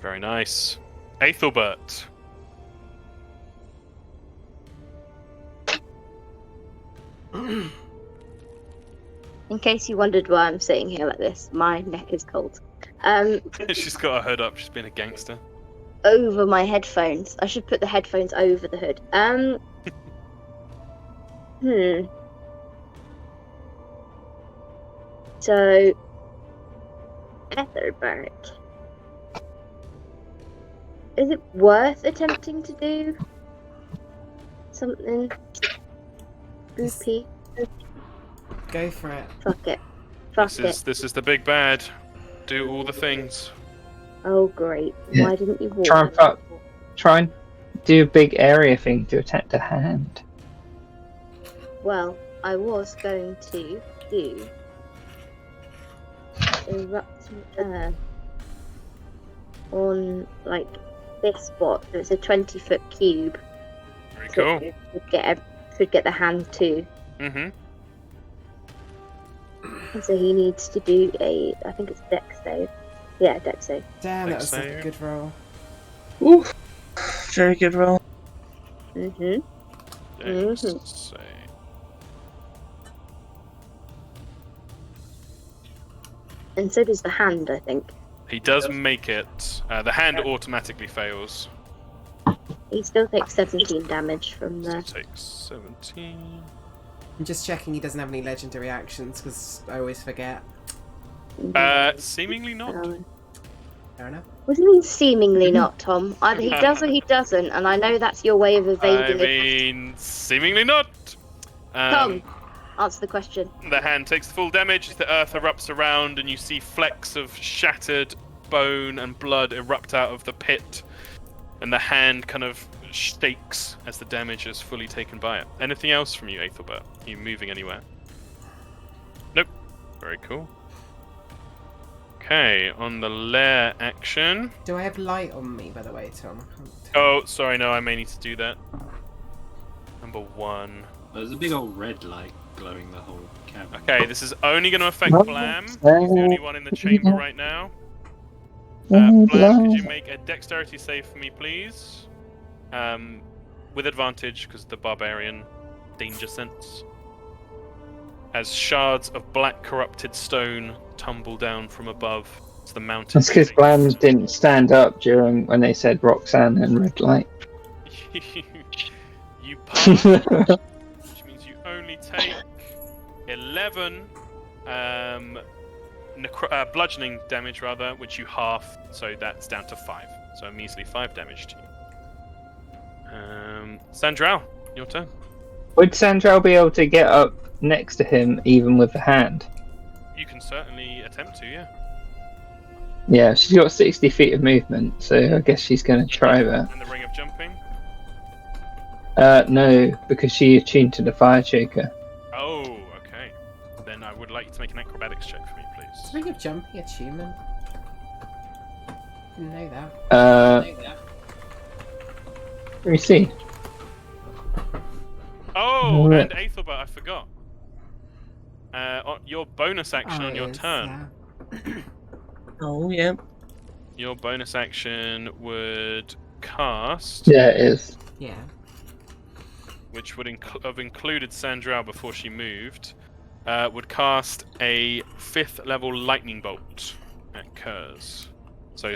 Very nice. Aethelbert. In case you wondered why I'm sitting here like this, my neck is cold. She's got her hood up, she's been a gangster. Over my headphones. I should put the headphones over the hood. So, Aethelbert. Is it worth attempting to do something goopy? Go for it. Fuck it. This is the big bad. Do all the things. Oh great. Yeah. Why didn't you walk? Try and do a big area thing to attack the hand. Well, I was going to do erupting earth on like this spot. So it's a 20-foot cube. Very So cool. it could get the hand too. Mm-hmm. So he needs to do I think it's dex save. Yeah, dex save. Damn, that Dex was a save. good roll. Ooh, very good roll. Mhm. Dex save. And so does the hand, I think. He does make it. The hand automatically fails. He still takes 17 damage from So the. takes 17. I'm just checking he doesn't have any legendary actions because I always forget. Seemingly not. Fair enough. What do you mean, seemingly not, Tom? Either he does or he doesn't, and I know that's your way of I evading it. mean, seemingly not. Tom, answer the question. The hand takes full damage as the earth erupts around, and you see flecks of shattered bone and blood erupt out of the pit, and the hand kind of shakes as the damage is fully taken by it. Anything else from you, Aethelbert? Are you moving anywhere? Nope. Very cool. Okay, on the lair action. Do I have light on me, by the way, Tom? I can't tell. Oh, sorry, no, I may need to do that. Number 1. There's a big old red light glowing the whole cavern. Okay, this is only going to affect Blam. He's the only one in the chamber right now. Blam, could you make a dexterity save for me, please? With advantage, because the barbarian danger sense. As shards of black corrupted stone tumble down from above as the mountain. That's because Blam didn't stand up during when they said Roxanne and red light. You pass, which means you only take 11 bludgeoning damage, rather, which you half, so that's down to 5. So a measly 5 damage to you. Sandral, your turn. Would Sandral be able to get up next to him even with the hand? You can certainly attempt to, yeah. Yeah, she's got 60 feet of movement, so I guess she's going to try that. And the ring of jumping. No, because she attuned to the fire choker. Oh, okay. Then I would like you to make an acrobatics check for me, please. Speaking of jumping attunement. Didn't know that. Let me see. Oh, Alright. and Aethelbert, I forgot. Your bonus action on your it is, turn. yeah. Oh, yeah. Your bonus action would cast, Yeah, it is. Yeah. which would have included Sandral before she moved, would cast a 5th level lightning bolt at Kurz. So,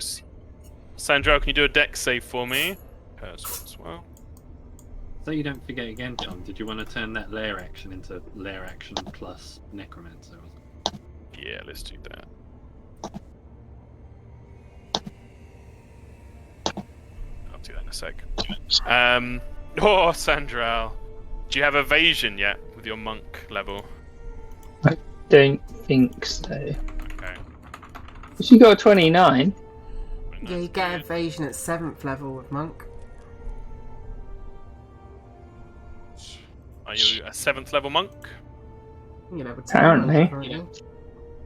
Sandral, can you do a dex save for me? Kurz as well. So you don't forget again, John, did you want to turn that lair action into lair action plus necromancer? Yeah, let's do that. I'll do that in a sec. Oh, Sandral, do you have evasion yet with your monk level? Don't think so. Okay. She got a 29. Yeah, you get evasion at 7th level with monk. Are you a 7th level monk? You know, Apparently.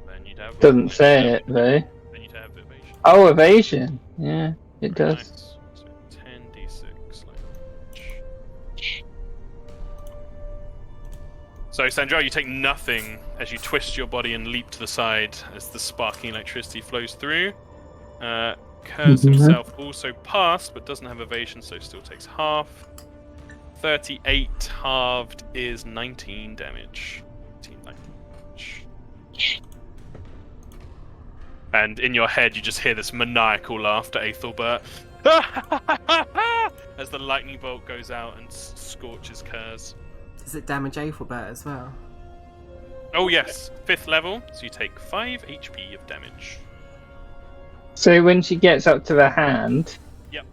Then you'd have. Doesn't say it, though. Then you'd have evasion. Oh, evasion. Yeah, it does. Nice. So 10d6. Like... So, Sandral, you take nothing as you twist your body and leap to the side as the sparking electricity flows through. Kurz himself also passed, but doesn't have evasion, so still takes half. 38 halved is 19 damage. 19 damage. And in your head, you just hear this maniacal laughter, Aethelbert. As the lightning bolt goes out and scorches Kurz. Does it damage Aethelbert as well? Oh yes, 5th level, so you take 5 HP of damage. So when she gets up to the hand, Yep.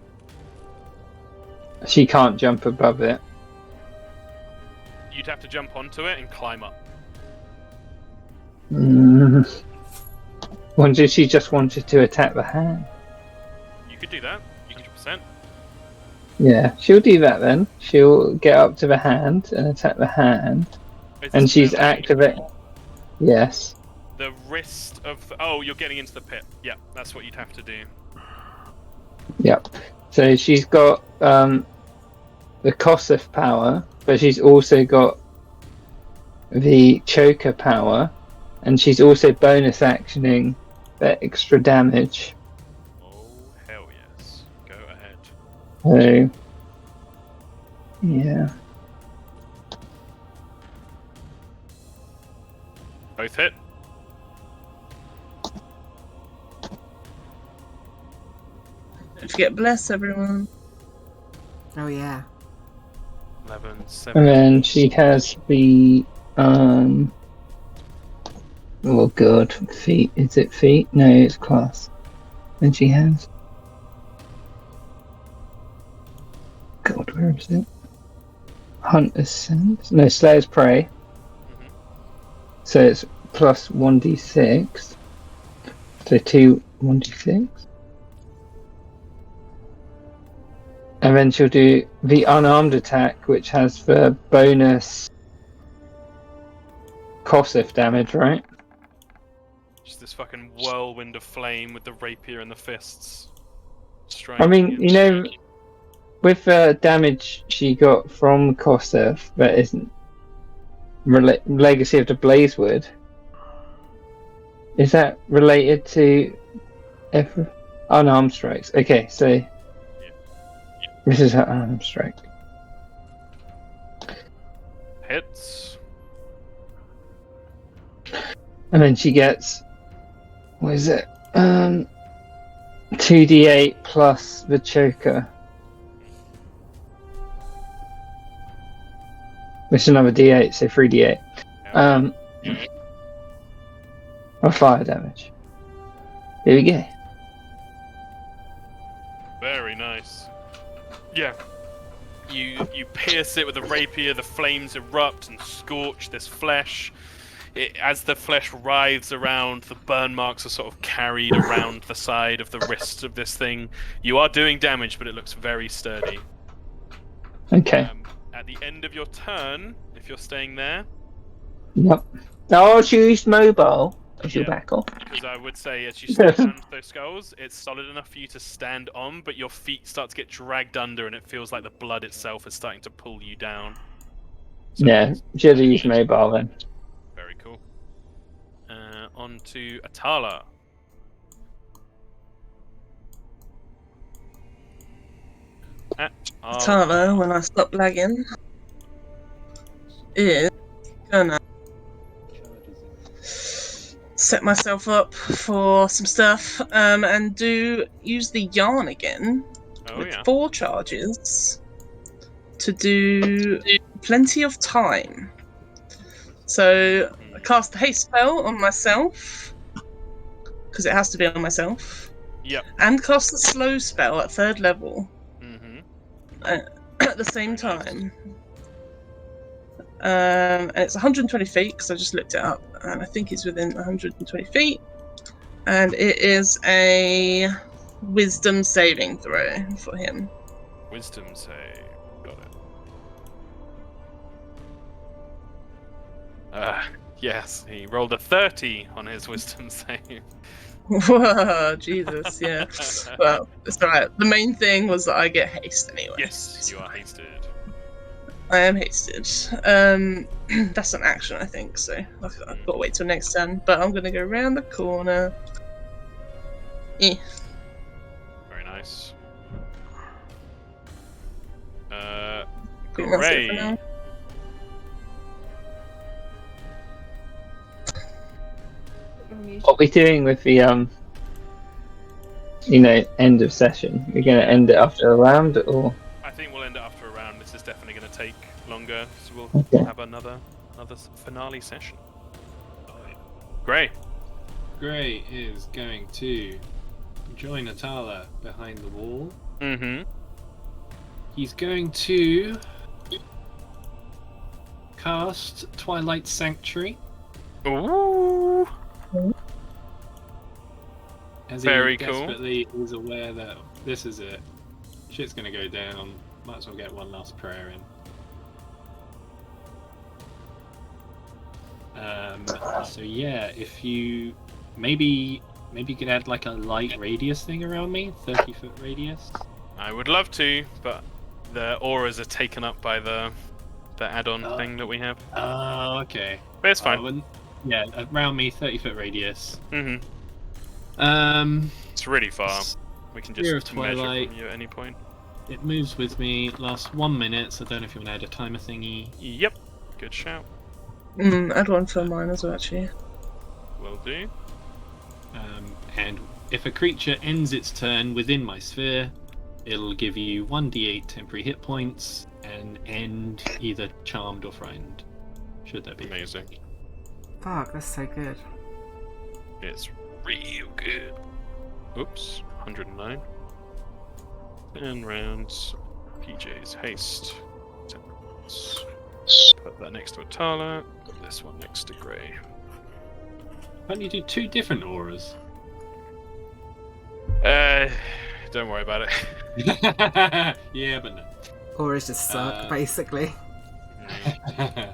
she can't jump above it. You'd have to jump onto it and climb up. Wonder if she just wanted to attack the hand. You could do that, 100%. Yeah, she'll do that then. She'll get up to the hand and attack the hand. And she's activate. Yes. The wrist of... Oh, you're getting into the pit. Yeah, that's what you'd have to do. Yep. So she's got the Kossuth power, but she's also got the choker power, and she's also bonus actioning the extra damage. Oh, hell yes. Go ahead. So, yeah. Both hit. Don't forget bless everyone. Oh yeah. 11, 7. And then she has the oh god, feet. Is it feet? No, it's class. And she has. God, where is it? Hunter's Sense? No, Slayer's Prey. So it's plus 1d6. So 2 1d6. And then she'll do the unarmed attack, which has the bonus Kossuth damage, right? Just this fucking whirlwind of flame with the rapier and the fists. I mean, you know, with the damage she got from Kossuth, that isn't Legacy of the Blazewood. Is that related to unarmed strikes? Okay, so this is her unarmed strike. Hits. And then she gets, what is it? 2d8 plus the choker. Which is another d8, so 3d8. Of fire damage. Here we go. Very nice. Yeah. You pierce it with a rapier, the flames erupt and scorch this flesh. As the flesh writhes around, the burn marks are sort of carried around the side of the wrist of this thing. You are doing damage, but it looks very sturdy. Okay. at the end of your turn, if you're staying there, Yep. Oh, choose mobile as your Yeah. backup. because I would say as you stand on those skulls, it's solid enough for you to stand on, but your feet start to get dragged under, and it feels like the blood itself is starting to pull you down. So Yeah, should have used mobile then. very cool. On to Atala. Tana, when I stop lagging, is gonna set myself up for some stuff and use the yarn again Oh with yeah. 4 charges to do plenty of time. So I cast the haste spell on myself because it has to be on myself. Yep. And cast the slow spell at 3rd level Mm-hmm. at the same time. And it's 120 feet because I just looked it up, and I think it's within 120 feet. And it is a wisdom saving throw for him. Wisdom save. Got it. Yes, he rolled a 30 on his wisdom save. Whoa, Jesus, yeah. Well, it's alright. The main thing was that I get haste anyway. Yes, you are hasted. I am hasted. That's an action, I think, so I've got to wait till next turn. But I'm going to go around the corner. Very nice. I think that's it for Gray. now. What we doing with the end of session? We're gonna end it after a round, or I think we'll end it after a round. This is definitely going to take longer, so we'll Okay. have another finale session. Gray. Gray is going to join Atala behind the wall. Mm-hmm. He's going to cast Twilight Sanctuary. Ooh. As Very he cool. desperately is aware that this is it. Shit's gonna go down. Might as well get one last prayer in. So yeah, if you maybe you could add like a light radius thing around me, 30-foot radius. I would love to, but the auras are taken up by the add-on thing that we have. Oh, okay. But it's fine. Yeah, around me, 30-foot radius. Mm-hmm. Um, It's really far. We can Sphere of just measure Twilight. from you at any point. It moves with me, lasts 1 minute, so I don't know if you want to add a timer thingy. Yep. Good shout. Add one for mine as well, actually. Will do. And if a creature ends its turn within my sphere, it'll give you 1d8 temporary hit points and end either charmed or frightened. Should that be amazing? Fuck, that's so good. It's real good. Oops, 109. 10 rounds. PJ's haste. 10 rounds. Put that next to Atala. Put this one next to Gray. Why don't you do 2 different auras? Don't worry about it. Yeah, but no. Auras just suck, basically. Alright,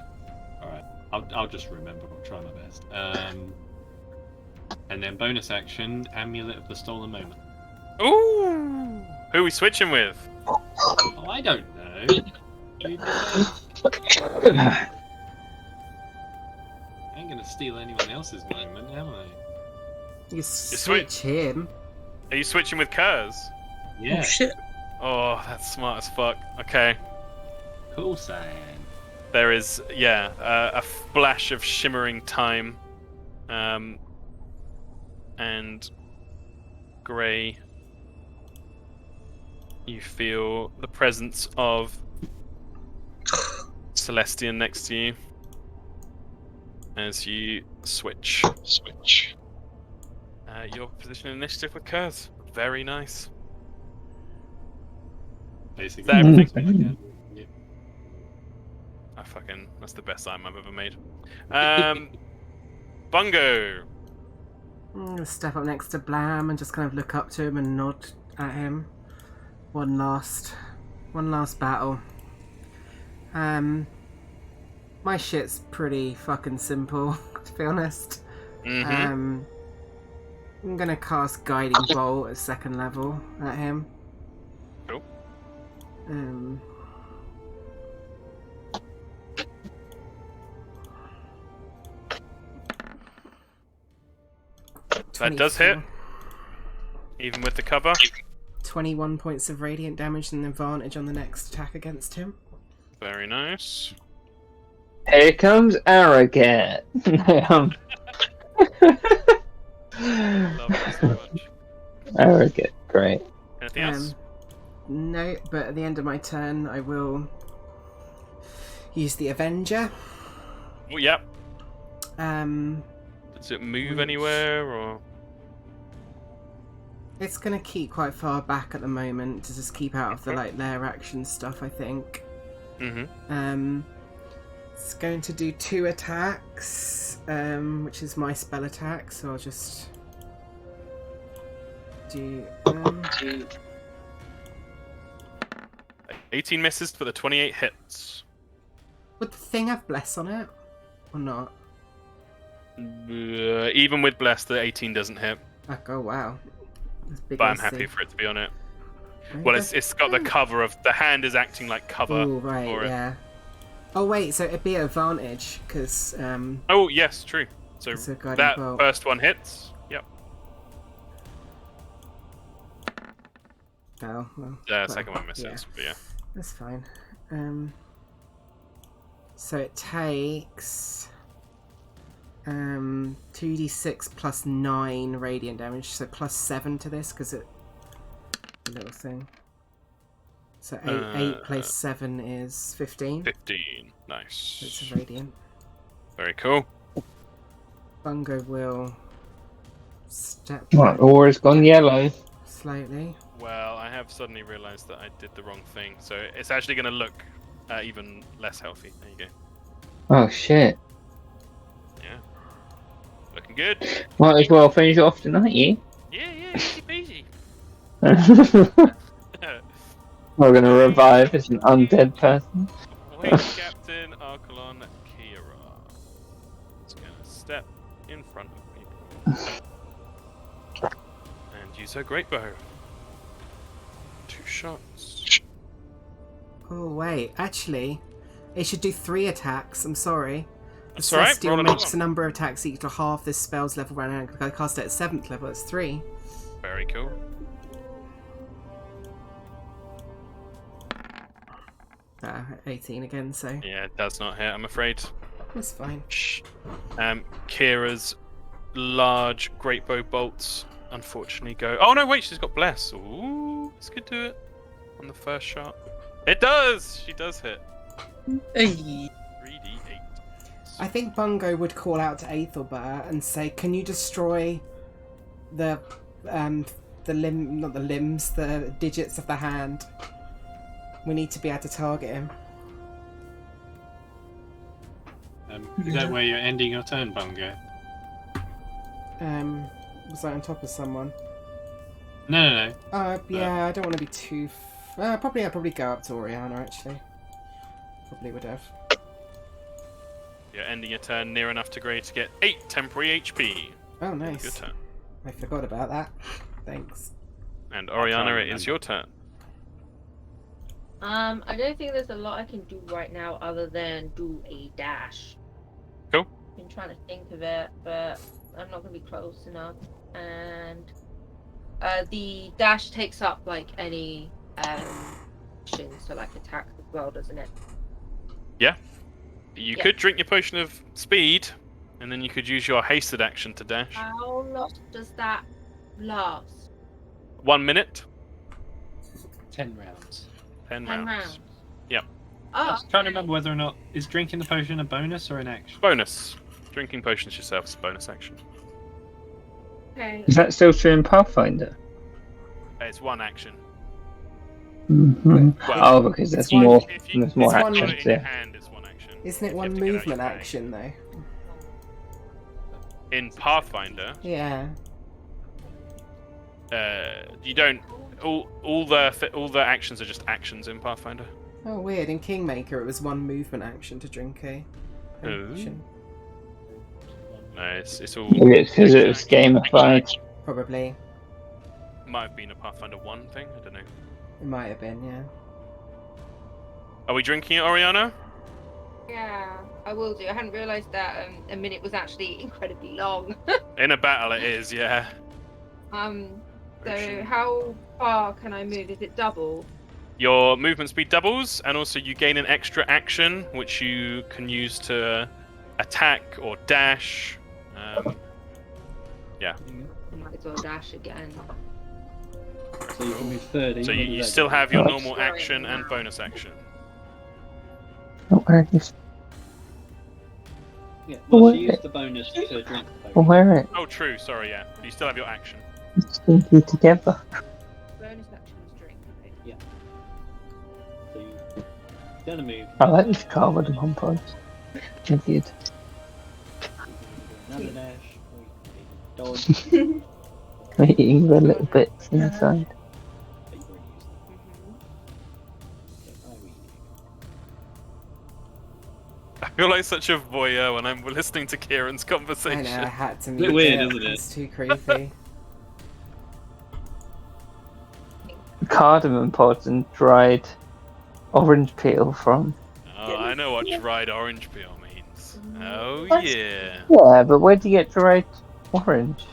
I'll just remember. I'll try my best. And then bonus action, Amulet of the Stolen Moment. Ooh! Who are we switching with? Oh, I don't know. I ain't gonna steal anyone else's moment, am I? You switch him. Are you switching with Kurz? Yeah. Oh, shit. Oh, that's smart as fuck. Okay. Cool, Cyan. There is, a flash of shimmering time. And Gray, you feel the presence of Celestian next to you as you switch. Your position and initiative with Kurz. Very nice. Basically. Is that everything? Yeah. That's the best item I've ever made. Bungo. I'm gonna step up next to Blam and just kind of look up to him and nod at him. One last battle. My shit's pretty fucking simple, to be honest. Mm-hmm. I'm gonna cast Guiding Bolt at 2nd level at him. Cool. 'That does hit. 24. Even with the cover. 21 points of radiant damage and advantage on the next attack against him. Very nice. Here comes Arrogant. Love that so much. Arrogant, great. Anything else? No, but at the end of my turn, I will use the Avenger. Oh, yep. Which Does it move anywhere or? It's gonna keep quite far back at the moment to just keep out of the Okay. like lair action stuff, I think. Mm-hmm. It's going to do 2 attacks, which is my spell attack, so I'll just do 18 misses for the 28 hits. would the thing have bless on it? Or not? Even with bless, the 18 doesn't hit. Oh wow. That's big But I'm AC. happy for it to be on it. Right, Well, that's- it's got the cover of the hand is acting like cover Oh right, for it. yeah. Oh wait, so it'd be an advantage because Oh yes, true. So it's a guiding that bolt. first one hits. Yep. Oh, well, Second one misses. yeah. But yeah. That's fine. So it takes 2d6 plus 9 radiant damage, so plus 7 to this because it the little thing. So 8 plus 7 is 15. 15. So Nice. it's a radiant. Very cool. Bungo will step Right, aura's gone yellow. slightly. Well, I have suddenly realised that I did the wrong thing, so it's actually going to look even less healthy. There you go. Oh shit. Yeah. Looking good. Might as well finish it off tonight, you. Yeah, easy peasy. We're gonna revive as an undead person. Wait, Captain Archelon Kira. It's going to step in front of people. And use her great bow. 2 shots. Oh wait, actually, it should do 3 attacks. I'm sorry. The That's alright, Celestial roll another makes one. the number of attacks equal to half this spell's level round. I cast it at 7th level. It's 3. Very cool. 18 again. So Yeah, it does not hit, I'm afraid. that's fine. Shh. Kira's large great bow bolts unfortunately go. Oh no, wait, she's got bless. Ooh, this could do it on the first shot. It does. She does hit. Hey. 3d8. I think Bungo would call out to Aethelbert and say, "Can you destroy the not the limbs, the digits of the hand? We need to be able to target him." Is that where you're ending your turn, Bungo? Was I on top of someone? No. Yeah, I don't want to be too. I'd probably go up to Oriana actually. Probably would have. You're ending your turn near enough to Grey to get 8 temporary HP. Oh, nice. Good turn. I forgot about that. Thanks. And Oriana, try it and is your turn. I don't think there's a lot I can do right now other than do a dash. Cool. I've been trying to think of it, but I'm not going to be close enough. And the dash takes up like any action, so like attacks as well, doesn't it? Yeah. You Yeah. could drink your potion of speed, and then you could use your hasted action to dash. How long does that last? 1 minute, 10 rounds. 10 10 rounds. rounds. Yep. Oh, I was trying to remember whether or not is drinking the potion a bonus or an action. Bonus. Drinking potions yourself is a bonus action. okay. Is that still true in Pathfinder? It's 1 action. Mm-hmm. Well, Oh, because there's it's one- more. If you, There's more it's one- if you got actions. it in your Yeah. hand, it's 1 action. Isn't it You one have to get out movement your bag. action though? In Pathfinder, Yeah. you don't. All the actions are just actions in Pathfinder. Oh, weird. In Kingmaker, it was one movement action to drink a Oh. potion. No, it's all. Maybe it's because it was gamified. Probably. Might have been a Pathfinder 1 thing. I don't know. It might have been, yeah. Are we drinking it, Oriana? Yeah, I will do. I hadn't realised that a minute was actually incredibly long. In a battle, it is. Yeah. So how far can I move? Is it double? Your movement speed doubles, and also you gain an extra action, which you can use to attack or dash. Yeah. I might as well dash again. So you can move 30. So what does you that still do? have your normal action and bonus action. Where is Yeah, well, Where- she used the bonus to drink the potion. well, where it? Oh, true. Sorry, yeah. You still have your action. It's stinky together. Bonus action is drink. Okay. So you've done a move. I like this car with the pompons. Good. Another dash. Or you can dodge. Eating the little bits inside. But you've already used them. So I will use I feel like such a voyeur when I'm listening to Kieran's I conversation. know, I had to bit mute weird, it. isn't it? It's too creepy. Cardamom pods and dried orange peel from. Oh, I know what dried orange peel means. Oh, What? yeah. Yeah, but where do you get dried orange?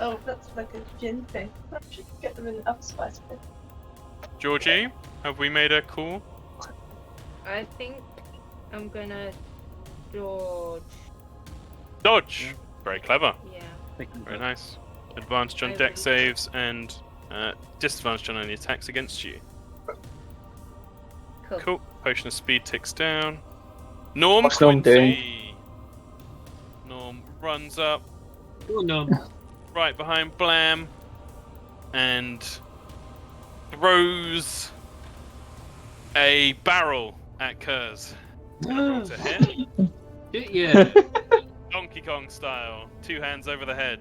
Oh, that's like a gin thing. I should get them in an upspice bin. Georgie, have we made a call? I think I'm gonna dodge. Dodge! Very clever. Yeah. it. Very nice. Advantage on I deck will. saves and disadvantage on any attacks against you. Cool. Cool. Potion of speed ticks down. Norm What's Norm doing? Quincy. Norm runs up Oh, no. right behind Blam and throws a barrel at Kurz. Roll to hit. Yeah. Donkey Kong style. 2 hands over the head.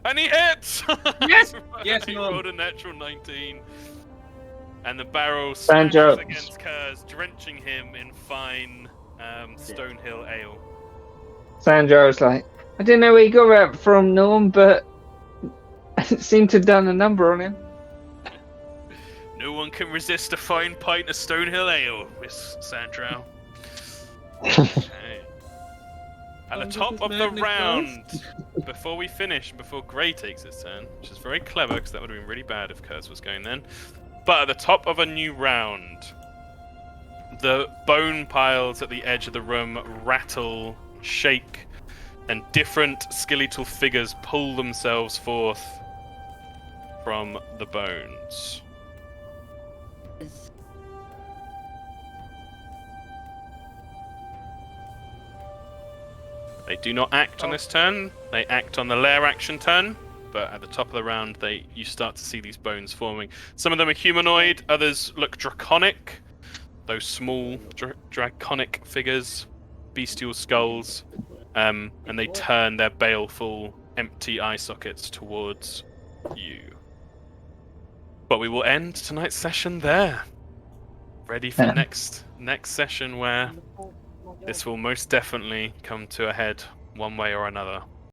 And he hits! Yes! Right, Yes, he Norm. rolled a natural 19. And the barrel Sandra. smashes against Kurz, drenching him in fine Stonehill ale. Sandra was like, I don't know where you got that from, Norm, but it seemed to have done a number on him. No one can resist a fine pint of Stonehill ale, Miss Sandrow. Okay. At the When top does of this the madness round, before we finish, before Grey takes his turn, which is very clever because that would have been really bad if Kurz was going then. But at the top of a new round, the bone piles at the edge of the room rattle, shake, and different skeletal figures pull themselves forth from the bones. They do not act on this turn. They act on the lair action turn, but at the top of the round, you start to see these bones forming. Some of them are humanoid, others look draconic. Those small draconic figures, bestial skulls, and they turn their baleful, empty eye sockets towards you. But we will end tonight's session there. Ready for Yeah. next session where this will most definitely come to a head one way or another.